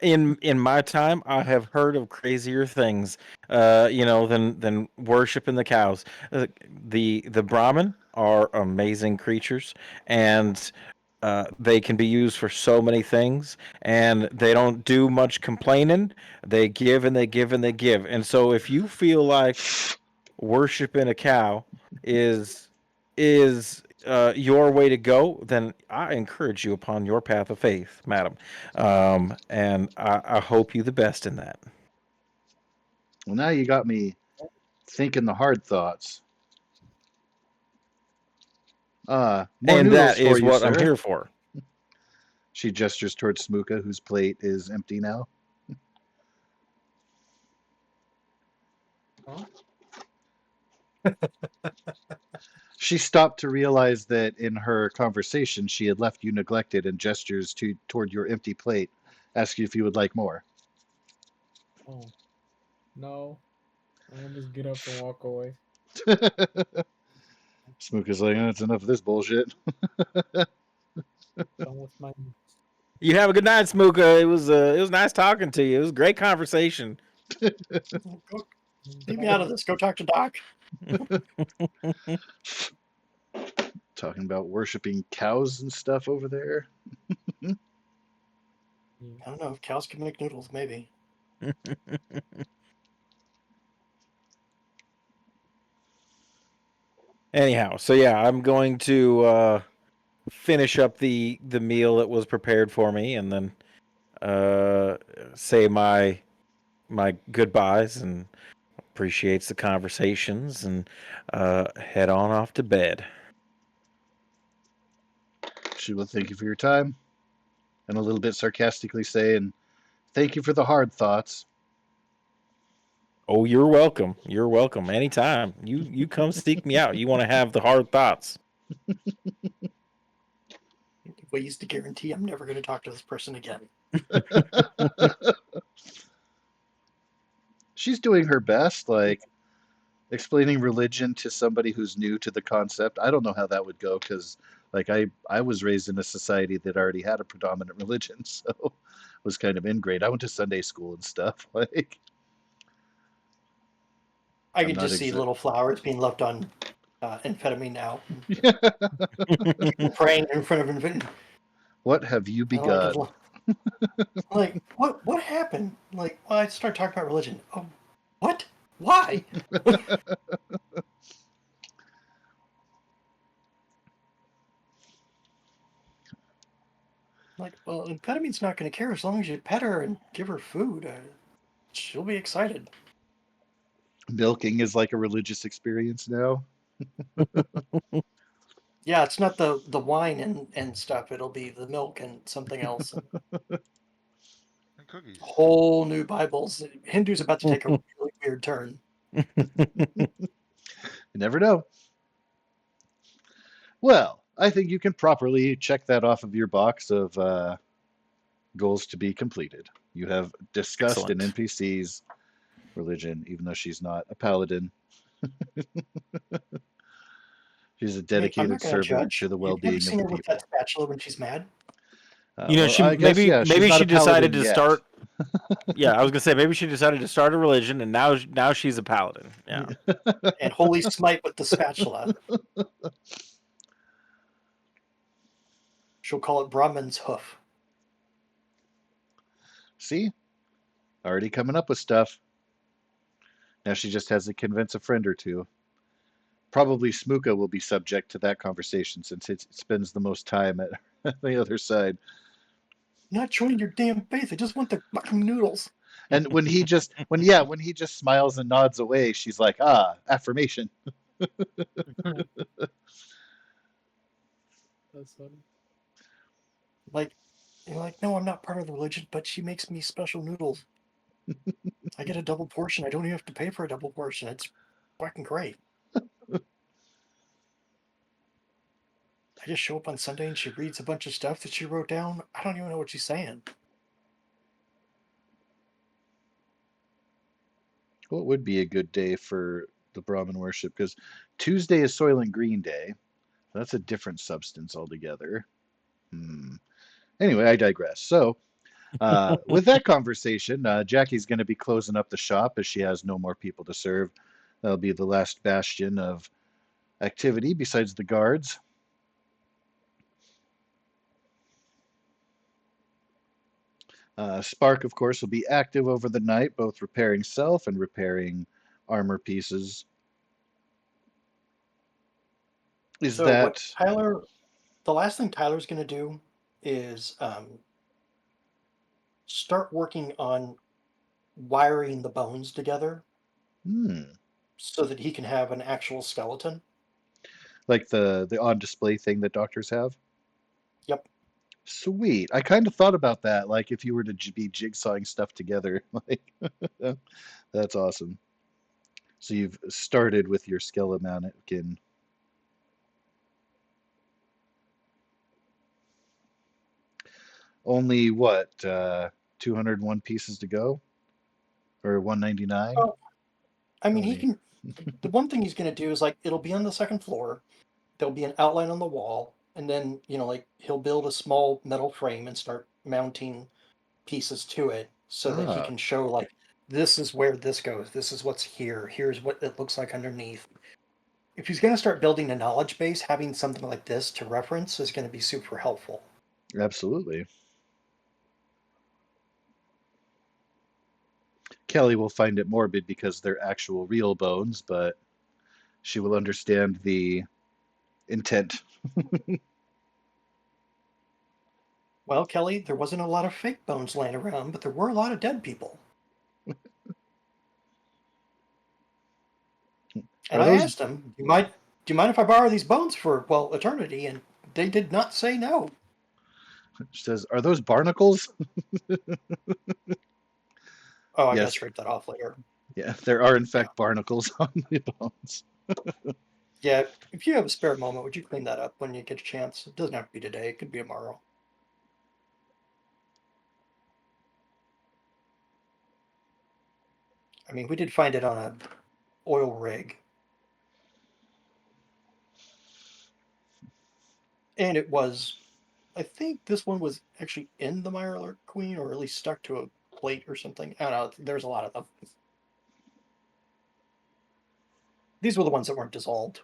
in my time, I have heard of crazier things, than worshiping the cows. The Brahmin are amazing creatures, and they can be used for so many things, and they don't do much complaining. They give and they give and they give. And so, if you feel like worshiping a cow is your way to go, then I encourage you upon your path of faith, madam. And I hope you the best in that. Well, now you got me thinking the hard thoughts. More And noodles that for is you, what I'm sir. here for. She gestures towards Smuka, whose plate is empty now. Huh? She stopped to realize that in her conversation she had left you neglected and gestures toward your empty plate, asking if you would like more. Oh, no. I'm gonna just get up and walk away. Smuka's like, that's enough of this bullshit. Done with my. You have a good night, Smooka. It was nice talking to you. It was a great conversation. Go, leave me out of this. Go talk to Doc. Talking about worshiping cows and stuff over there. I don't know if cows can make noodles. Maybe. Anyhow, so yeah, I'm going to finish up the meal that was prepared for me, and then say my goodbyes and appreciates the conversations, and head on off to bed. She will thank you for your time, and a little bit sarcastically say, and thank you for the hard thoughts. Oh, you're welcome. You're welcome. Anytime. You come seek me out. You want to have the hard thoughts. Ways to guarantee I'm never going to talk to this person again. She's doing her best, like explaining religion to somebody who's new to the concept. I don't know how that would go because, like, I was raised in a society that already had a predominant religion, so was kind of ingrained. I went to Sunday school and stuff. Like, I I'm can not just see little flowers being left on amphetamine now. People praying in front of amphetamine. What have you begun? Like, what happened? Like, well, I start talking about religion. Oh, what? Why? Like, well, amphetamine's not going to care as long as you pet her and give her food. She'll be excited. Milking is like a religious experience now. Yeah, it's not the wine and stuff. It'll be the milk and something else. And cookies. Whole new Bibles. Hindu's about to take a really weird turn. You never know. Well, I think you can properly check that off of your box of goals to be completed. You have discussed an Excellent. NPC's religion, even though she's not a paladin. She's a Hey, I'm dedicated not going to servant judge. to the You've never well-being of seen the her with that people. spatula when she's mad? Well, She I guess, maybe yeah, she's maybe not she a decided paladin to yet. start. Yeah, I was gonna say maybe she decided to start a religion, and now she's a paladin. Yeah. And holy smite with the spatula. She'll call it Brahman's hoof. See? Already coming up with stuff. Now she just has to convince a friend or two. Probably Smuka will be subject to that conversation since it spends the most time at the other side. I'm not joining your damn faith. I just want the fucking noodles. And when he just smiles and nods away, she's like, affirmation. That's funny. Like, you're like, no, I'm not part of the religion, but she makes me special noodles. I get a double portion. I don't even have to pay for a double portion. It's fucking great. I just show up on Sunday and she reads a bunch of stuff that she wrote down. I don't even know what she's saying. What would be a good day for the Brahmin worship? Because Tuesday is Soylent Green Day. That's a different substance altogether. Anyway, I digress. So, with that conversation, Jackie's going to be closing up the shop as she has no more people to serve. That'll be the last bastion of activity besides the guards. Spark, of course, will be active over the night, both repairing self and repairing armor pieces. Is So what that Tyler, the last thing Tyler's going to do is start working on wiring the bones together hmm, so that he can have an actual skeleton. like the on display thing that doctors have? Yep. Sweet. I kind of thought about that, like if you were to be jigsawing stuff together. Like, that's awesome. So you've started with your skeleton mannequin. Only what, 201 pieces to go? Or 199? Oh, I How mean, he many? can. The one thing he's going to do is like it'll be on the second floor. There'll be an outline on the wall, and then like he'll build a small metal frame and start mounting pieces to it so that he Ah, can show like this is where this goes. This is what's here. Here's what it looks like underneath. If he's going to start building a knowledge base, having something like this to reference is going to be super helpful. absolutely. Kelly will find it morbid because they're actual real bones, but she will understand the intent. Well, Kelly, there wasn't a lot of fake bones laying around, but there were a lot of dead people. And Are I those, asked him, do you mind if I borrow these bones for, well, eternity? And they did not say no. she says, are those barnacles? Oh, I gotta Yes, scrape that off later. yeah, there are in Yeah. fact barnacles on the bones. Yeah, if you have a spare moment, would you clean that up when you get a chance? It doesn't have to be today, it could be tomorrow. I mean, we did find it on a oil rig. And it was, I think this one was actually in the Mirelurk Queen, or at least stuck to a plate or something. I don't know, there's a lot of them. These were the ones that weren't dissolved.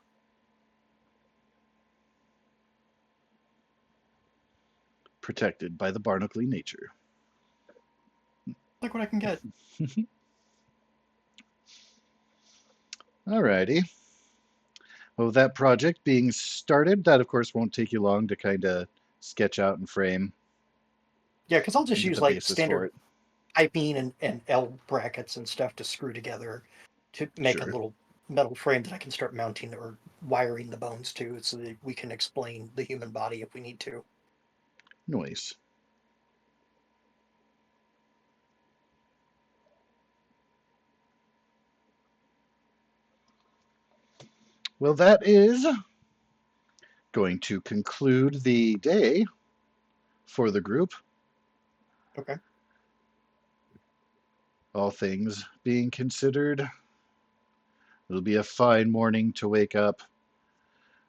Protected by the barnacle nature. Look what I can get. Alrighty. Well, with that project being started, that of course won't take you long to kind of sketch out and frame Yeah, because I'll just and get use the like basis for standard it. piping and L brackets and stuff to screw together to make a Sure. little metal frame that I can start mounting or wiring the bones to so that we can explain the human body if we need to. Noise. Well, that is going to conclude the day for the group. Okay. All things being considered, it'll be a fine morning to wake up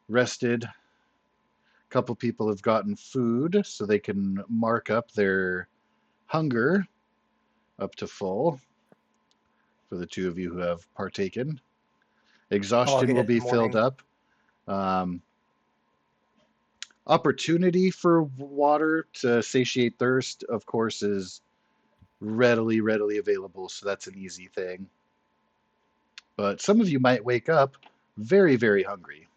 rested. A couple people have gotten food so they can mark up their hunger up to full for the two of you who have partaken. Oh, I'll Exhaustion get will it in be the filled morning. up. Um, Opportunity for water to satiate thirst, of course, is readily available, so that's an easy thing. But some of you might wake up very hungry,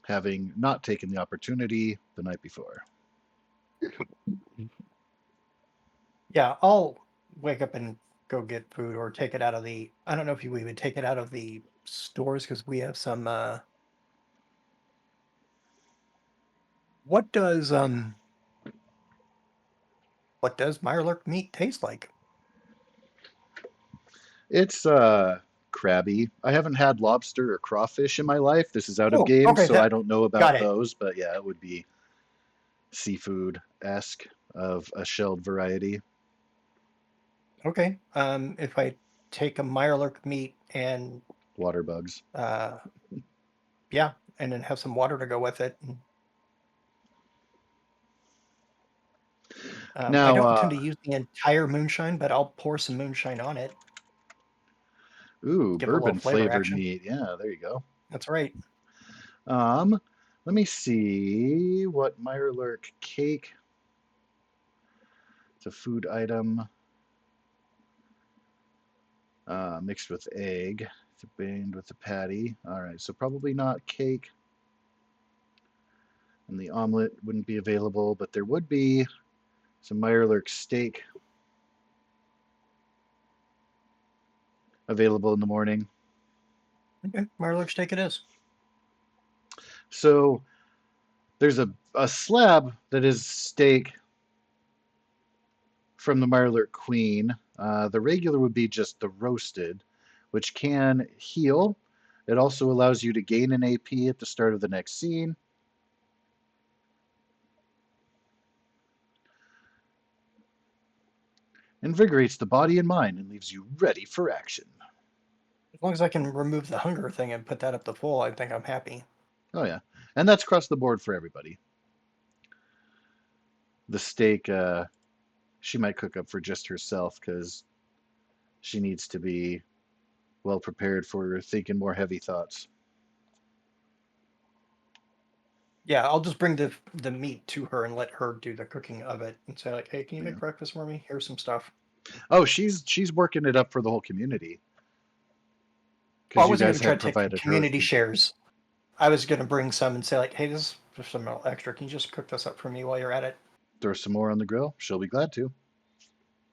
having not taken the opportunity the night before. Yeah, I'll wake up and go get food or take it out of the. I don't know if we would take it out of the stores because we have some. What does what does Mirelurk meat taste like? It's crabby. I haven't had lobster or crawfish in my life. This is out of Oh, game, okay, so I don't know got about it. those, but yeah, it would be seafood-esque of a shelled variety. Okay. If I take a Mirelurk meat and Water bugs. yeah, and then have some water to go with it. I Now, don't intend to use the entire moonshine, but I'll pour some moonshine on it. ooh, Give it a little bourbon flavor flavored action. meat. Yeah, there you go. That's right. Let me see what Mirelurk cake. It's a food item mixed with egg. It's baked with the patty. All right, so probably not cake. And the omelet wouldn't be available, but there would be some Mirelurk steak available in the morning. Okay, Mirelurk steak it is. So there's a slab that is steak from the Mirelurk Queen. The regular would be just the roasted, which can heal. It also allows you to gain an AP at the start of the next scene. Invigorates the body and mind and leaves you ready for action. As long as I can remove the hunger thing and put that up to full, I think I'm happy. Oh yeah, and that's across the board for everybody. The steak, she might cook up for just herself because she needs to be well prepared for thinking more heavy thoughts. Yeah, I'll just bring the meat to her and let her do the cooking of it and say like, hey, can you make Yeah. breakfast for me? Here's some stuff. Oh, she's working it up for the whole community. Well, I Because you wasn't guys going to try had to take from provided her with community shares. I was going to bring some and say like, hey, this is just some extra. Can you just cook this up for me while you're at it? throw some more on the grill. She'll be glad to.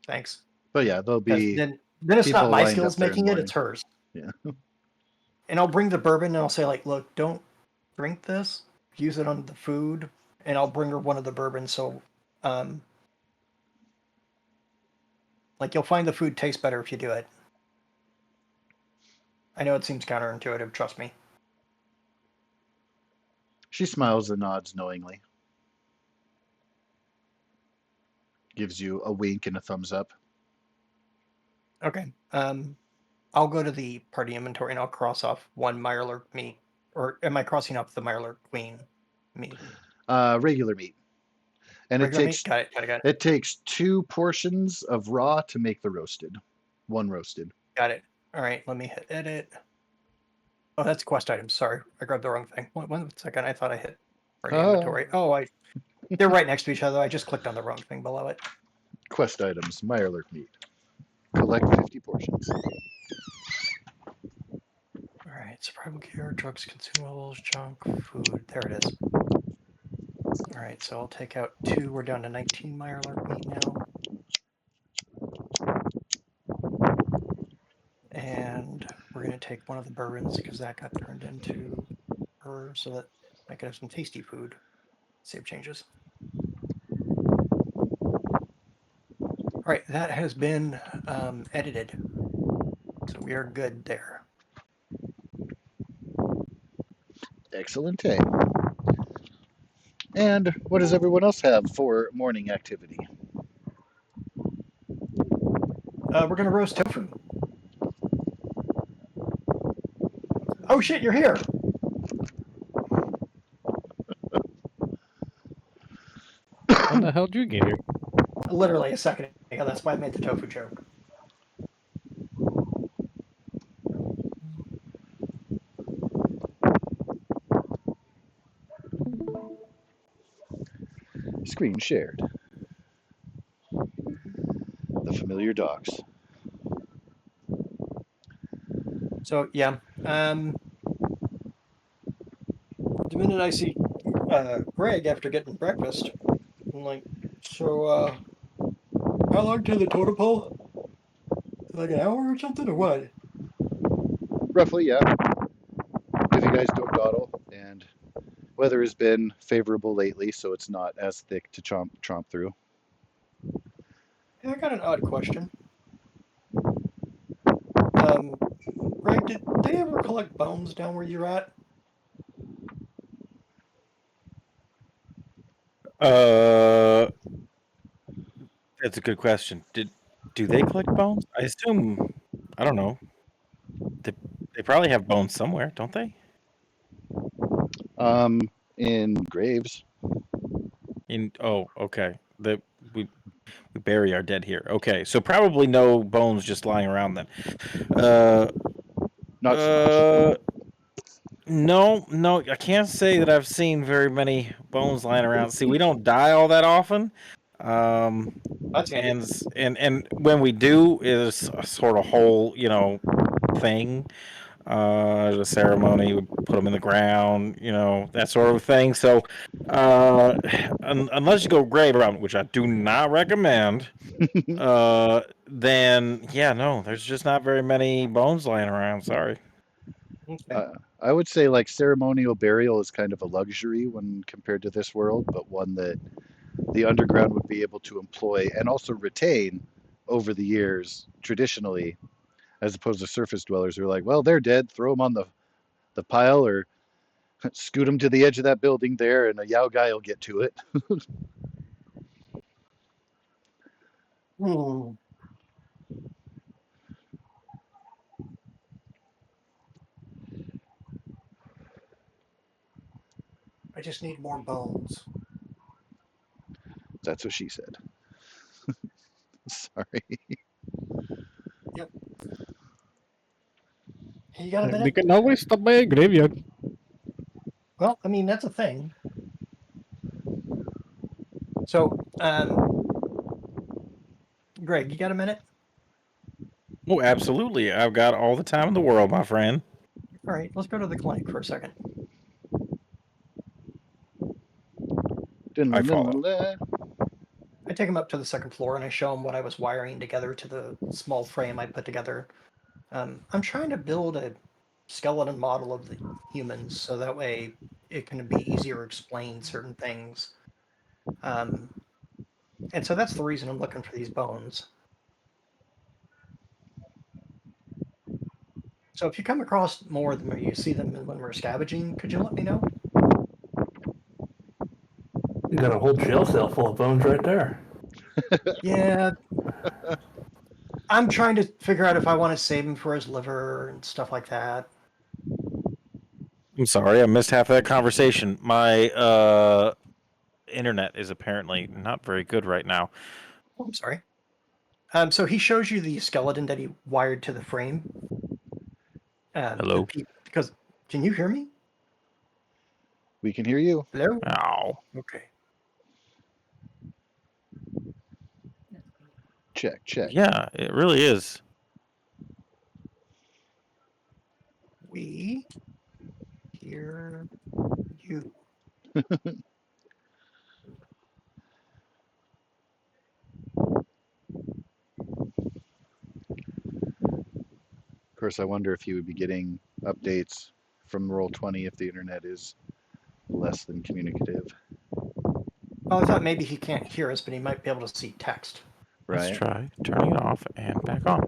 Thanks. But yeah, there'll Because be then it's not people my lined up skills there in the making it; morning. it's hers. Yeah. And I'll bring the bourbon and I'll say like, look, don't drink this. Use it on the food, and I'll bring her one of the bourbons. So, like you'll find the food tastes better if you do it. I know it seems counterintuitive. Trust me. She smiles and nods knowingly. Gives you a wink and a thumbs up. Okay. I'll go to the party inventory and I'll cross off one Mirelurk meat. Or am I crossing off the Mirelurk Queen meat? Regular meat. And Regular meat? Got it. it takes 2 portions of raw to make the roasted. 1 roasted. Got it. All right, let me hit edit. Oh, that's quest items. Sorry, I grabbed the wrong thing. One second, I thought I hit party inventory. Oh, they're right next to each other. I just clicked on the wrong thing below it. Quest items, Mirelurk meat. Collect 50 portions. All right, survival gear, drugs, consumables, junk, food. There it is. All right, so I'll take out 2. We're down to 19 Mirelurk meat now. And we're going to take one of the bourbons because that got turned into her so that I could have some tasty food. Save changes. All right, that has been edited. So we are good there. Excellent. And what does everyone else have for morning activity? We're going to roast tofu. Oh shit, you're here! When the hell did you get here? Literally a second ago. That's why I made the tofu joke. Screen shared. The familiar docs. So yeah, the minute I see Greg after getting breakfast, I'm like, so how long to the totem pole? Like an hour or something, or what? Roughly, yeah. If you guys don't dawdle, and weather has been favorable lately, so it's not as thick to chomp through. I got an odd question. Greg, did they ever collect bones down where you're at? Uh, that's a good question. Do they collect bones? I assume. I don't know. They probably have bones somewhere, don't they? In graves. Okay. We we bury our dead here. Okay, so probably no bones just lying around then. Uh, Not smashed. uh, no, I can't say that I've seen very many bones lying around. See, we don't die all that often. That's handy. And when we do, is a sort of whole, thing. The ceremony, we put them in the ground, that sort of thing. So, unless you go grave around, which I do not recommend, then yeah, no, there's just not very many bones lying around. Sorry. Okay. I would say like ceremonial burial is kind of a luxury when compared to this world, but one that the underground would be able to employ and also retain over the years traditionally, as opposed to surface dwellers who are like, well, they're dead, throw them on the pile or scoot them to the edge of that building there, and a Yao guy will get to it. Hmm. I just need more bones. That's what she said. Sorry. Yep. Hey, you got a They minute? can always stop by a graveyard. Well, I mean, that's a thing. So, Greg, you got a minute? Oh, absolutely. I've got all the time in the world, my friend. All right, let's go to the clinic for a second. I follow. I take him up to the second floor and I show him what I was wiring together to the small frame I put together. I'm trying to build a skeleton model of the humans so that way it can be easier to explain certain things. And so that's the reason I'm looking for these bones. So if you come across more of them or you see them when we're scavenging, could you let me know? You got a whole jail cell full of bones right there. Yeah. I'm trying to figure out if I want to save him for his liver and stuff like that. I'm sorry, I missed half of that conversation. My internet is apparently not very good right now. Oh, I'm sorry. So he shows you the skeleton that he wired to the frame. Hello? Because can you hear me? We can hear you. Hello? Ow. Okay. Check, check. Yeah, it really is. We hear you. Of course, I wonder if you would be getting updates from Roll20 if the internet is less than communicative, Oh, I thought maybe he can't hear us, but he might be able to see text. Let's right? try turning it off and back on.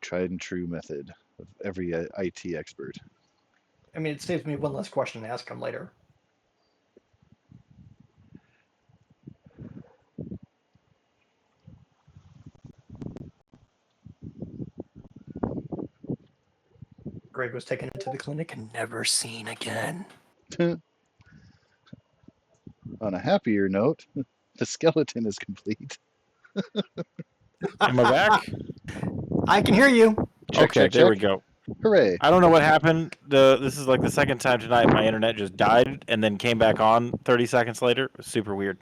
Tried and true method of every IT expert. I mean, it saves me one less question to ask him later. Greg was taken into the clinic and never seen again. On a happier note, the skeleton is complete. Am I back? I can hear you. Check, Okay, check, there we check. go. Hooray. I don't know what happened. This is like the second time tonight my internet just died and then came back on 30 seconds later. It was super weird.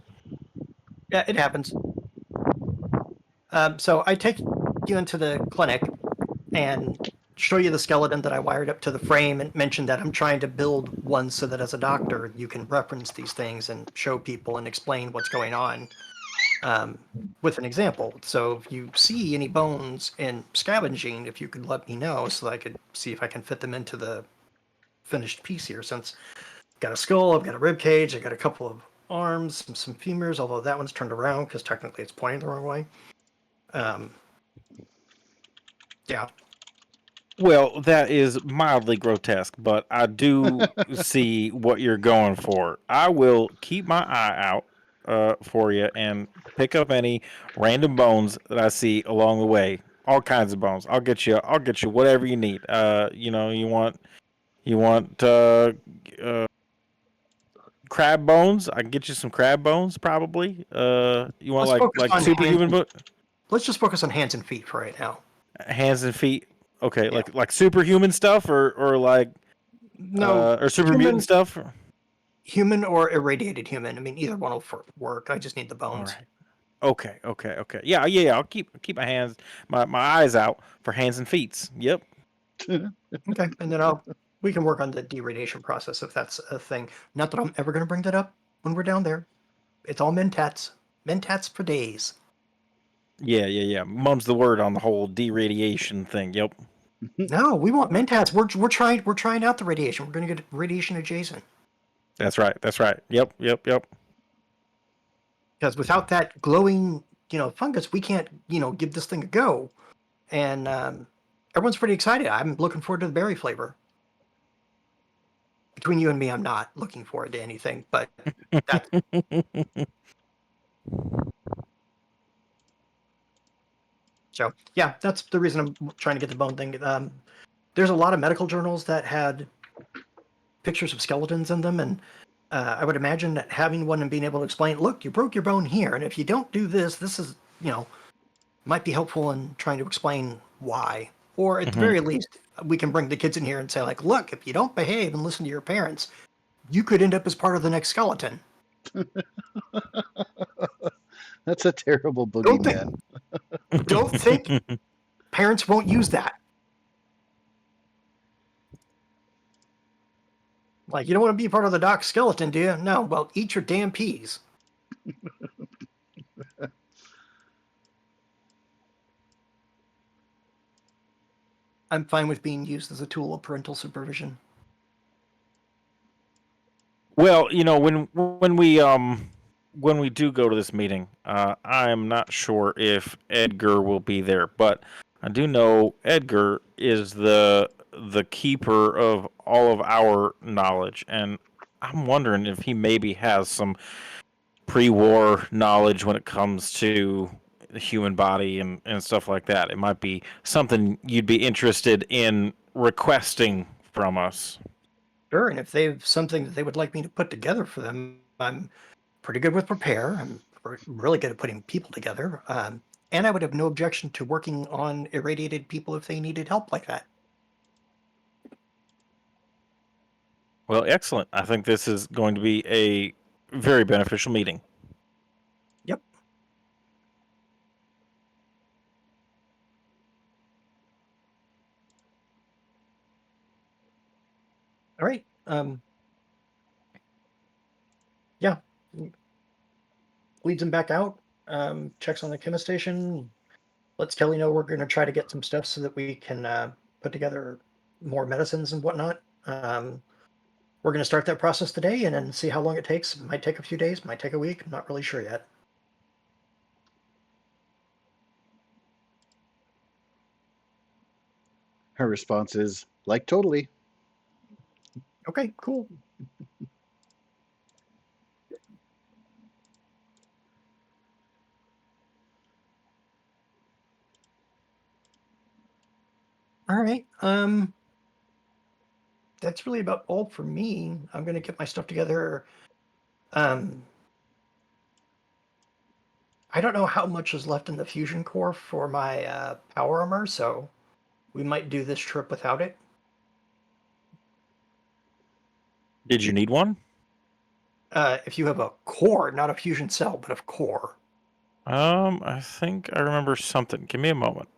Yeah, it happens. So I take you into the clinic and show you the skeleton that I wired up to the frame and mention that I'm trying to build one so that as a doctor you can reference these things and show people and explain what's going on with an example. So if you see any bones in scavenging, if you could let me know so that I could see if I can fit them into the finished piece here. Since I've got a skull, I've got a rib cage, I've got a couple of arms, some femurs, although that one's turned around because technically it's pointing the wrong way. Yeah. Well, that is mildly grotesque, but I do see what you're going for. I will keep my eye out for you and pick up any random bones that I see along the way. All kinds of bones. I'll get you. I'll get you whatever you need. You want crab bones? I can get you some crab bones, probably. You want Let's focus like on superhuman Let's just focus on hands and feet for right now. hands and feet? Okay, Yeah. like superhuman stuff or like No, or super mutant stuff. human or irradiated human. I mean, either one will work. I just need the All bones. right. Okay. Yeah. I'll keep my hands, my eyes out for hands and feet. Yep. Okay, and then we can work on the deradiation process if that's a thing. Not that I'm ever going to bring that up when we're down there. It's all mentats. Mentats for days. Yeah. Mum's the word on the whole deradiation thing. Yep. No, we want mentats. We're trying out the radiation. We're going to get radiation adjacent. That's right. Yep. Because without that glowing, fungus, we can't, give this thing a go. And everyone's pretty excited. I'm looking forward to the berry flavor. Between you and me, I'm not looking forward to anything, but that's so yeah, that's the reason I'm trying to get the bone thing. There's a lot of medical journals that had pictures of skeletons in them, and I would imagine that having one and being able to explain, look, you broke your bone here, and if you don't do this, this is, might be helpful in trying to explain why. Or at the very least, we can bring the kids in here and say, like, look, if you don't behave and listen to your parents, you could end up as part of the next skeleton. That's a terrible Don't think, boogeyman. don't think parents won't use that. Like, you don't want to be part of the doc skeleton, do you? No, well, eat your damn peas. I'm fine with being used as a tool of parental supervision. Well, when we do go to this meeting, I'm not sure if Edgar will be there, but I do know Edgar is the keeper of all of our knowledge, and I'm wondering if he maybe has some pre-war knowledge when it comes to the human body and stuff like that. It might be something you'd be interested in requesting from us. Sure, and if they've something that they would like me to put together for them, I'm pretty good with prepare. I'm really good at putting people together. And I would have no objection to working on irradiated people if they needed help like that. Well, excellent. I think this is going to be a very beneficial meeting. Yep. All right. Yeah. Leads him back out. Checks on the chemist station. Lets Kelly know we're going to try to get some stuff so that we can put together more medicines and whatnot. We're going to start that process today and then see how long it takes. It might take a few days, might take a week. I'm not really sure yet. Her response is, like, totally. Okay, cool. All right. That's really about all for me. I'm going to get my stuff together. I don't know how much is left in the fusion core for my power armor, so we might do this trip without it. Did you need one? If you have a core, not a fusion cell, but a core. I think I remember something. Give me a moment.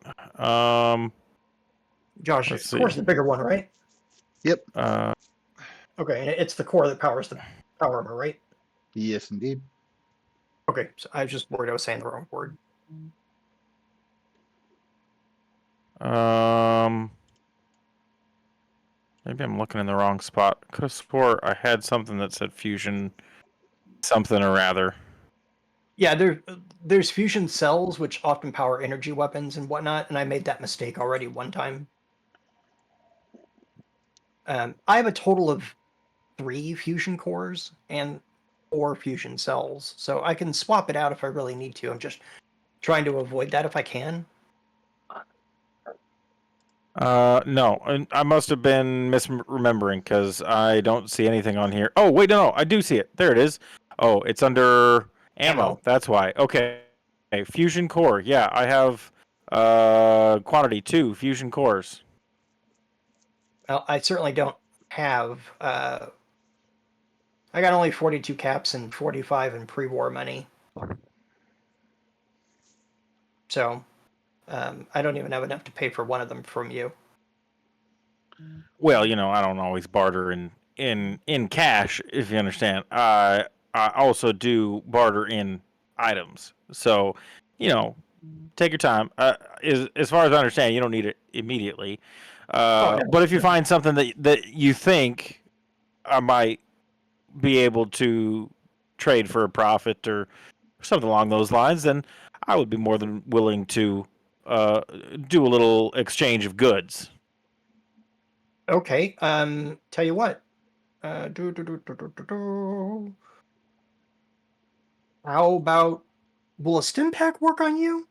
Josh, Let's see. core's the bigger one, right? Yep. Okay, and it's the core that powers the power armor, right? Yes, indeed. Okay, so I was just worried I was saying the wrong word. Maybe I'm looking in the wrong spot. Could have swore I had something that said fusion something or rather. Yeah, there's fusion cells which often power energy weapons and whatnot, and I made that mistake already one time. I have a total of 3 fusion cores and 4 fusion cells, so I can swap it out if I really need to. I'm just trying to avoid that if I can. No, I must have been misremembering because I don't see anything on here. Oh, wait, no, I do see it. There it is. Oh, it's under ammo. Ammo. That's why. Okay. Fusion core. Yeah, I have quantity 2 fusion cores. Well, I certainly don't have. I got only 42 caps and 45 in pre-war money, so I don't even have enough to pay for one of them from you. Well, I don't always barter in cash, if you understand. I also do barter in items. So, take your time. As far as I understand, you don't need it immediately. Oh, no. But if you find something that you think I might be able to trade for a profit or something along those lines, then I would be more than willing to do a little exchange of goods. Okay. Tell you what. Do. How about, will a stim pack work on you?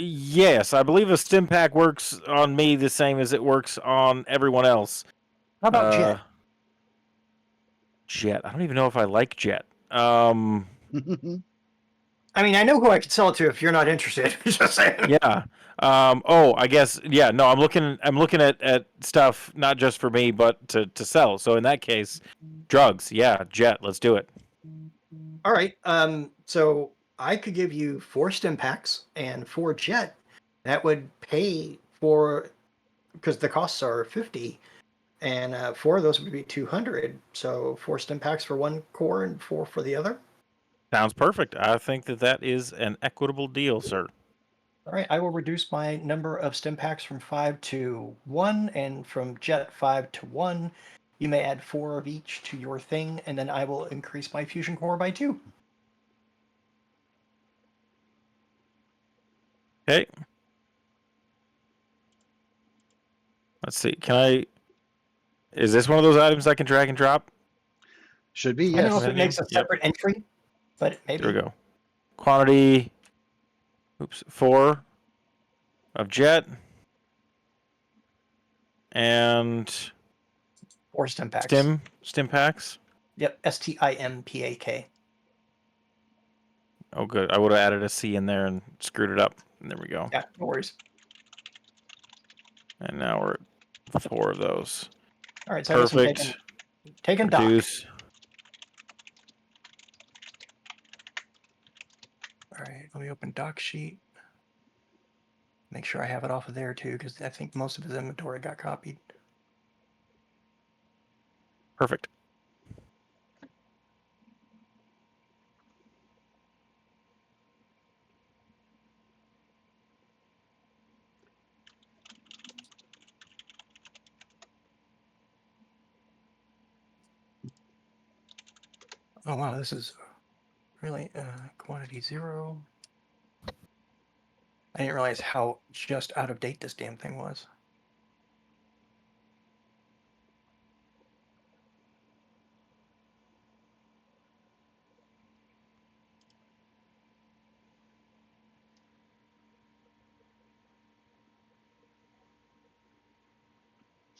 Yes, I believe a stim pack works on me the same as it works on everyone else. How about Jet? Jet. I don't even know if I like Jet. I mean, I know who I could sell it to if you're not interested. Just saying. Yeah. Oh, I guess. Yeah. No, I'm looking at stuff not just for me, but to sell. So in that case, drugs. Yeah, Jet. Let's do it. All right. So I could give you 4 stim packs and 4 Jet. That would pay for, because the costs are 50, and 4 of those would be 200. So 4 stim packs for 1 core and 4 for the other. Sounds perfect. I think that is an equitable deal, sir. All right, I will reduce my number of stim packs from 5 to 1, and from Jet 5 to 1. You may add 4 of each to your thing, and then I will increase my fusion core by 2. Okay. Let's see. Can I? Is this one of those items I can drag and drop? Should be, I don't know yes. if it makes a separate entry, but maybe. There we go. Quantity. Oops. 4 of Jet. And 4 stim packs. Stim packs. Yep, STIMPAK. Oh, good. I would have added a C in there and screwed it up. And there we go. Yeah, no worries. And now we're at 4 of those. All right, so I guess I'm Perfect. taking dock. Reduce. All right, let me open dock sheet. Make sure I have it off of there too, because I think most of his inventory got copied. Perfect. Oh wow, this is really quantity 0. I didn't realize how just out of date this damn thing was.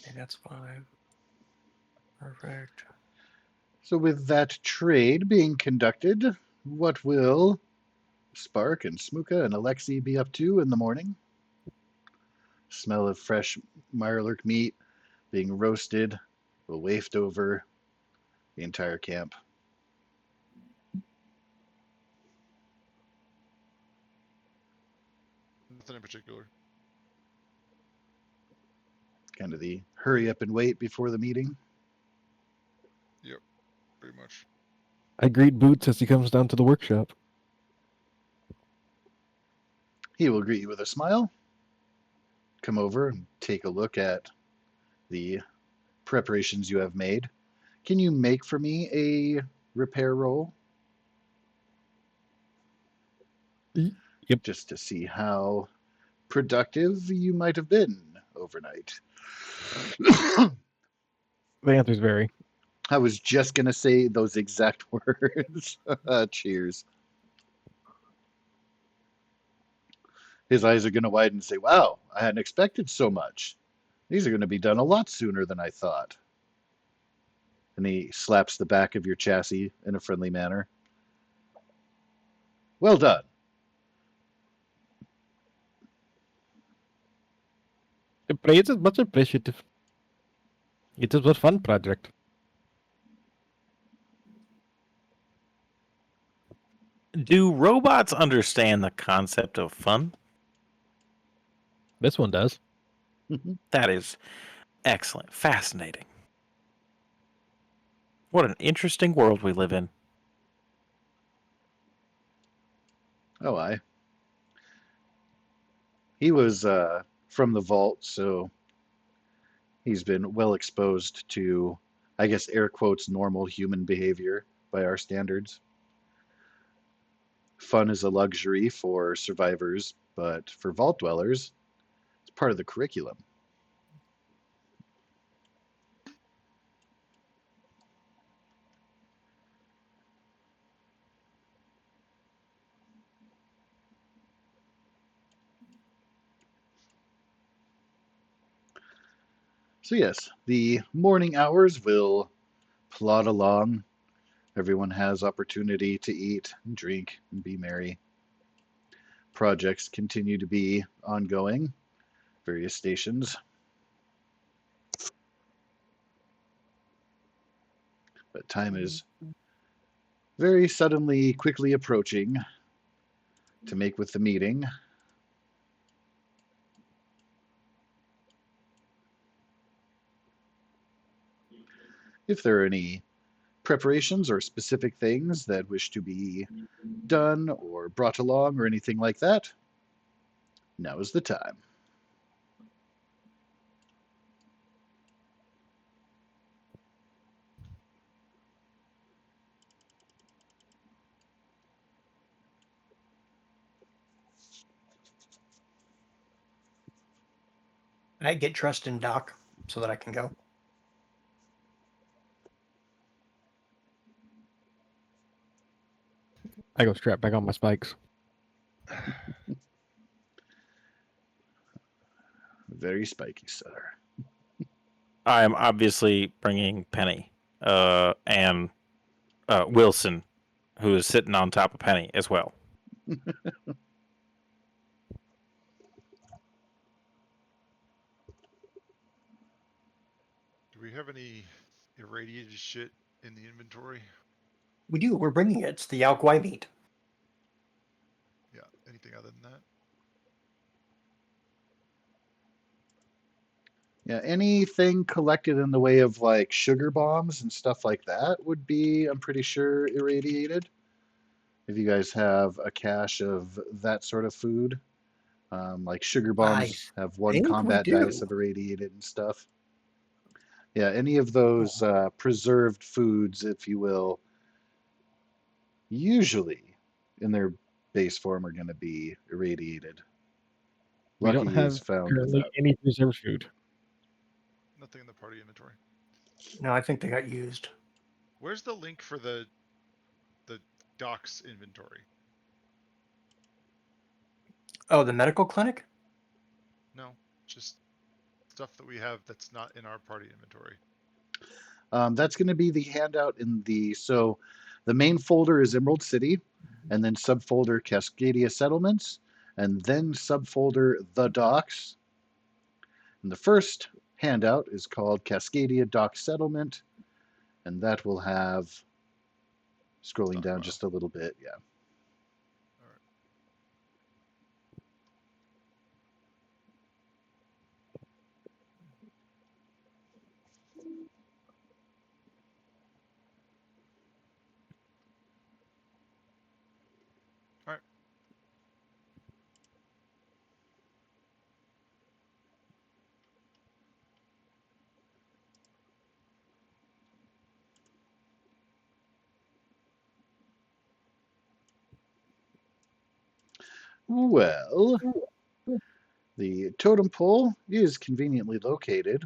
Okay, that's 5. Perfect. So with that trade being conducted, what will Spark and Smuka and Alexi be up to in the morning? Smell of fresh Mirelurk meat being roasted will waft over the entire camp. Nothing in particular. Kind of the hurry up and wait before the meeting. Yep, pretty much. I greet Boots as he comes down to the workshop. He will greet you with a smile, come over and take a look at the preparations you have made, Can you make for me a repair roll? Yep. Just to see how productive you might have been overnight. The answer's very. I was just going to say those exact words. Cheers. His eyes are going to widen and say, wow, I hadn't expected so much. These are going to be done a lot sooner than I thought. And he slaps the back of your chassis in a friendly manner. Well done. The praise is much appreciative. It is a fun project. Do robots understand the concept of fun? This one does. That is excellent. Fascinating. What an interesting world we live in. Oh, he was from the vault, so he's been well exposed to, I guess, air quotes, normal human behavior by our standards. Fun is a luxury for survivors, but for vault dwellers, it's part of the curriculum. So yes, the morning hours will plod along. Everyone has opportunity to eat and drink and be merry. Projects continue to be ongoing, various stations. But time is very suddenly, quickly approaching to make with the meeting. If there are any preparations or specific things that wish to be done or brought along or anything like that, now is the time. I get dressed in Doc so that I can go. I go strap back on my spikes. Very spiky, sir. I am obviously bringing Penny and Wilson, who is sitting on top of Penny as well. Do we have any irradiated shit in the inventory? We do. We're bringing it. It's the Yao Guai meat. Yeah. Anything other than that? Yeah, anything collected in the way of like sugar bombs and stuff like that would be, I'm pretty sure, irradiated. If you guys have a cache of that sort of food, like sugar bombs have one think we combat dice do. of irradiated and stuff. Yeah, any of those preserved foods, if you will, usually in their base form are going to be irradiated. We don't Lucky is have found currently without. any preserved food. Nothing in the party inventory. No, I think they got used. Where's the link for the doc's inventory? Oh, the medical clinic? No, just stuff that we have that's not in our party inventory. That's going to be the handout in so the main folder is Emerald City, and then subfolder Cascadia Settlements, and then subfolder The Docks. And the first handout is called Cascadia Dock Settlement, and that will have, scrolling down just a little bit, yeah. All right. All right. Well, the totem pole is conveniently located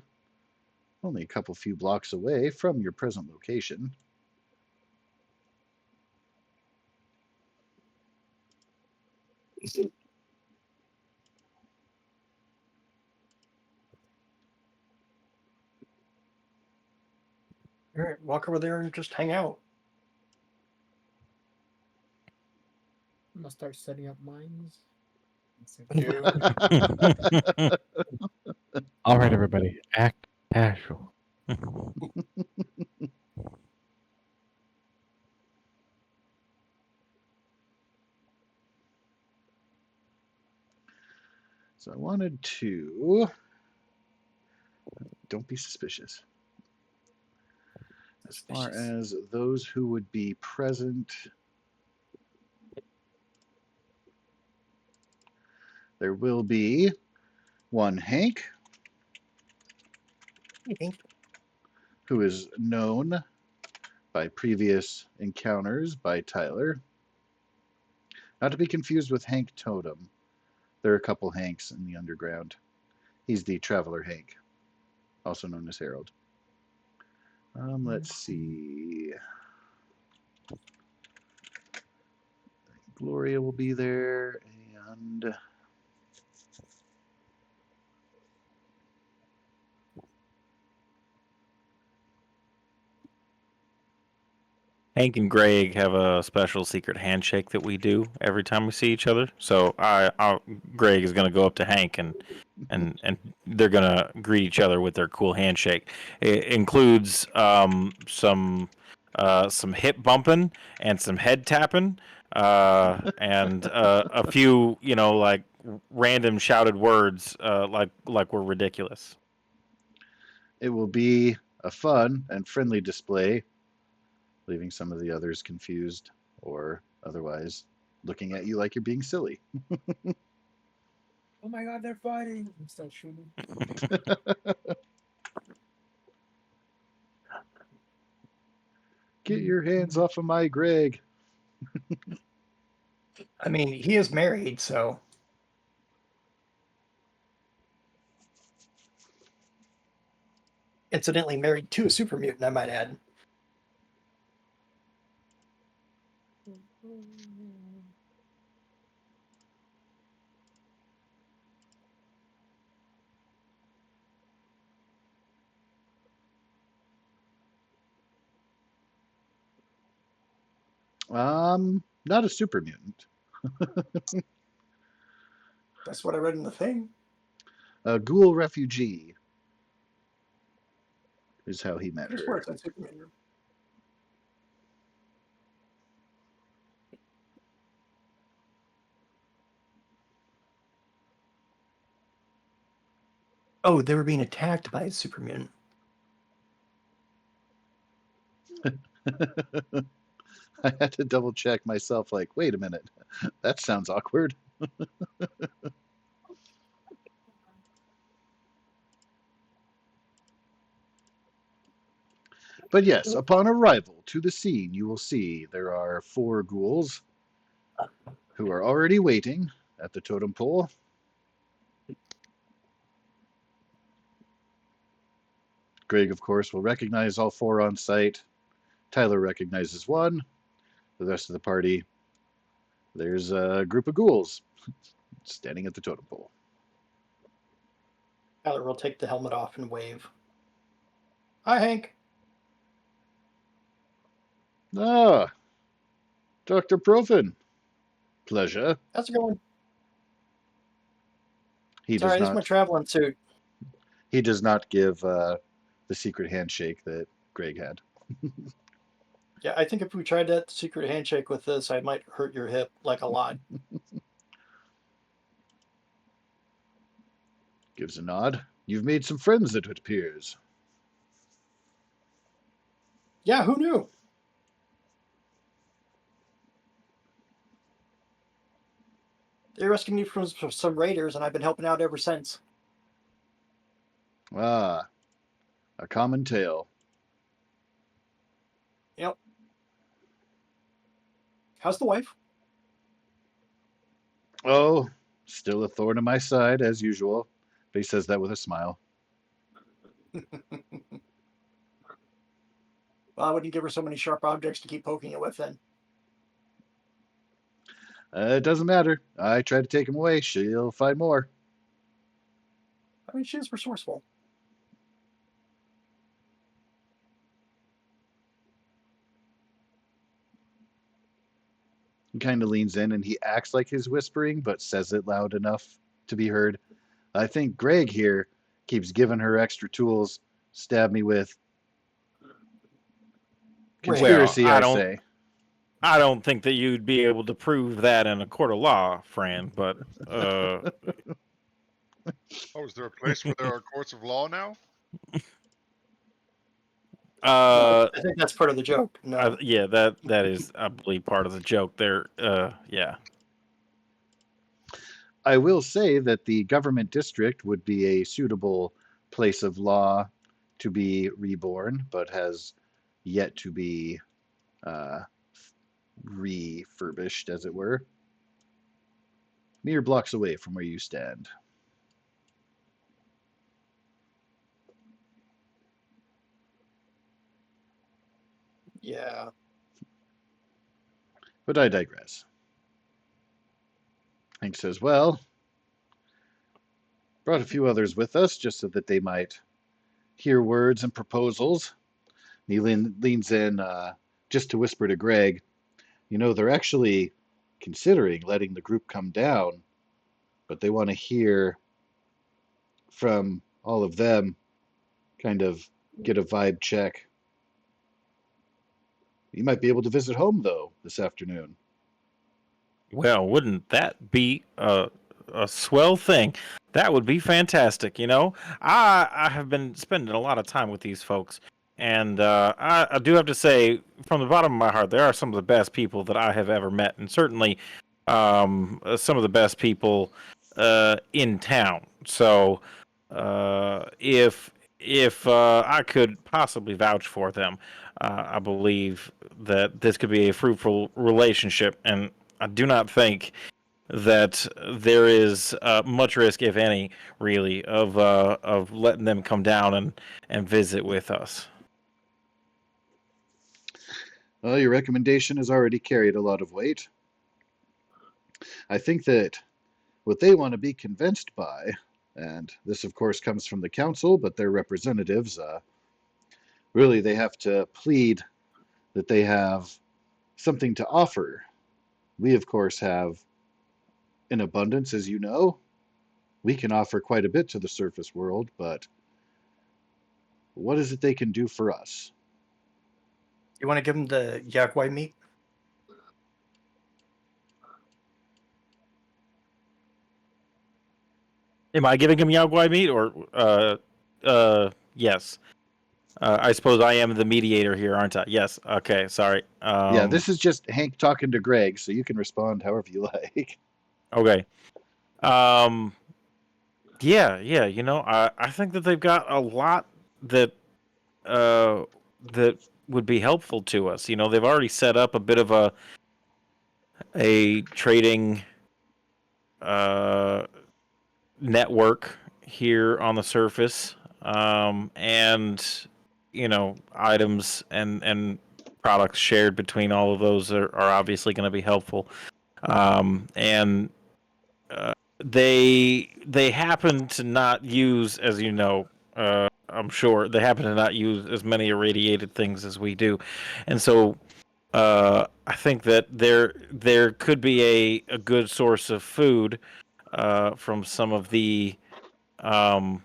only a couple few blocks away from your present location. All right, walk over there and just hang out. I'm gonna start setting up mines. Do All right, everybody, act casual. So I wanted to. Don't be suspicious. As far Suspicious. as those who would be present, there will be one Hank, who is known by previous encounters by Tyler. Not to be confused with Hank Totem. There are a couple Hanks in the underground. He's the Traveler Hank, also known as Harold. Let's see. Gloria will be there, and Hank and Greg have a special secret handshake that we do every time we see each other. So Greg is going to go up to Hank and they're going to greet each other with their cool handshake. It includes some hip bumping and some head tapping and a few like random shouted words like we're ridiculous. it will be a fun and friendly display, leaving some of the others confused or otherwise looking at you like you're being silly. Oh my god, they're fighting! And start shooting. Get your hands off of my Greg. I mean, he is married, so incidentally married to a super mutant, I might add. Not a super mutant. That's what I read in the thing. A ghoul refugee is how he met I just her. works on super mutant. Oh, they were being attacked by a super mutant. I had to double check myself, like, wait a minute, that sounds awkward. But yes, upon arrival to the scene, you will see there are 4 ghouls who are already waiting at the totem pole. Greg, of course, will recognize all 4 on sight. Tyler recognizes one. The rest of the party, there's a group of ghouls standing at the totem pole. Tyler will take the helmet off and wave. Hi, Hank. Ah, Dr. Profin. Pleasure. How's it going? He Sorry, does this is my not. traveling suit. He does not give the secret handshake that Greg had. Yeah, I think if we tried that secret handshake with this, I might hurt your hip like a lot. Gives a nod. You've made some friends, it appears. Yeah, who knew? They rescued me from some raiders, and I've been helping out ever since. Ah, a common tale. Yep. How's the wife? Oh, still a thorn in my side, as usual. But he says that with a smile. Well, I wouldn't give her so many sharp objects to keep poking it with then. It doesn't matter. I try to take him away. She'll find more. I mean, she is resourceful. He kind of leans in and he acts like he's whispering, but says it loud enough to be heard. I think Greg here keeps giving her extra tools. Stab me with conspiracy, I I don't. say. I don't think that you'd be able to prove that in a court of law, Fran. But Oh, is there a place where there are courts of law now? uh, I think that's part of the joke. No. yeah, that is, I believe, part of the joke there. Yeah. I will say that the government district would be a suitable place of law to be reborn, but has yet to be uh, refurbished, as it were. Mere blocks away from where you stand. Yeah. But I digress. Hank says, well, brought a few others with us just so that they might hear words and proposals. And he leans in just to whisper to Greg, you know, they're actually considering letting the group come down, but they want to hear from all of them, kind of get a vibe check. You might be able to visit home, though, this afternoon. Well, wouldn't that be a swell thing? That would be fantastic. I have been spending a lot of time with these folks, and I do have to say, from the bottom of my heart, they are some of the best people that I have ever met, and certainly some of the best people in town. So, if I could possibly vouch for them, I believe that this could be a fruitful relationship, and I do not think that there is much risk, if any, really, of letting them come down and visit with us. Well, your recommendation has already carried a lot of weight. I think that what they want to be convinced by, and this, of course, comes from the council, but their representatives, really, they have to plead that they have something to offer. We, of course, have in abundance, as you know. We can offer quite a bit to the surface world, but what is it they can do for us? You want to give them the yaguai meat? Am I giving him Yaguai meat, or yes? I suppose I am the mediator here, aren't I? Yes. Okay. Sorry. Yeah, this is just Hank talking to Greg, so you can respond however you like. Okay. Um. Yeah. Yeah. I think that they've got a lot that uh that would be helpful to us. They've already set up a bit of a trading uh network here on the surface, and items and products shared between all of those are obviously going to be helpful, and they happen to not use, as I'm sure they happen to not use as many irradiated things as we do, and so I think that there could be a good source of food from um,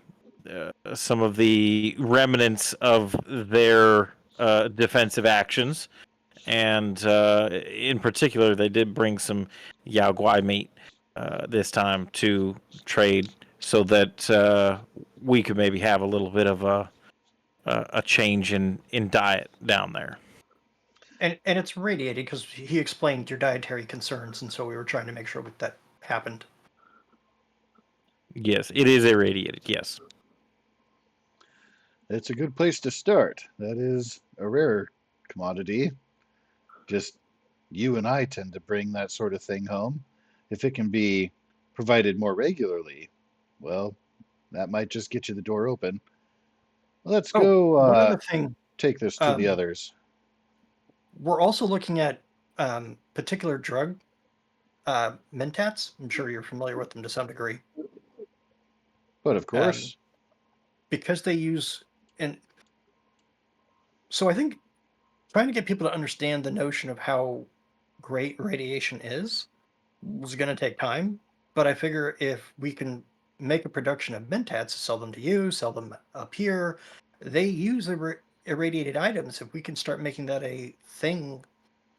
some of the remnants of their defensive actions, and in particular, they did bring some Yao Guai meat this time to trade, so that we could maybe have a little bit of a change in diet down there. And it's radiated because he explained your dietary concerns, and so we were trying to make sure that happened. Yes, it is irradiated. Yes. It's a good place to start. That is a rare commodity. Just you and I tend to bring that sort of thing home. if it can be provided more regularly, well, that might just get you the door open. Let's Oh, go one other thing. take this to the Um, others. We're also looking at particular drug mentats. I'm sure you're familiar with them to some degree. But of Um, course, because they use and so I think trying to get people to understand the notion of how great radiation is going to take time. But I figure if we can make a production of mentats, sell them to you, sell them up here, they use irradiated items. If we can start making that a thing,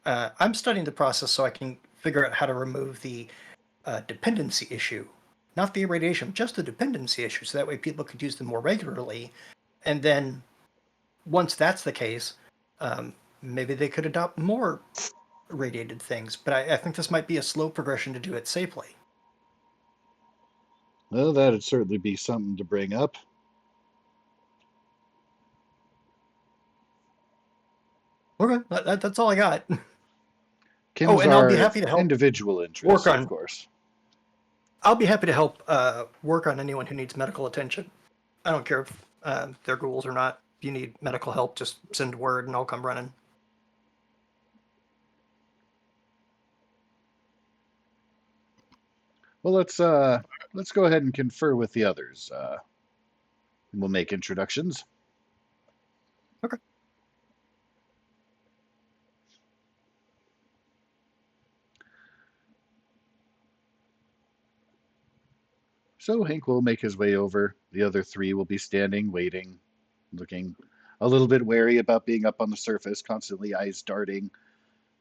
I'm studying the process so I can figure out how to remove the dependency issue, not the irradiation, just the dependency issue. So that way people could use them more regularly. And then once that's the case, maybe they could adopt more radiated things. But I think this might be a slow progression to do it safely. well, that'd certainly be something to bring up. Okay, that's all I got. Oh, Kim's and I'll be our happy to help individual work interests, of on. course. I'll be happy to help work on anyone who needs medical attention. I don't care if they're ghouls or not. If you need medical help, just send word and I'll come running. Well, let's go ahead and confer with the others. We'll make introductions. Okay. So Hank will make his way over. The other three will be standing, waiting, looking a little bit wary about being up on the surface, constantly eyes darting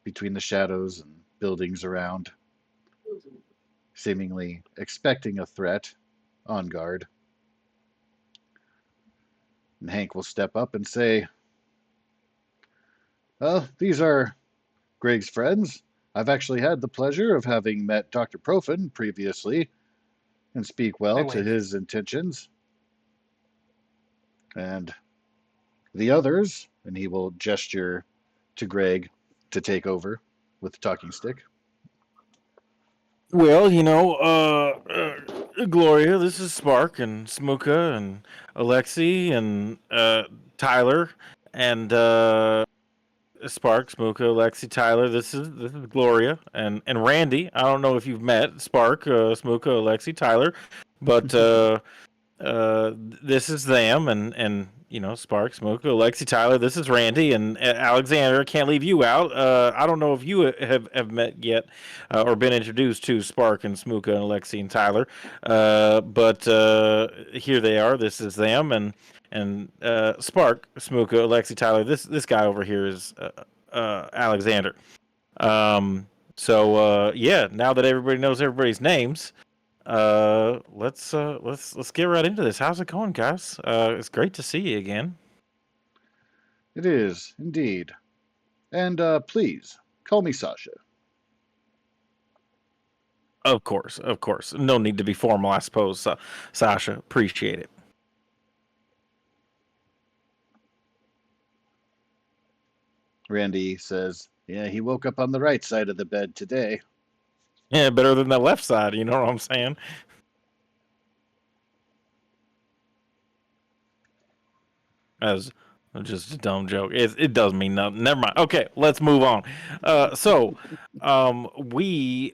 between the shadows and buildings around, seemingly expecting a threat, on guard. And Hank will step up and say, well, these are Greg's friends. I've actually had the pleasure of having met Dr. Profin previously and speak I well to wave. his intentions. And the others, and he will gesture to Greg to take over with the talking stick. Well, Gloria, this is Spark and Smuka and Alexi and Tyler and Spark, Smuka, Alexi, Tyler. This is Gloria and Randy. I don't know if you've met Spark, Smuka, Alexi, Tyler, but this is them and Spark, Smoke, Alexi, Tyler. This is Randy and Alexander. Can't leave you out. I don't know if you have met yet or been introduced to Spark and Smuka and Alexi and Tyler, but here they are. This is them and Spark, Smuka, Alexi, Tyler. This guy over here is Alexander. So yeah, now that everybody knows everybody's names. Let's get right into this. How's it going, guys? It's great to see you again. It is, indeed. And please, call me Sasha. Of course. No need to be formal, I suppose. Sasha, appreciate it. Randy says, yeah, he woke up on the right side of the bed today. Yeah, better than the left side. You know what I'm saying? As just a dumb joke. It doesn't mean nothing. Never mind. Okay, let's move on. We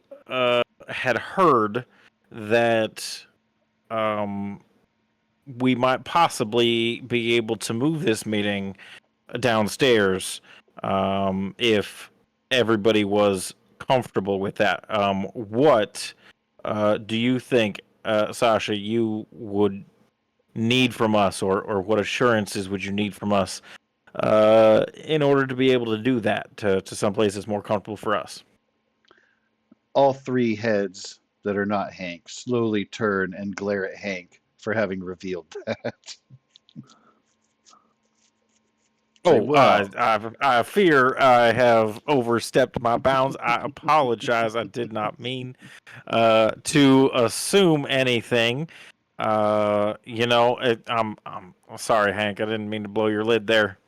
had heard that we might possibly be able to move this meeting downstairs if everybody was comfortable with that. What do you think, Sasha, you would need from us, or what assurances would you need from us in order to be able to do that to someplace that's more comfortable for us? All three heads that are not Hank slowly turn and glare at Hank for having revealed that. Say, Oh, well, I fear I have overstepped my bounds. I apologize. I did not mean to assume anything. I'm sorry, Hank. I didn't mean to blow your lid there.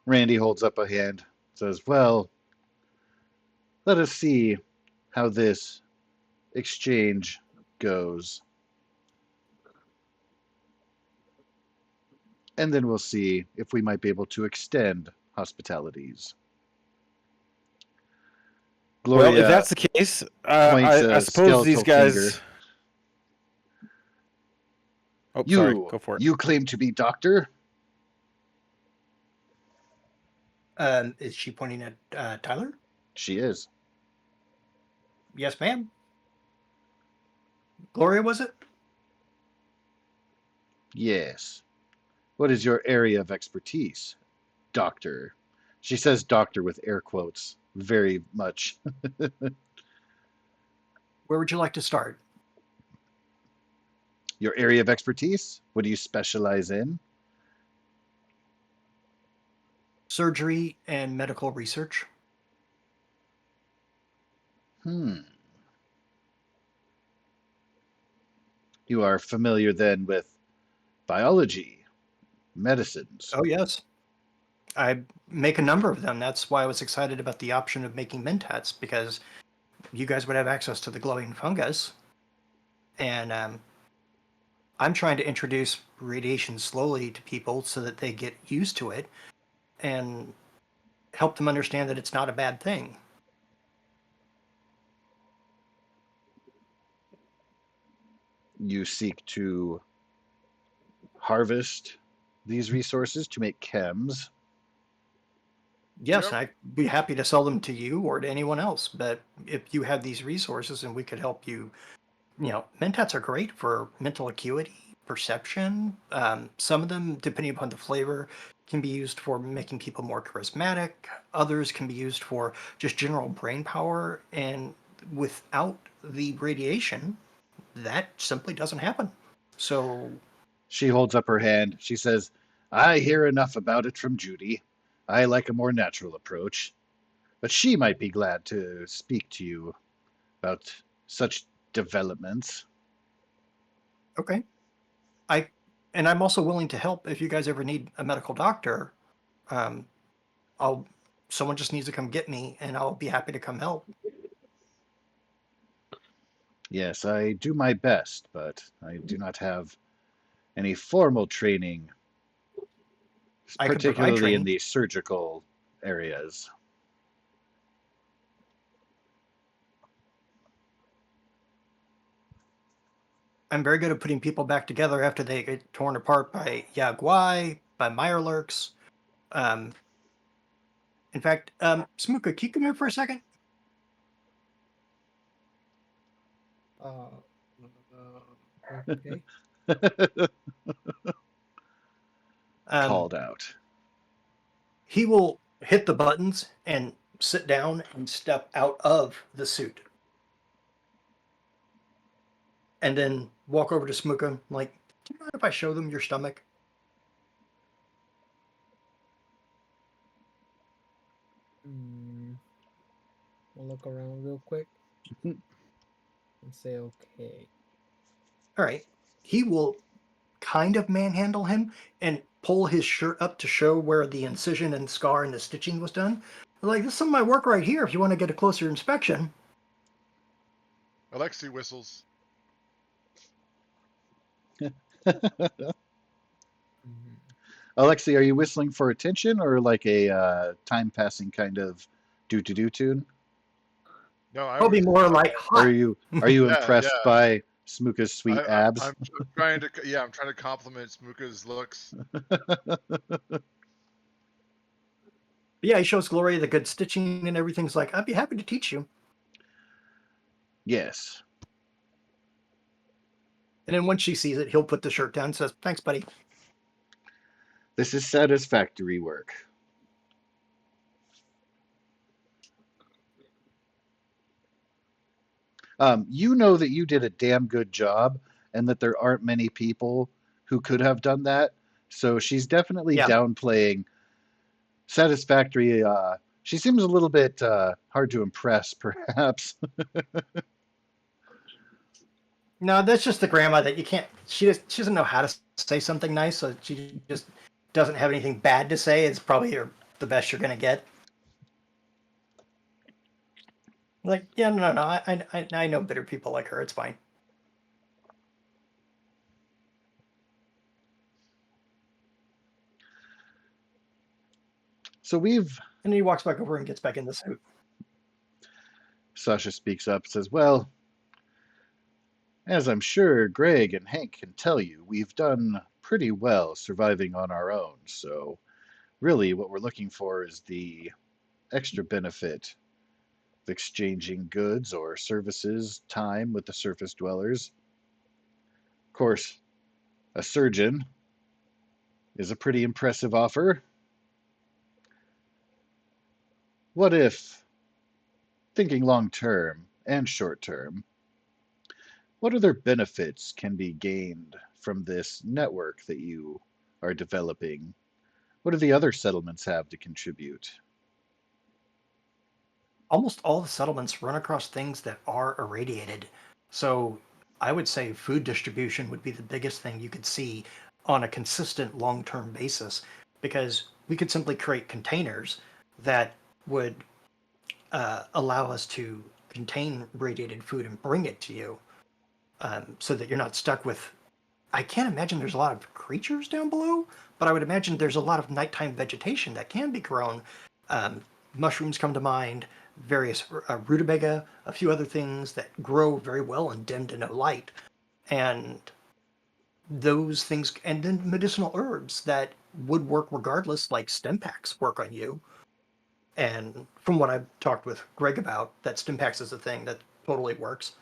Randy holds up a hand, says, well, Let us see how this exchange goes. And then we'll see if we might be able to extend hospitalities. Gloria Well, if that's the case, points I a suppose these skeletal finger. guys. Oh, sorry. You, Go for it. you claim to be doctor? Is she pointing at Tyler? She is. Yes, ma'am. Gloria, was it? Yes. What is your area of expertise, doctor? She says doctor with air quotes, very much. Where would you like to start? Your area of expertise? What do you specialize in? Surgery and medical research. You are familiar then with biology, medicines. Oh, yes. I make a number of them. That's why I was excited about the option of making mentats, because you guys would have access to the glowing fungus. And I'm trying to introduce radiation slowly to people so that they get used to it and help them understand that it's not a bad thing. You seek to harvest these resources to make chems. Yes, Yep. I'd be happy to sell them to you or to anyone else. But if you have these resources and we could help you, mentats are great for mental acuity, perception. Some of them, depending upon the flavor, can be used for making people more charismatic. Others can be used for just general brain power. And without the radiation, that simply doesn't happen. So, She holds up her hand. She says, I hear enough about it from Judy. I like a more natural approach. But she might be glad to speak to you about such developments. okay. I'm also willing to help if you guys ever need a medical doctor. Um, I'll someone just needs to come get me and I'll be happy to come help. Yes, I do my best, but I do not have any formal training, I could provide particularly in training. the surgical areas. I'm very good at putting people back together after they get torn apart by Yaguai, by Mirelurks. Um, in fact, Smuka, can you come here for a second? Okay. Called out. He will hit the buttons and sit down and step out of the suit. And then walk over to Smuka, like, do you mind if I show them your stomach? We'll look around real quick and say okay. All right. He will kind of manhandle him and pull his shirt up to show where the incision and scar and the stitching was done. Like, this is some of my work right here if you want to get a closer inspection. Alexi whistles. Alexi, are you whistling for attention or like a time passing kind of do tune? No, Probably more like Or hot. are you yeah, impressed yeah. by Smuka's sweet abs? I'm trying to, I'm trying to compliment Smuka's looks. Yeah, he shows Gloria the good stitching and everything's like, I'd be happy to teach you. Yes. And then once she sees it, he'll put the shirt down and says, thanks, buddy. This is satisfactory work. You know that you did a damn good job and that there aren't many people who could have done that. So she's definitely Yeah. downplaying satisfactory. She seems a little bit hard to impress, perhaps. No, that's just the grandma that you can't, she doesn't know how to say something nice, so she just doesn't have anything bad to say. It's probably the best you're going to get. Like, yeah, no, I know bitter people like her. It's fine. So we've And then he walks back over and gets back in the suit. Sasha speaks up, says, "Well, as I'm sure Greg and Hank can tell you, we've done pretty well surviving on our own. So really what we're looking for is the extra benefit of exchanging goods or services, time with the surface dwellers. Of course, a surgeon is a pretty impressive offer. What if, thinking long term and short term, what other benefits can be gained from this network that you are developing? What do the other settlements have to contribute?" Almost all the settlements run across things that are irradiated. So I would say food distribution would be the biggest thing you could see on a consistent long-term basis, because we could simply create containers that would allow us to contain radiated food and bring it to you, so that you're not stuck with. I can't imagine there's a lot of creatures down below, but I would imagine there's a lot of nighttime vegetation that can be grown. Um, Mushrooms come to mind, various rutabaga, a few other things that grow very well in dim to no light. And those things, and then medicinal herbs that would work regardless, like stim packs work on you. And from what I've talked with Greg about, that stim packs is a thing that totally works.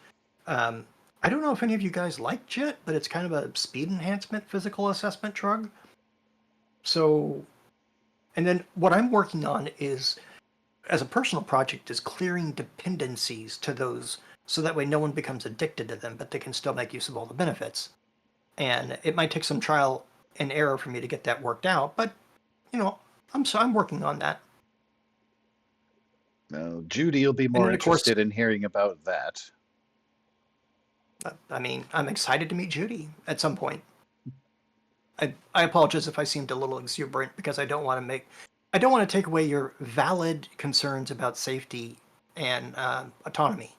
Um, I don't know if any of you guys like JIT, but it's kind of a speed enhancement physical assessment drug. So, and then what I'm working on is, as a personal project, is clearing dependencies to those, so that way no one becomes addicted to them, but they can still make use of all the benefits. And it might take some trial and error for me to get that worked out, but you know, I'm working on that. Now, Judy will be And more then of course, interested in hearing about that. I mean, I'm excited to meet Judy at some point. I apologize if I seemed a little exuberant, because I don't want to take away your valid concerns about safety and autonomy.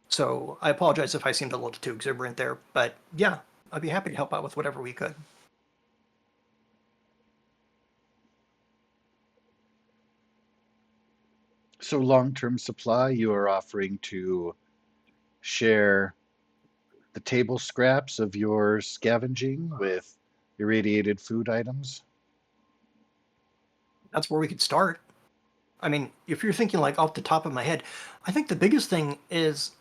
So I apologize if I seemed a little too exuberant there, but yeah, I'd be happy to help out with whatever we could. So, long term supply, you are offering to share the table scraps of your scavenging with irradiated food items? That's where we could start. I mean, if you're thinking like off the top of my head, I think the biggest thing is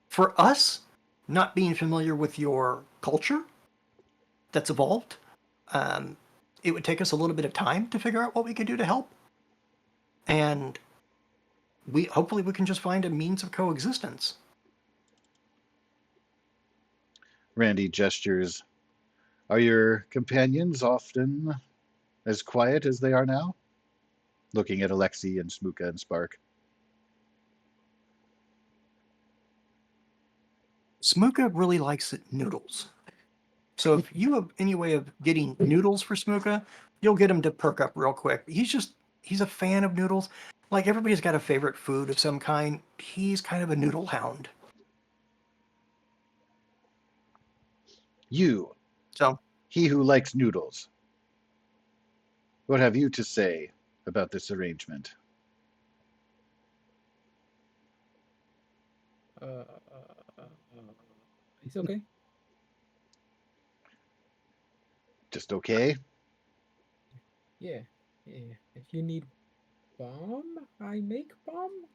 for us not being familiar with your culture that's evolved. Um, it would take us a little bit of time to figure out what we could do to help, and we hopefully we can just find a means of coexistence. Randy gestures. Are your companions often as quiet as they are now? Looking at Alexi and Smuka and Spark. Smuka really likes noodles. So if you have any way of getting noodles for Smuka, you'll get him to perk up real quick. He's a fan of noodles. Like everybody's got a favorite food of some kind. He's kind of a noodle hound. You, So he who likes noodles, what have you to say about this arrangement? Uh, uh, uh, it's okay. Just okay? Yeah, yeah. If you need bomb, I make bomb.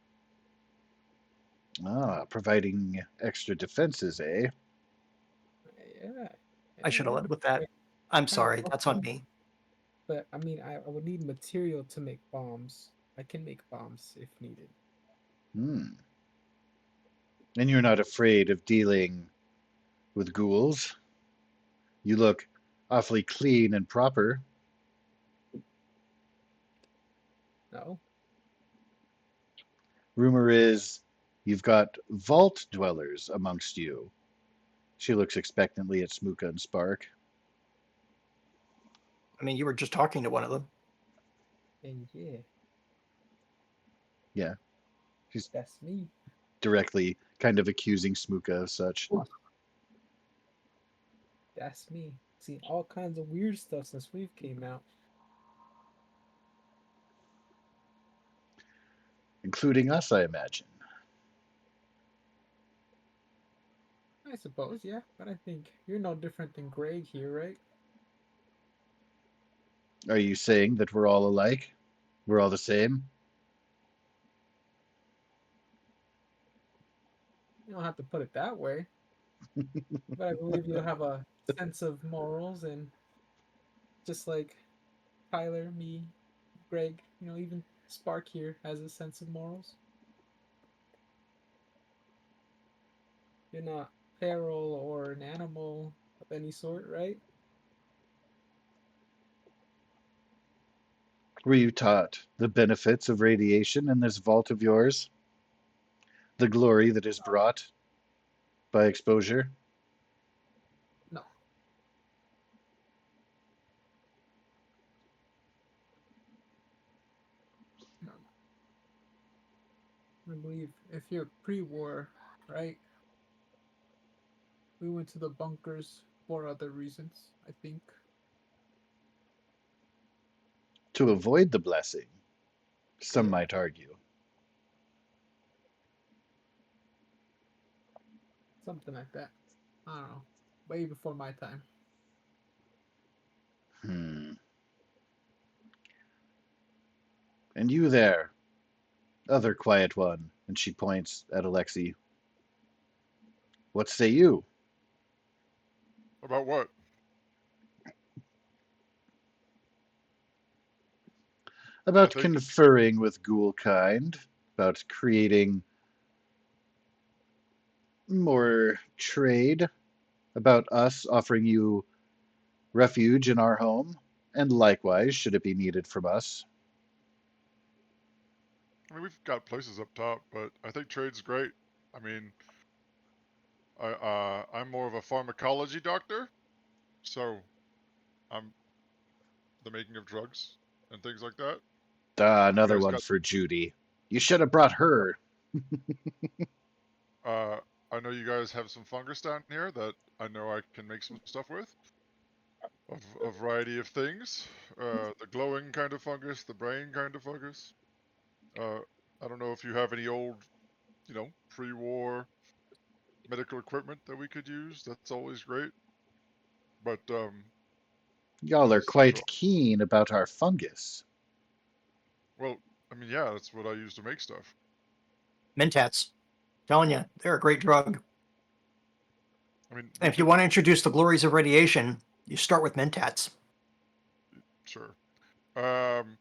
Ah, providing extra defenses, eh? Yeah, I should have yeah. led with that. I'm Kind of sorry, that's on awesome. me. But I mean, I would need material to make bombs. I can make bombs if needed. Hmm. And you're not afraid of dealing with ghouls? You look awfully clean and proper. No. Rumor is you've got vault dwellers amongst you. She looks expectantly at Smuka and Spark. I mean, you were just talking to one of them. And yeah. Yeah. She's That's me. directly kind of accusing Smooka of such. That's me. Seen all kinds of weird stuff since we've came out. Including us, I imagine. I suppose, yeah. But I think you're no different than Greg here, right? Are you saying that we're all alike? We're all the same? You don't have to put it that way. But I believe you have a sense of morals, and just like Tyler, me, Greg, even Spark here has a sense of morals. You're not feral or an animal of any sort, right? Were you taught the benefits of radiation in this vault of yours? The glory that is brought by exposure? No, no, no. I believe if you're pre-war, right? We went to the bunkers for other reasons, I think. To avoid the blessing, some Yeah, might argue. something like that. I don't know. Way before my time. Hmm. And you there, other quiet one, and she points at Alexei. What say you? About what? I About think conferring with ghoul kind, about creating more trade, about us offering you refuge in our home, and likewise, should it be needed from us. we've got places up top, but I think trade's great. I mean, I'm more of a pharmacology doctor, so I'm the making of drugs and things like that. Ah, You another guys one got for Judy. You should have brought her. uh I know you guys have some fungus down here that I know I can make some stuff with. Of a variety of things. The glowing kind of fungus, the brain kind of fungus. Uh I don't know if you have any old, pre-war medical equipment that we could use. That's always great. But Y'all are these are quite keen about our fungus. well, I mean, yeah, that's what I use to make stuff. Mentats. Telling you, they're a great drug. I mean, And if you want to introduce the glories of radiation, you start with Mentats. sure. Um,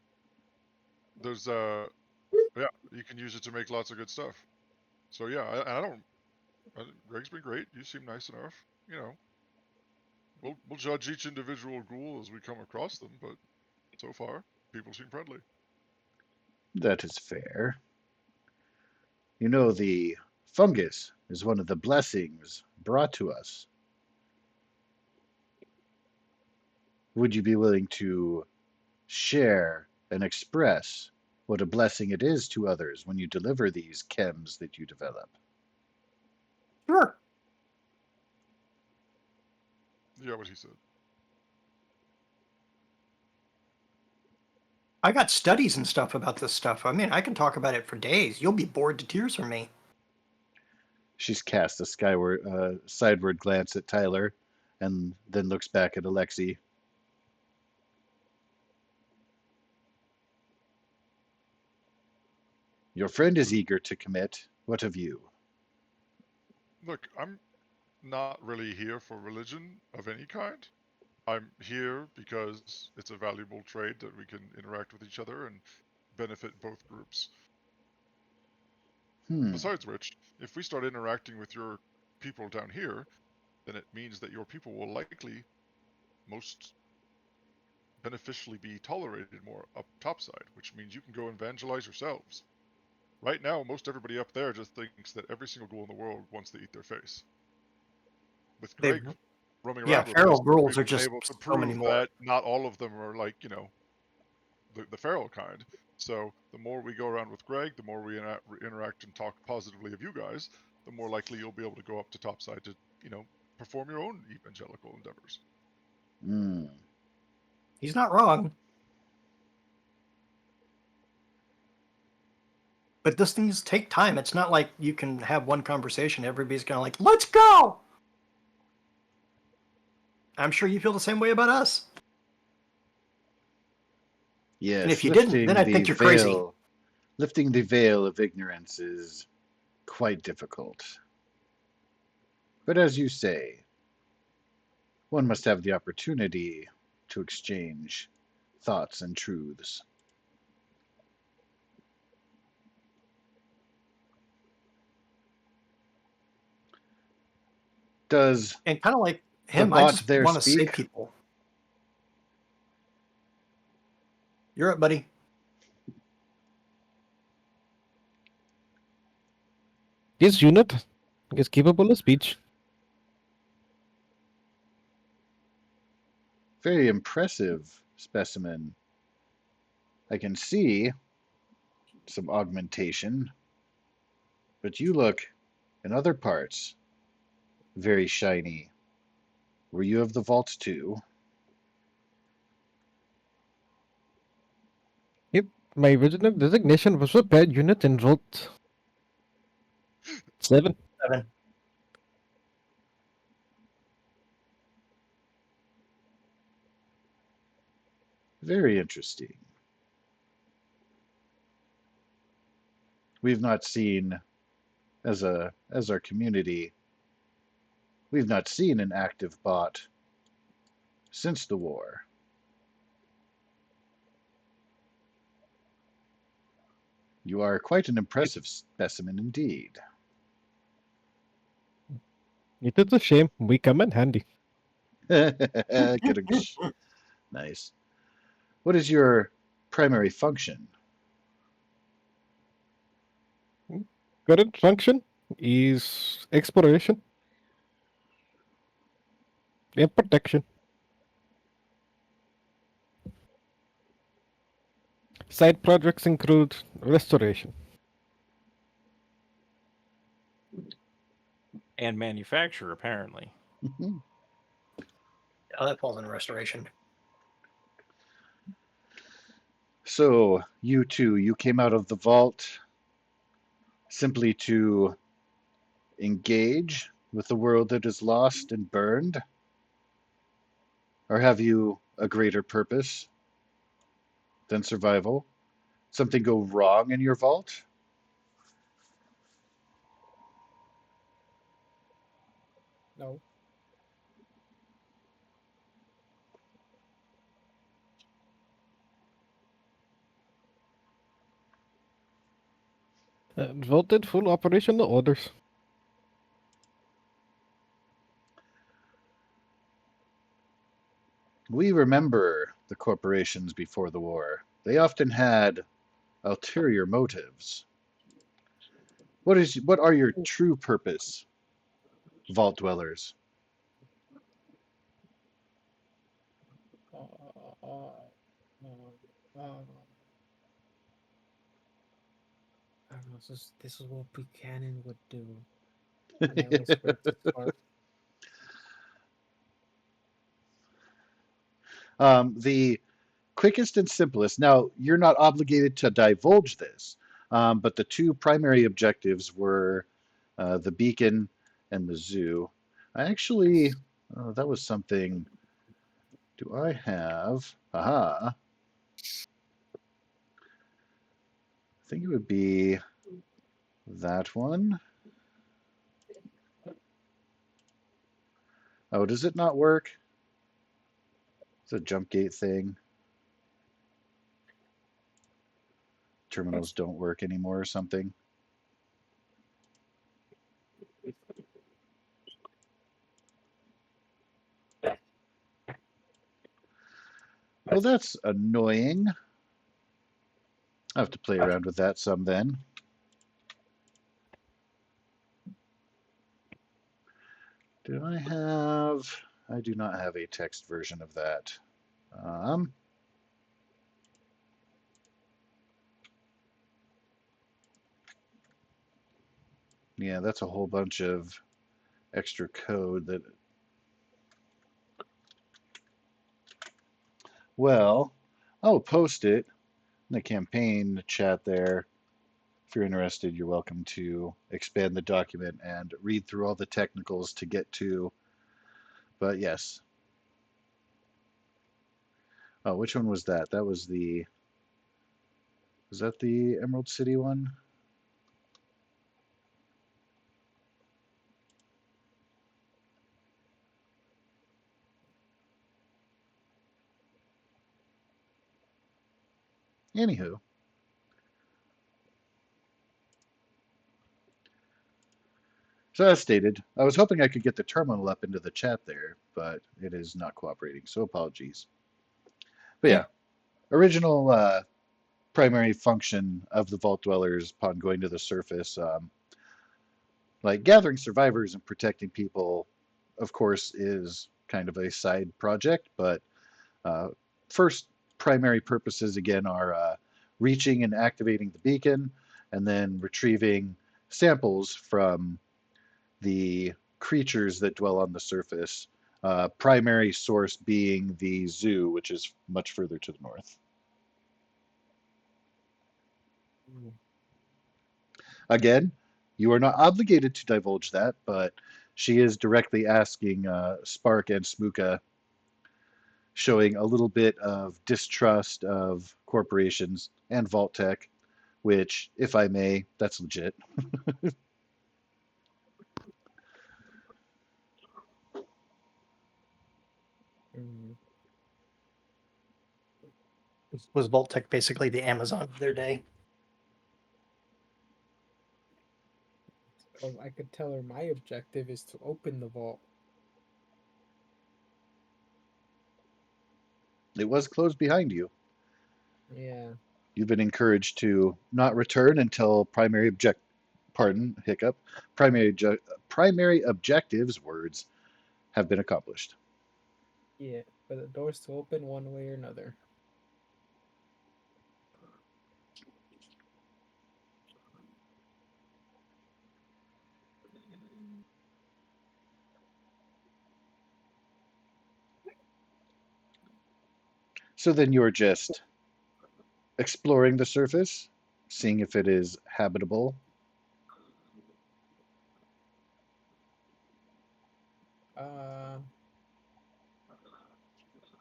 there's yeah, you can use it to make lots of good stuff. So yeah, I don't. Greg's been great. You seem nice enough. You know, we'll judge each individual ghoul as we come across them, but so far, people seem friendly. That is fair. You know, the fungus is one of the blessings brought to us. Would you be willing to share and express what a blessing it is to others when you deliver these chems that you develop? Sure. Yeah, what he said. I got studies and stuff about this stuff. I mean, I can talk about it for days. You'll be bored to tears from me. She's cast a sideward glance at Tyler and then looks back at Alexei. Your friend is eager to commit. What of you? Look, I'm not really here for religion of any kind. I'm here because it's a valuable trade that we can interact with each other and benefit both groups. Hmm, Besides which, if we start interacting with your people down here, then it means that your people will likely most beneficially be tolerated more up topside, which means you can go evangelize yourselves. Right now, most everybody up there just thinks that every single ghoul in the world wants to eat their face. With They, Greg roaming yeah, around with us, feral ghouls we've are been just able to so many prove more. that not all of them are like, the feral kind. So the more we go around with Greg, the more we interact and talk positively of you guys, the more likely you'll be able to go up to topside to, perform your own evangelical endeavors. Mm. He's not wrong. But these things take time. It's not like you can have one conversation. Everybody's kind of like, let's go! I'm sure you feel the same way about us. Yes, And if you didn't, then I'd think you're crazy. Lifting the veil of ignorance is quite difficult. But as you say, one must have the opportunity to exchange thoughts and truths. Does And kind of like the him, I bot just there want to save speak? people. You're up, buddy. This unit is capable of speech. Very impressive specimen. I can see some augmentation, but you look in other parts very shiny. Were you of the vaults too? Yep, my original designation was a bad unit in Vault 7. 7. Very interesting. We've not seen as our community, we've not seen an active bot since the war. You are quite an impressive specimen indeed. It is a shame. We come in handy. Nice. What is your primary function? Current function is exploration and protection. Side projects include restoration. And manufacture, apparently. Oh, that falls in restoration. So, you two, you came out of the vault simply to engage with the world that is lost and burned? Or have you a greater purpose than survival? Something go wrong in your vault? No. Vault in full operational orders. We remember the corporations before the war. They often had ulterior motives. What are your true purpose, vault dwellers? Uh, uh, uh, I don't know. This is what Buchanan would do. And I whispered to Spark. The quickest and simplest. Now, you're not obligated to divulge this, but the two primary objectives were the beacon and the zoo. I actually, that was something. Do I have? Aha. I think it would be that one. Oh, does it not work? It's a jump gate thing. Terminals don't work anymore or something. Well, that's annoying. I have to play around with that some then. Do I have? I do not have a text version of that. Yeah, that's a whole bunch of extra code that. Well, I'll post it in the campaign chat there. If you're interested, you're welcome to expand the document and read through all the technicals to get to. But yes. Oh, which one was that? That was the. Was that the Emerald City one? Anywho. So as stated, I was hoping I could get the terminal up into the chat there, but it is not cooperating, so apologies. But yeah, original primary function of the Vault Dwellers upon going to the surface, like gathering survivors and protecting people, of course, is kind of a side project, but uh, first primary purposes again are reaching and activating the beacon, and then retrieving samples from the creatures that dwell on the surface. Primary source being the zoo, which is much further to the north. Again, you are not obligated to divulge that, but she is directly asking Spark and Smooka, showing a little bit of distrust of corporations and Vault Tech, which, if I may, that's legit. Was Vault-Tec basically the Amazon of their day? I could tell her my objective is to open the vault. It was closed behind you. Yeah. You've been encouraged to not return until primary objectives words have been accomplished. Yeah. For the doors to open one way or another. So then you're just exploring the surface, seeing if it is habitable. Uh,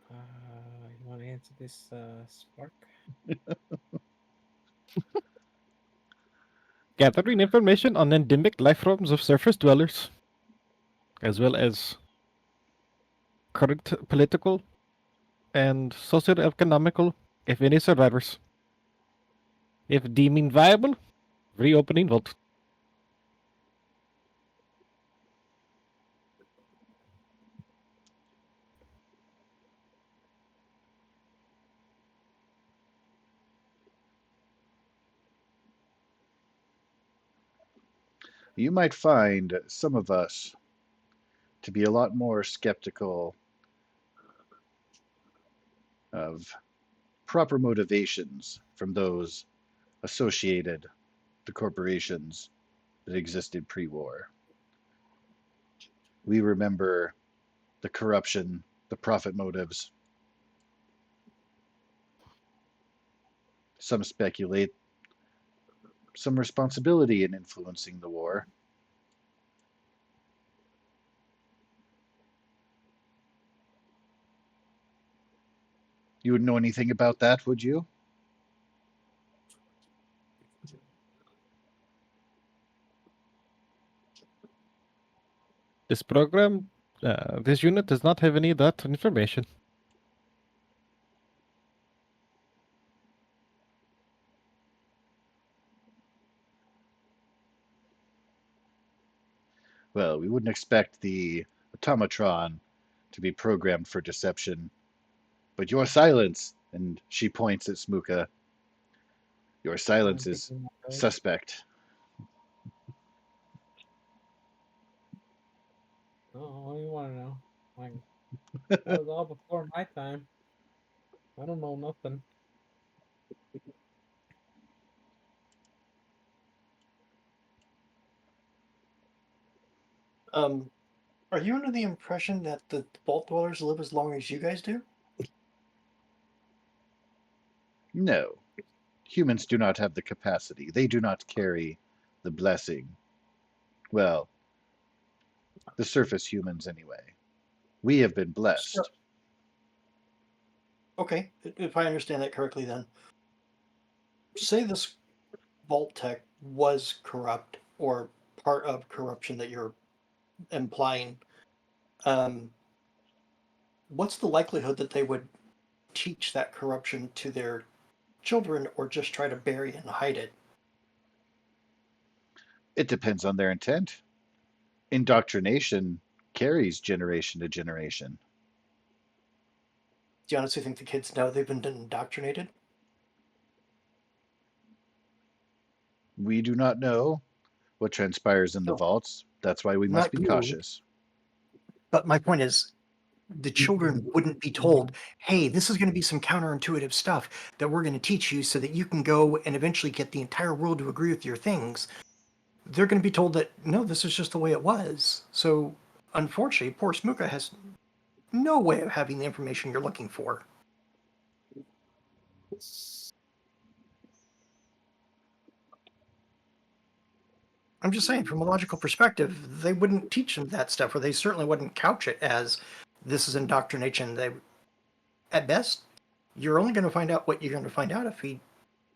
you want to answer this, Spark? Gathering information on endemic life forms of surface dwellers, as well as current political and socio-economical, if any, survivors. If deeming viable, reopening vault. You might find some of us to be a lot more skeptical of proper motivations from those associated to corporations that existed pre-war. We remember the corruption, the profit motives. Some speculate some responsibility in influencing the war. You wouldn't know anything about that, would you? This program, this unit does not have any of that information. Well, we wouldn't expect the automatron to be programmed for deception. But your silence, and she points at Smooka, your silence I'm is thinking that, right? suspect. Oh, what do you want to know? Like, that was all before my time. I don't know nothing. Are you under the impression that the vault dwellers live as long as you guys do? No, humans do not have the capacity. They do not carry the blessing. Well, the surface humans, anyway. We have been So, blessed. okay, if I understand that correctly, then say this vault tech was corrupt or part of corruption that you're implying. Um, what's the likelihood that they would teach that corruption to their children or just try to bury and hide it? It depends on their intent. Indoctrination carries generation to generation. Do you honestly think the kids know they've been indoctrinated? We do not know what transpires in the No, vaults. That's why we must not be you. cautious. But my point is, the children wouldn't be told, hey, this is going to be some counterintuitive stuff that we're going to teach you so that you can go and eventually get the entire world to agree with your things. They're going to be told that, no, this is just the way it was. So, unfortunately, poor Smuka has no way of having the information you're looking for. I'm just saying, from a logical perspective, they wouldn't teach them that stuff, or they certainly wouldn't couch it as this is indoctrination. They, at best, you're only going to find out what you're going to find out if he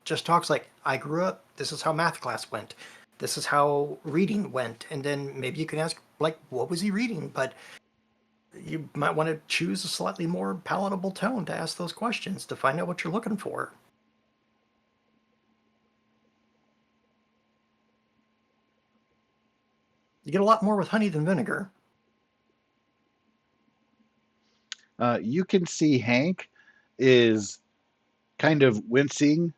just talks like, I grew up, this is how math class went, this is how reading went, and then maybe you can ask, like, what was he reading? But you might want to choose a slightly more palatable tone to ask those questions to find out what you're looking for. You get a lot more with honey than vinegar. You can see Hank is kind of wincing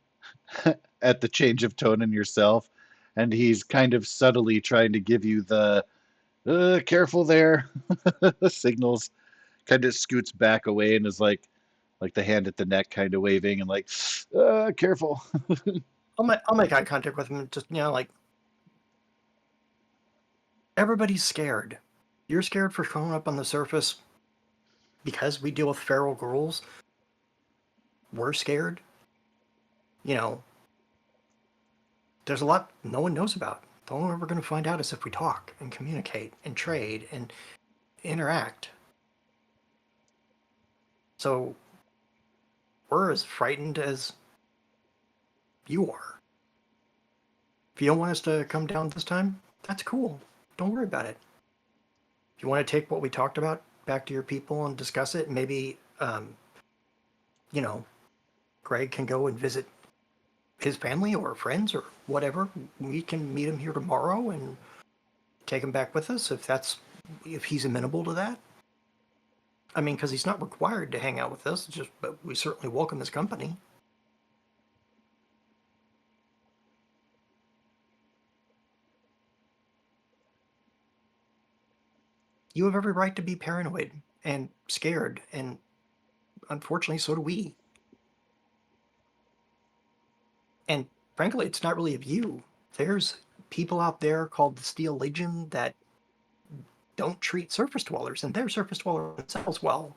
at the change of tone in yourself, and he's kind of subtly trying to give you the careful there signals. Kind of scoots back away and is like the hand at the neck, kind of waving and like, careful. I'll make eye contact with him and just, like, everybody's scared. You're scared for showing up on the surface because we deal with feral ghouls. We're scared. You know, there's a lot no one knows about. The only way we're going to find out is if we talk and communicate and trade and interact. So we're as frightened as you are. If you don't want us to come down this time, that's cool. Don't worry about it. If you want to take what we talked about back to your people and discuss it, maybe, you know, Greg can go and visit his family or friends or whatever. We can meet him here tomorrow and take him back with us if he's amenable to that. I mean, because he's not required to hang out with us, but we certainly welcome his company. You have every right to be paranoid and scared, and unfortunately, so do we. And frankly, it's not really of you. There's people out there called the Steel Legion that don't treat surface dwellers, and they're surface dwellers themselves well.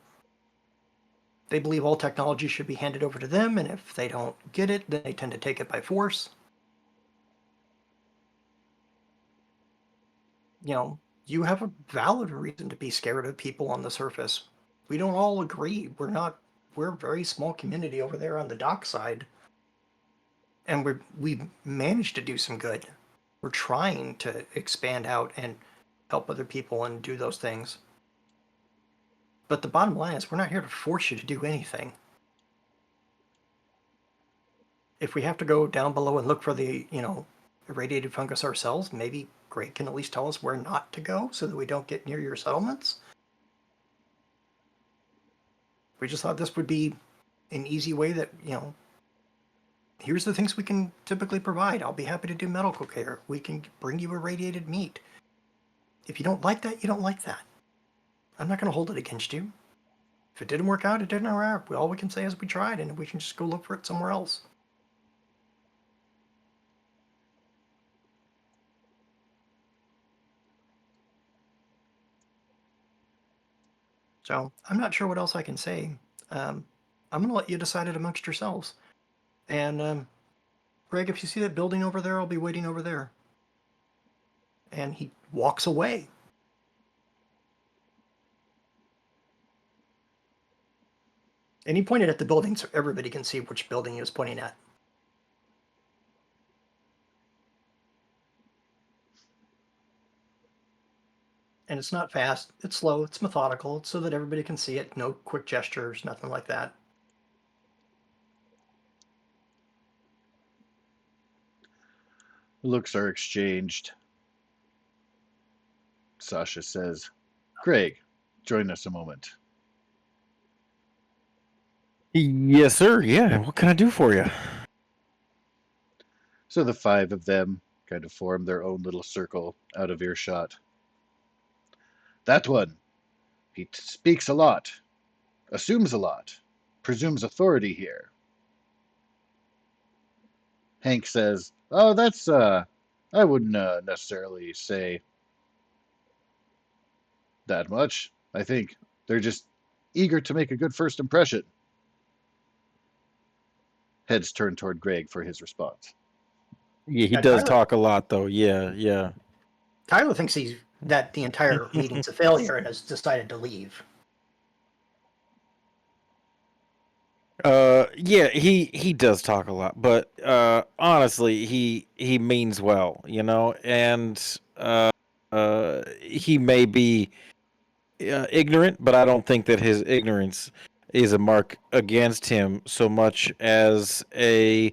They believe all technology should be handed over to them, and if they don't get it, then they tend to take it by force. You have a valid reason to be scared of people on the surface. We don't all agree. We're a very small community over there on the dock side. And we've managed to do some good. We're trying to expand out and help other people and do those things. But the bottom line is we're not here to force you to do anything. If we have to go down below and look for the, irradiated fungus ourselves, maybe Greg can at least tell us where not to go so that we don't get near your settlements. We just thought this would be an easy way that, here's the things we can typically provide. I'll be happy to do medical care. We can bring you irradiated meat. If you don't like that, you don't like that. I'm not going to hold it against you. If it didn't work out, it didn't work out. All we can say is we tried, and we can just go look for it somewhere else. So I'm not sure what else I can say. I'm going to let you decide it amongst yourselves. And Greg, if you see that building over there, I'll be waiting over there. And he walks away. And he pointed at the building so everybody can see which building he was pointing at. And it's not fast, it's slow, it's methodical, so that everybody can see it. No quick gestures, nothing like that. Looks are exchanged. Sasha says, Greg, join us a moment. Yes, sir. Yeah. What can I do for you? So the five of them kind of form their own little circle out of earshot. That one, he speaks a lot, assumes a lot, presumes authority here. Hank says, oh, that's, I wouldn't necessarily say that much. I think they're just eager to make a good first impression. Heads turn toward Greg for his response. Yeah, he Yeah, does Tyler- talk a lot, though. Yeah, yeah. Tyler thinks that the entire meeting's a failure and has decided to leave. Yeah, he does talk a lot, but honestly, he means well, you know, and he may be ignorant, but I don't think that his ignorance is a mark against him so much as a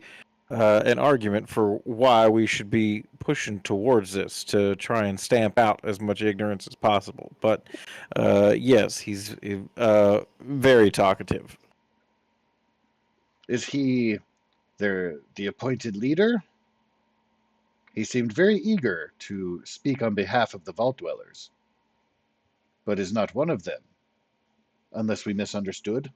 an argument for why we should be pushing towards this to try and stamp out as much ignorance as possible. But yes, he's very talkative. Is he the appointed leader? He seemed very eager to speak on behalf of the Vault Dwellers, but is not one of them, unless we misunderstood.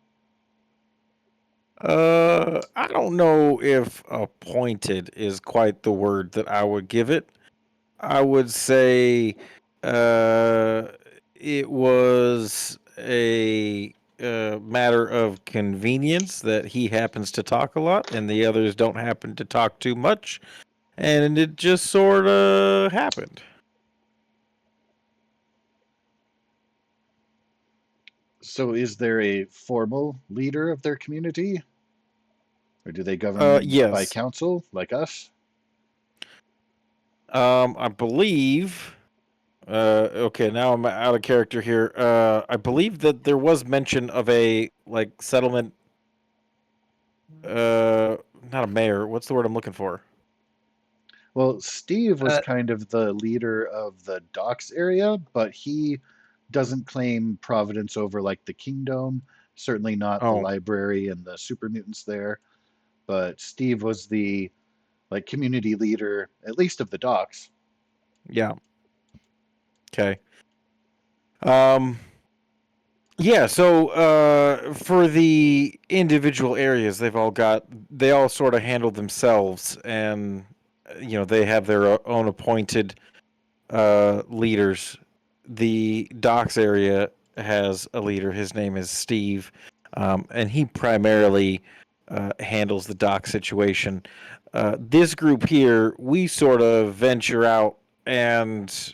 I don't know if appointed is quite the word that I would give it. I would say uh, it was a matter of convenience that he happens to talk a lot and the others don't happen to talk too much. And it just sort of happened. So is there a formal leader of their community? Or do they govern by Yes. council, like us? I believe. Okay, now I'm out of character here. I believe that there was mention of a like settlement. Not a mayor. What's the word I'm looking for? Well, Steve was Uh, kind of the leader of the docks area, but he doesn't claim providence over like the kingdom, certainly not the Oh, library and the super mutants there. But Steve was the like community leader, at least of the docks. yeah. Okay. Um. Yeah. So, for the individual areas, they all sort of handle themselves, and they have their own appointed leaders. The docks area has a leader. His name is Steve, and he primarily handles the dock situation. This group here, we sort of venture out, and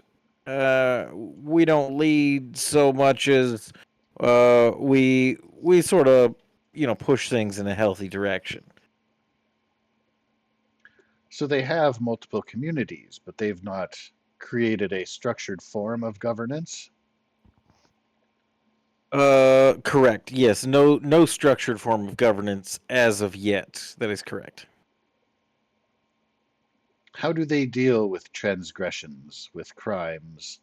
we don't lead so much as we sort of push things in a healthy direction. So they have multiple communities, but they've not created a structured form of governance. Correct. Yes. No structured form of governance as of yet. That is correct. How do they deal with transgressions, with crimes?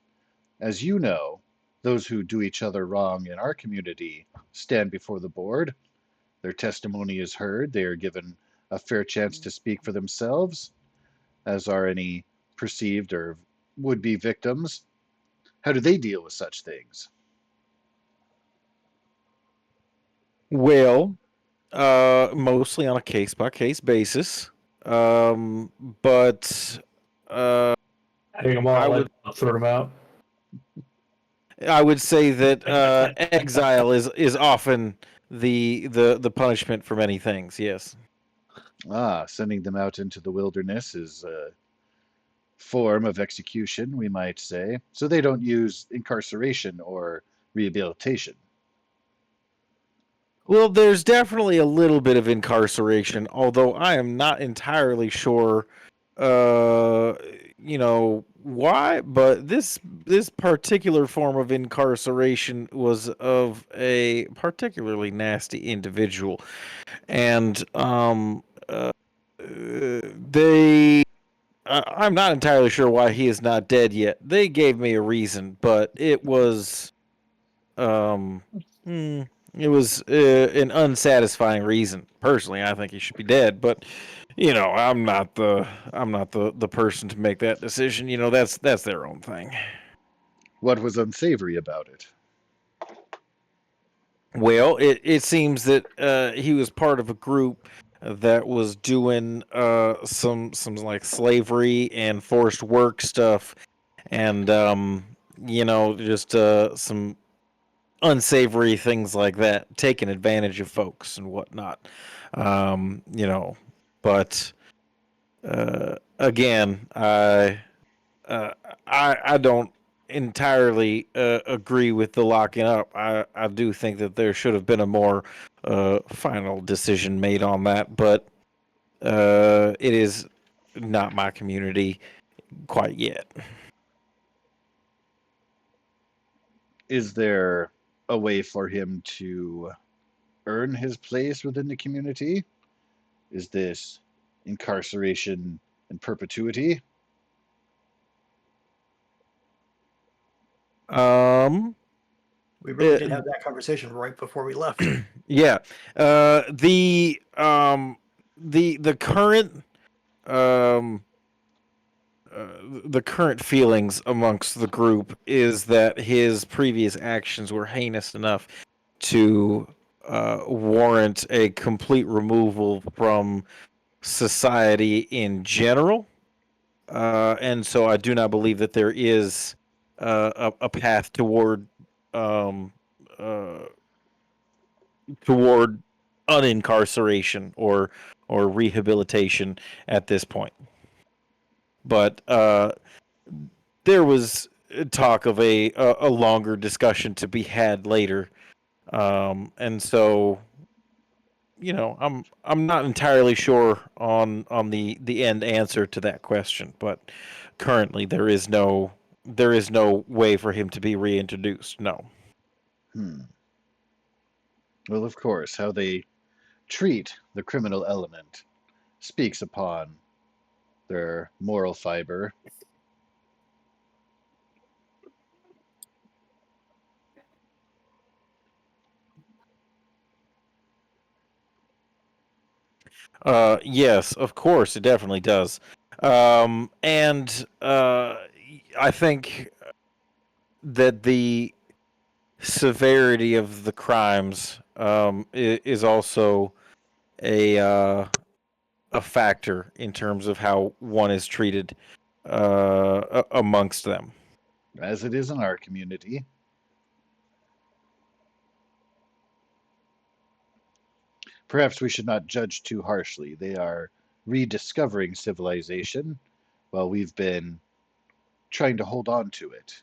As you know, those who do each other wrong in our community stand before the board. Their testimony is heard. They are given a fair chance to speak for themselves, as are any perceived or would-be victims. How do they deal with such things? Well, mostly on a case by case basis. But uh, Hang them I all would out, throw them out. I would say that exile is often the punishment for many things. Yes. Sending them out into the wilderness is a form of execution, we might say. So they don't use incarceration or rehabilitation. Well, there's definitely a little bit of incarceration, although I am not entirely sure, uh, why. But this particular form of incarceration was of a particularly nasty individual, and they. I'm not entirely sure why he is not dead yet. They gave me a reason, but it was um, hmm, it was an unsatisfying reason. Personally, I think he should be dead, but I'm not the person to make that decision. That's their own thing. What was unsavory about it? Well, it seems that he was part of a group that was doing some like slavery and forced work stuff, and just some unsavory things like that, taking advantage of folks and whatnot. Um, you know, but again, uh, I don't entirely agree with the locking up. I do think that there should have been a more final decision made on that, but it is not my community quite yet. Is there a way for him to earn his place within the community? Is this incarceration in perpetuity? Um, We really uh, did have that conversation right before we left. yeah. The current um the current feelings amongst the group is that his previous actions were heinous enough to warrant a complete removal from society in general. And so I do not believe that there is a path um, uh, toward unincarceration or rehabilitation at this point. But there was talk of a longer discussion to be had later, and so I'm not entirely sure on the end answer to that question, but currently there is no way for him to be reintroduced. No. Hmm. Well, of course, how they treat the criminal element speaks upon their moral fiber. Yes, of course, it definitely does. And I think that the severity of the crimes is also a factor in terms of how one is treated amongst them. As it is in our community. Perhaps we should not judge too harshly. They are rediscovering civilization while we've been trying to hold on to it.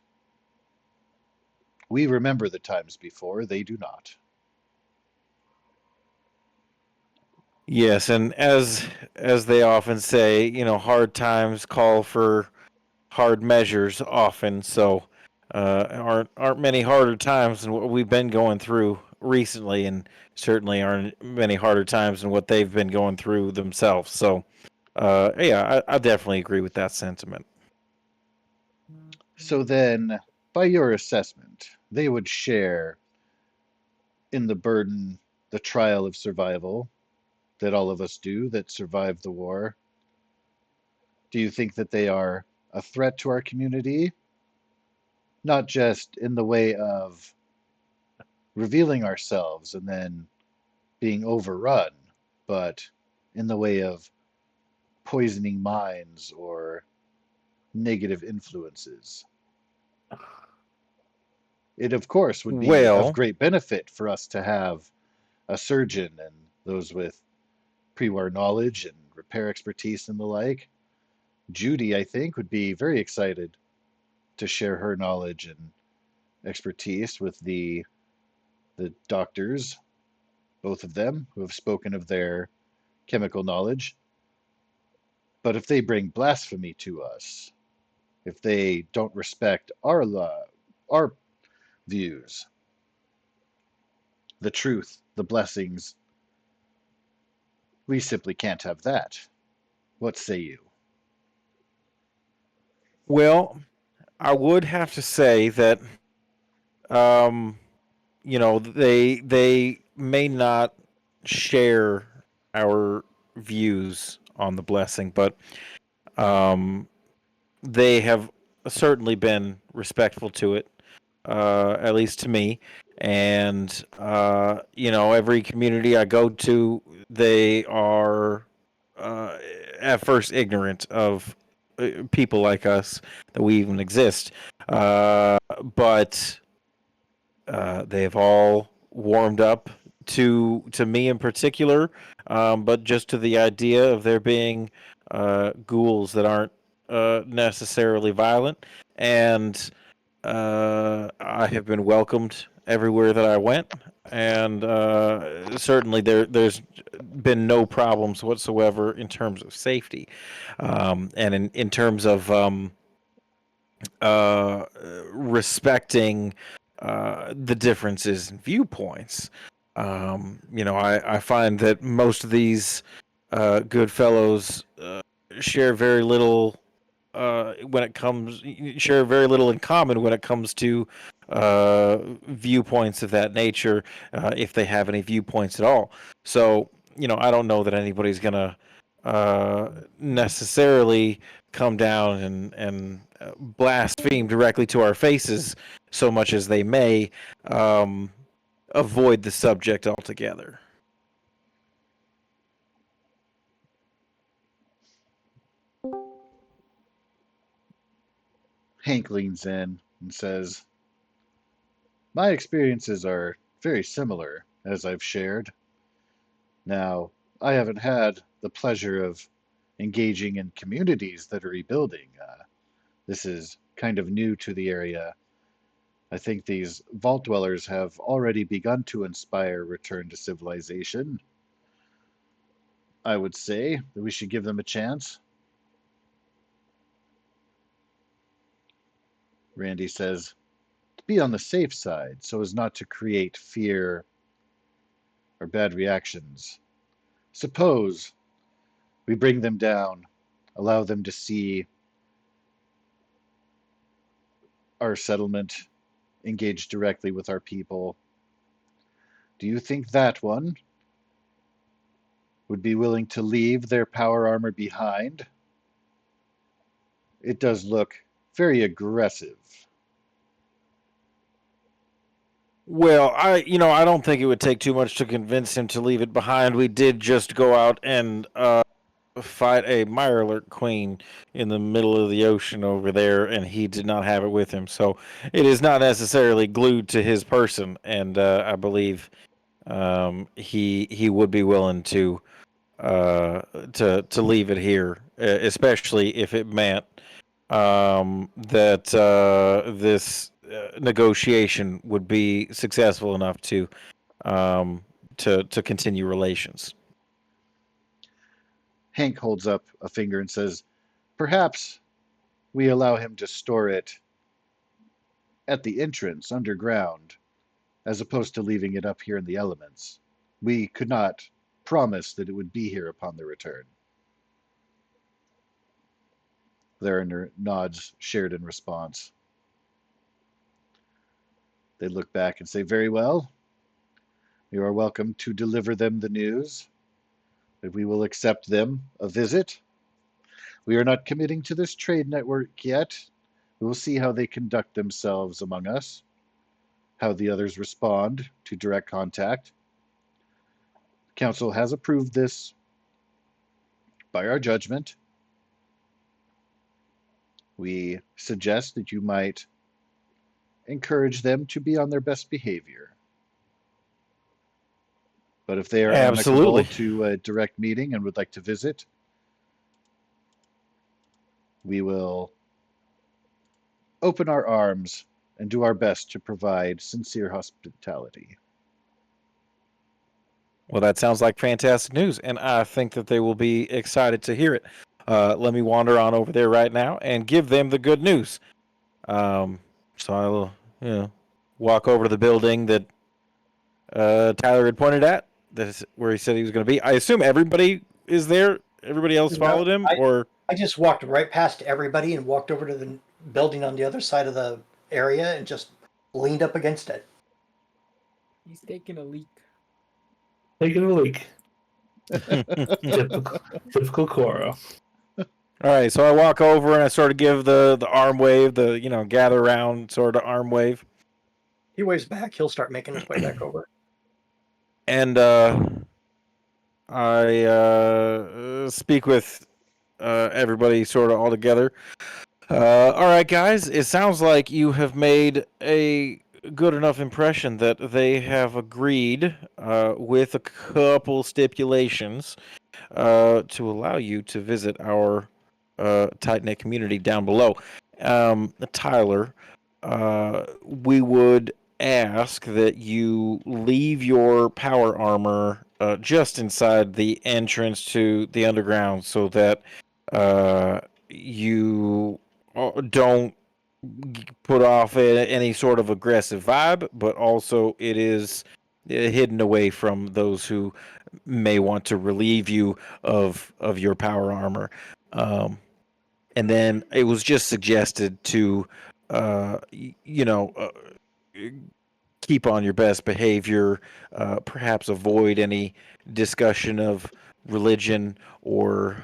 We remember the times before, they do not. Yes, and as they often say, hard times call for hard measures often. So aren't many harder times than what we've been going through recently, and certainly aren't many harder times than what they've been going through themselves. So yeah, I definitely agree with that sentiment. So then, by your assessment, they would share in the burden, the trial of survival that all of us do that survive the war. Do you think that they are a threat to our community? Not just in the way of revealing ourselves and then being overrun, but in the way of poisoning minds or negative influences. It, of course, would be of Well, great benefit for us to have a surgeon and those with pre-war knowledge and repair expertise and the like. Judy, I think, would be very excited to share her knowledge and expertise with the doctors, both of them, who have spoken of their chemical knowledge. But if they bring blasphemy to us, if they don't respect our law, our views, the truth, the blessings, we simply can't have that. What say you? well, I would have to say that um, they may not share our views on the blessing, but um, they have certainly been respectful to it, at least to me. And every community I go to, they are uh, at first ignorant of people like us that we even exist. But they have all warmed up to me in particular, but just to the idea of there being ghouls that aren't necessarily violent, and I have been welcomed everywhere that I went, and certainly there's been no problems whatsoever in terms of safety, and in terms of respecting the differences in viewpoints. I find that most of these good fellows share very little when it comes share very little in common when it comes to viewpoints of that nature, if they have any viewpoints at all. So I don't know that anybody's gonna necessarily come down and blaspheme directly to our faces so much as they may um, avoid the subject altogether. Hank leans in and says, my experiences are very similar, as I've shared. Now, I haven't had the pleasure of engaging in communities that are rebuilding. This is kind of new to the area. I think these vault dwellers have already begun to inspire return to civilization. I would say that we should give them a chance. Randy says, be on the safe side so as not to create fear or bad reactions. Suppose we bring them down, allow them to see our settlement, engage directly with our people. Do you think that one would be willing to leave their power armor behind? It does look very aggressive. Well, I don't think it would take too much to convince him to leave it behind. We did just go out and fight a Mirelurk queen in the middle of the ocean over there, and he did not have it with him. So it is not necessarily glued to his person, and I believe he would be willing uh, to leave it here, especially if it meant that this negotiation would be successful enough um, to continue relations. Hank holds up a finger and says, perhaps we allow him to store it at the entrance underground, as opposed to leaving it up here in the elements. We could not promise that it would be here upon the return. There are nods shared in response. They look back and say, very well. You are welcome to deliver them the news that we will accept them a visit. We are not committing to this trade network yet. We will see how they conduct themselves among us, how the others respond to direct contact. Council has approved this by our judgment. We suggest that you might encourage them to be on their best behavior. But if they are Absolutely. amicable to a direct meeting and would like to visit, we will open our arms and do our best to provide sincere hospitality. Well, that sounds like fantastic news, and I think that they will be excited to hear it. Let me wander on over there right now and give them the good news. So I'll, walk over to the building that Tyler had pointed at. That's where he said he was going to be. I assume everybody is there. Everybody else No, followed him, or I just walked right past everybody and walked over to the building on the other side of the area and just leaned up against it. He's taking a leak. Taking a leak. Typical Koro. all right. So I walk over and I sort of give the arm wave, the gather around sort of arm wave, He waves back. He'll start making his way back over. and I speak with everybody sort of all together. All right, guys. It sounds like you have made a good enough impression that they have agreed with a couple stipulations to allow you to visit our tight-knit community down below. Tyler, we would ask that you leave your power armor just inside the entrance to the underground so that you don't put off any sort of aggressive vibe, but also it is hidden away from those who may want to relieve you of your power armor. And then it was just suggested to, you know, keep on your best behavior, perhaps avoid any discussion of religion or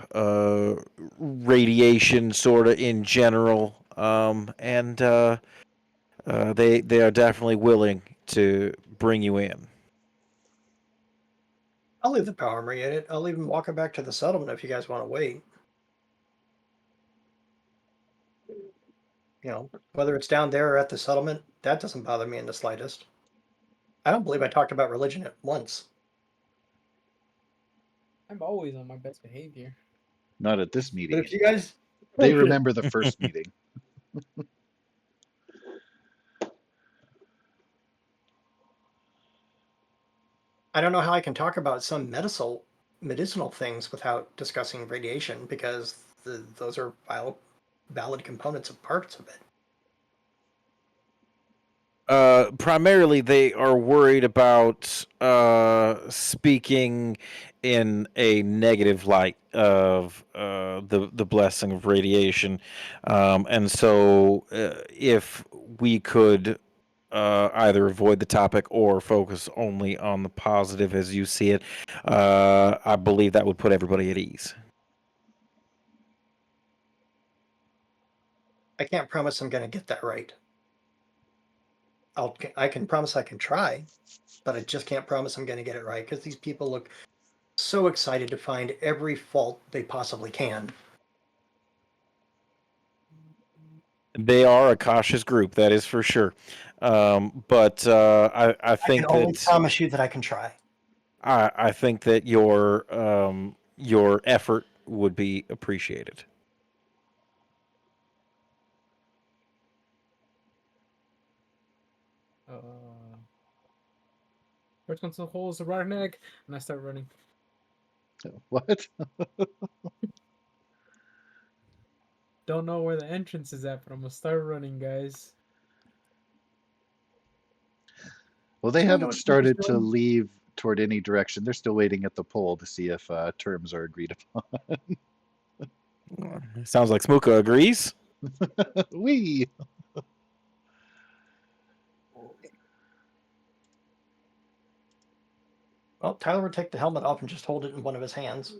radiation, sort of in general. And they are definitely willing to bring you in. I'll leave the power armor unit. I'll even walk it back to the settlement if you guys want to wait. Whether it's down there or at the settlement, that doesn't bother me in the slightest. I don't believe I talked about religion at once. I'm always on my best behavior. Not at this But meeting. if you guys, They remember the first meeting. I don't know how I can talk about some medicinal things without discussing radiation because those are valid components of parts of it. Primarily, they are worried about speaking in a negative light of the blessing of radiation, and so if we could either avoid the topic or focus only on the positive as you see it, I believe that would put everybody at ease. I can't promise I'm going to get that right. I can promise I can try, but I just can't promise I'm going to get it right because these people look so excited to find every fault they possibly can. They are a cautious group, that is for sure. But I I think can only that promise you that I can try. I think that your effort would be appreciated. First one to the hole is the rotten egg, and I start running. What? Don't know where the entrance is at, but I'm gonna start running, guys. Well, they So I know haven't what Smoker's started to doing. leave toward any direction. They're still waiting at the poll to see if terms are agreed upon. Sounds like Smuka agrees. Wee! Well, Tyler would take the helmet off and just hold it in one of his hands.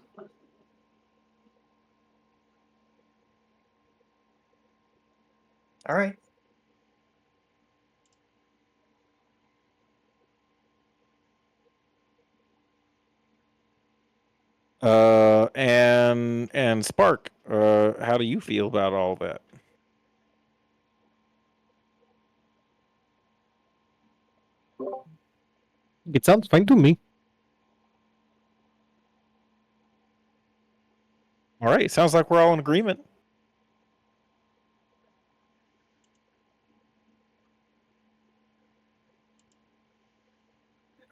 All right. And Spark, how do you feel about all that? It sounds fine to me. All right, sounds like we're all in agreement.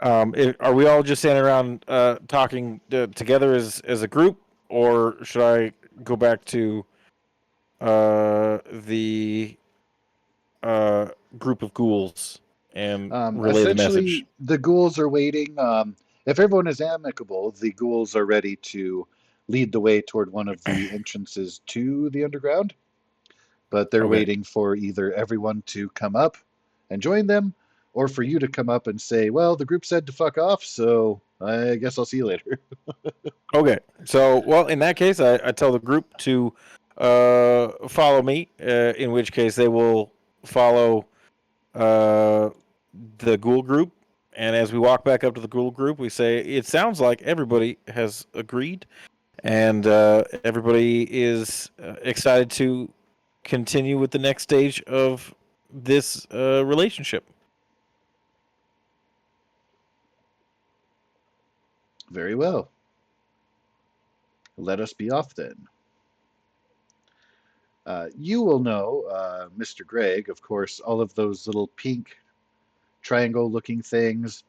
Are we all just standing around talking together as a group, or should I go back to the group of ghouls and relay the message? Essentially, the ghouls are waiting. If everyone is amicable, the ghouls are ready to lead the way toward one of the entrances to the underground. But they're Okay. waiting for either everyone to come up and join them, or for you to come up and say, "Well, the group said to fuck off, so I guess I'll see you later." Okay. So, well, in that case, I tell the group to follow me. In which case, they will follow the ghoul group. And as we walk back up to the ghoul group, we say, "It sounds like everybody has agreed, and everybody is excited to continue with the next stage of this relationship." Very well. Let us be off then. You will know, Mr. Gregg, of course, all of those little pink triangle looking things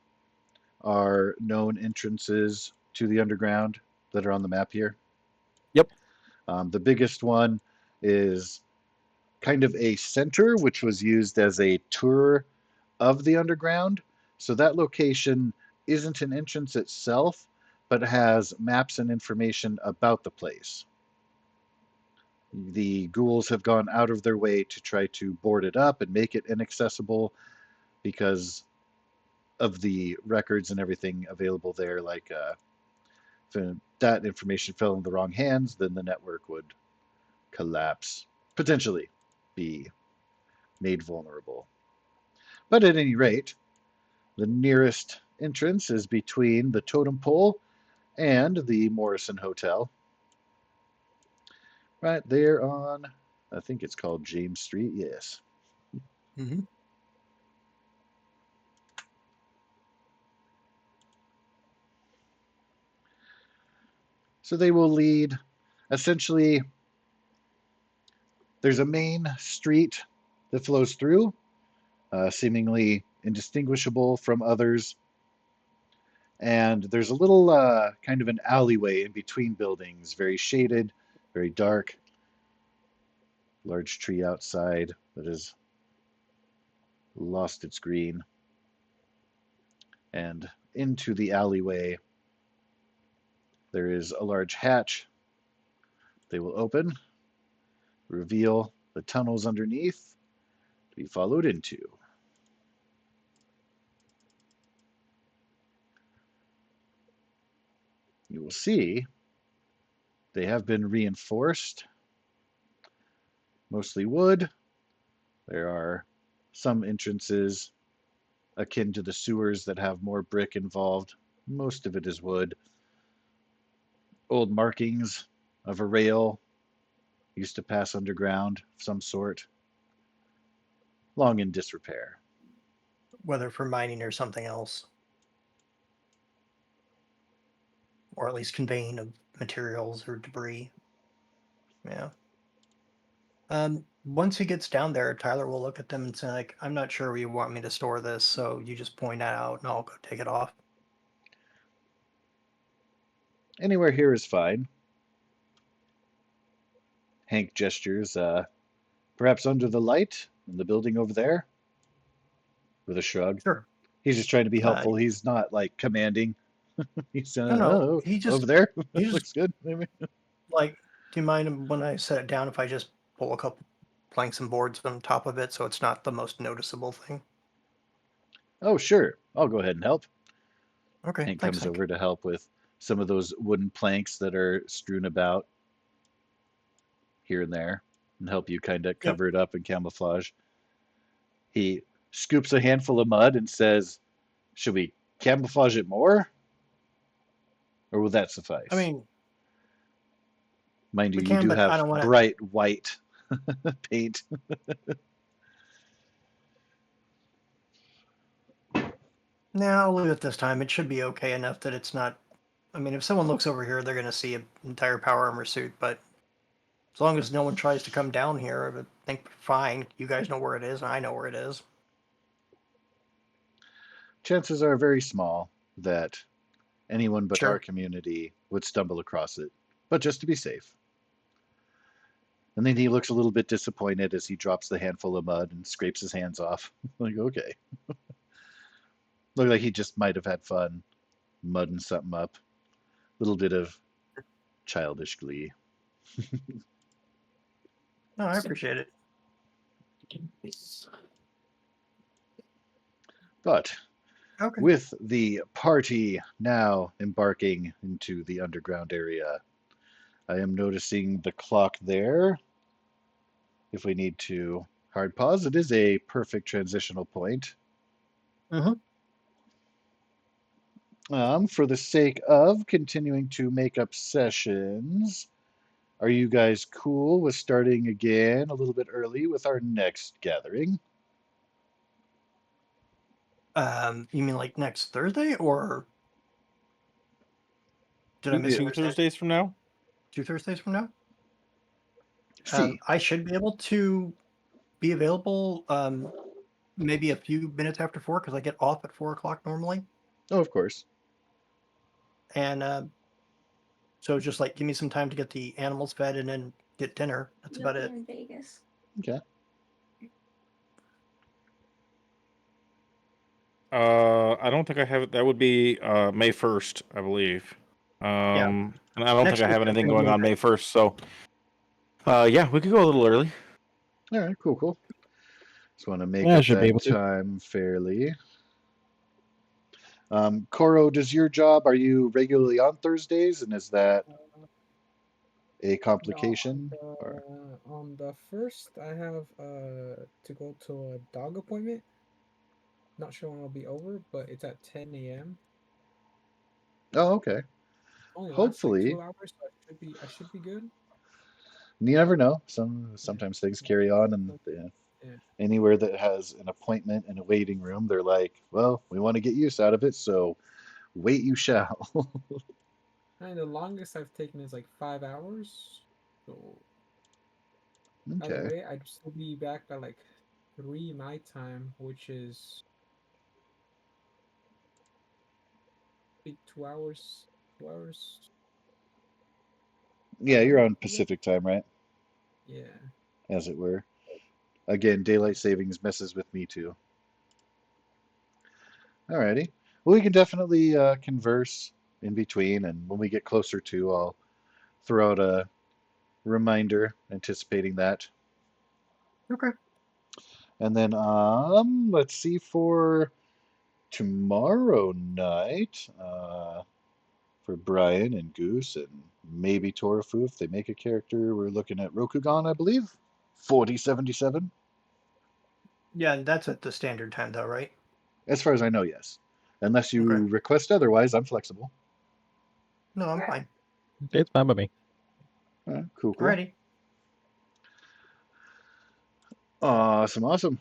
are known entrances to the underground that are on the map here. Yep. The biggest one is kind of a center, which was used as a tour of the underground. So that location isn't an entrance itself, but has maps and information about the place. The ghouls have gone out of their way to try to board it up and make it inaccessible because of the records and everything available there. Like, if that information fell in the wrong hands, then the network would collapse, potentially be made vulnerable. But at any rate, the nearest entrance is between the totem pole and the Morrison Hotel. Right there on, I think it's called James Street, yes. Mm-hmm. So they will lead, essentially, there's a main street that flows through, seemingly indistinguishable from others. And there's a little kind of an alleyway in between buildings, very shaded, very dark. Large tree outside that has lost its green. And into the alleyway, there is a large hatch. They will open, reveal the tunnels underneath to be followed into. You will see they have been reinforced, mostly wood. There are some entrances akin to the sewers that have more brick involved. Most of it is wood. Old markings of a rail used to pass underground of some sort, long in disrepair. Whether for mining or something else, or at least conveying of materials or debris. Yeah. Once he gets down there, Tyler will look at them and say, like, "I'm not sure where you want me to store this, so you just point that out and I'll go take it off." Anywhere here is fine. Hank gestures, perhaps under the light in the building over there, with a shrug. Sure. He's just trying to be Uh, helpful. He's not like commanding. He's no, oh, he just over there. he just Looks good. Maybe. like, do you mind when I set it down if I just pull a couple planks and boards on top of it so it's not the most noticeable thing? Oh, sure. I'll go ahead and help. Okay, Hank thanks, comes Hank. over to help with some of those wooden planks that are strewn about here and there and help you kind of Yep. cover it up and camouflage. He scoops a handful of mud and says, "Should we camouflage it more? Or will that I suffice?" mean, Mind you, we you can, do but I have don't want to. bright white paint. Now I'll leave it this time. It should be okay enough that it's not. I mean, if someone looks over here, they're going to see an entire power armor suit. But as long as no one tries to come down here, I think fine. You guys know where it is, and I know where it is. Chances are very small that anyone but our Sure. community would stumble across it, but just to be safe. And then he looks a little bit disappointed as he drops the handful of mud and scrapes his hands off. Like, okay. Looked like he just might have had fun mudding something up. A little bit of childish glee. No, I appreciate it. But Okay. with the party now embarking into the underground area, I am noticing the clock there. If we need to hard pause, it is a perfect transitional point. Mm-hmm. For the sake of continuing to make up sessions, are you guys cool with starting again a little bit early with our next gathering? You mean like next Thursday, or did I Yeah, Two misunderstand? Thursdays from now. 2 Thursdays from now? see. I should be able to be available maybe a few minutes after 4 because I get off at 4 o'clock normally. Oh, of course. And so just like give me some time to get the animals fed and then get dinner. That's about it. In Vegas. Okay. I don't think I have it. That would be May 1st, I believe. And I don't think Next I have week I'm anything going to be going in on May Vegas. 1st. So, yeah, we could go a little early. All right, cool. Just want to make Yeah, I up should be that able to. time fairly. Koro, does your job, are you regularly on Thursdays, and is that a No, complication? Or on the first, I have to go to a dog appointment. Not sure when it'll be over, but it's at 10 a.m. oh, okay. Only lasts like Hopefully, 2 hours, so I should be good. you never know. Yeah, Sometimes things carry on, and yeah. anywhere that has an appointment and a waiting room, they're like, "Well, we want to get use out of it, so wait you shall." And the longest I've taken is like 5 hours. So either Okay. way, I'd still be back by like 3 my time, which is big 2 hours. 2 hours. Yeah, you're on I guess. Pacific time, right? Yeah. As it were. Again, daylight savings messes with me too. Alrighty. Well, we can definitely converse in between, and when we get closer to, I'll throw out a reminder anticipating that. Okay. And then, let's see for tomorrow night, for Brian and Goose and maybe Torafu if they make a character. We're looking at Rokugan, I believe. 4077. Yeah, that's at the standard time though, right? As far as I know, yes. Unless Okay. you request otherwise, I'm flexible. No, I'm fine. It's fine by me. All right, cool. Alrighty. Awesome.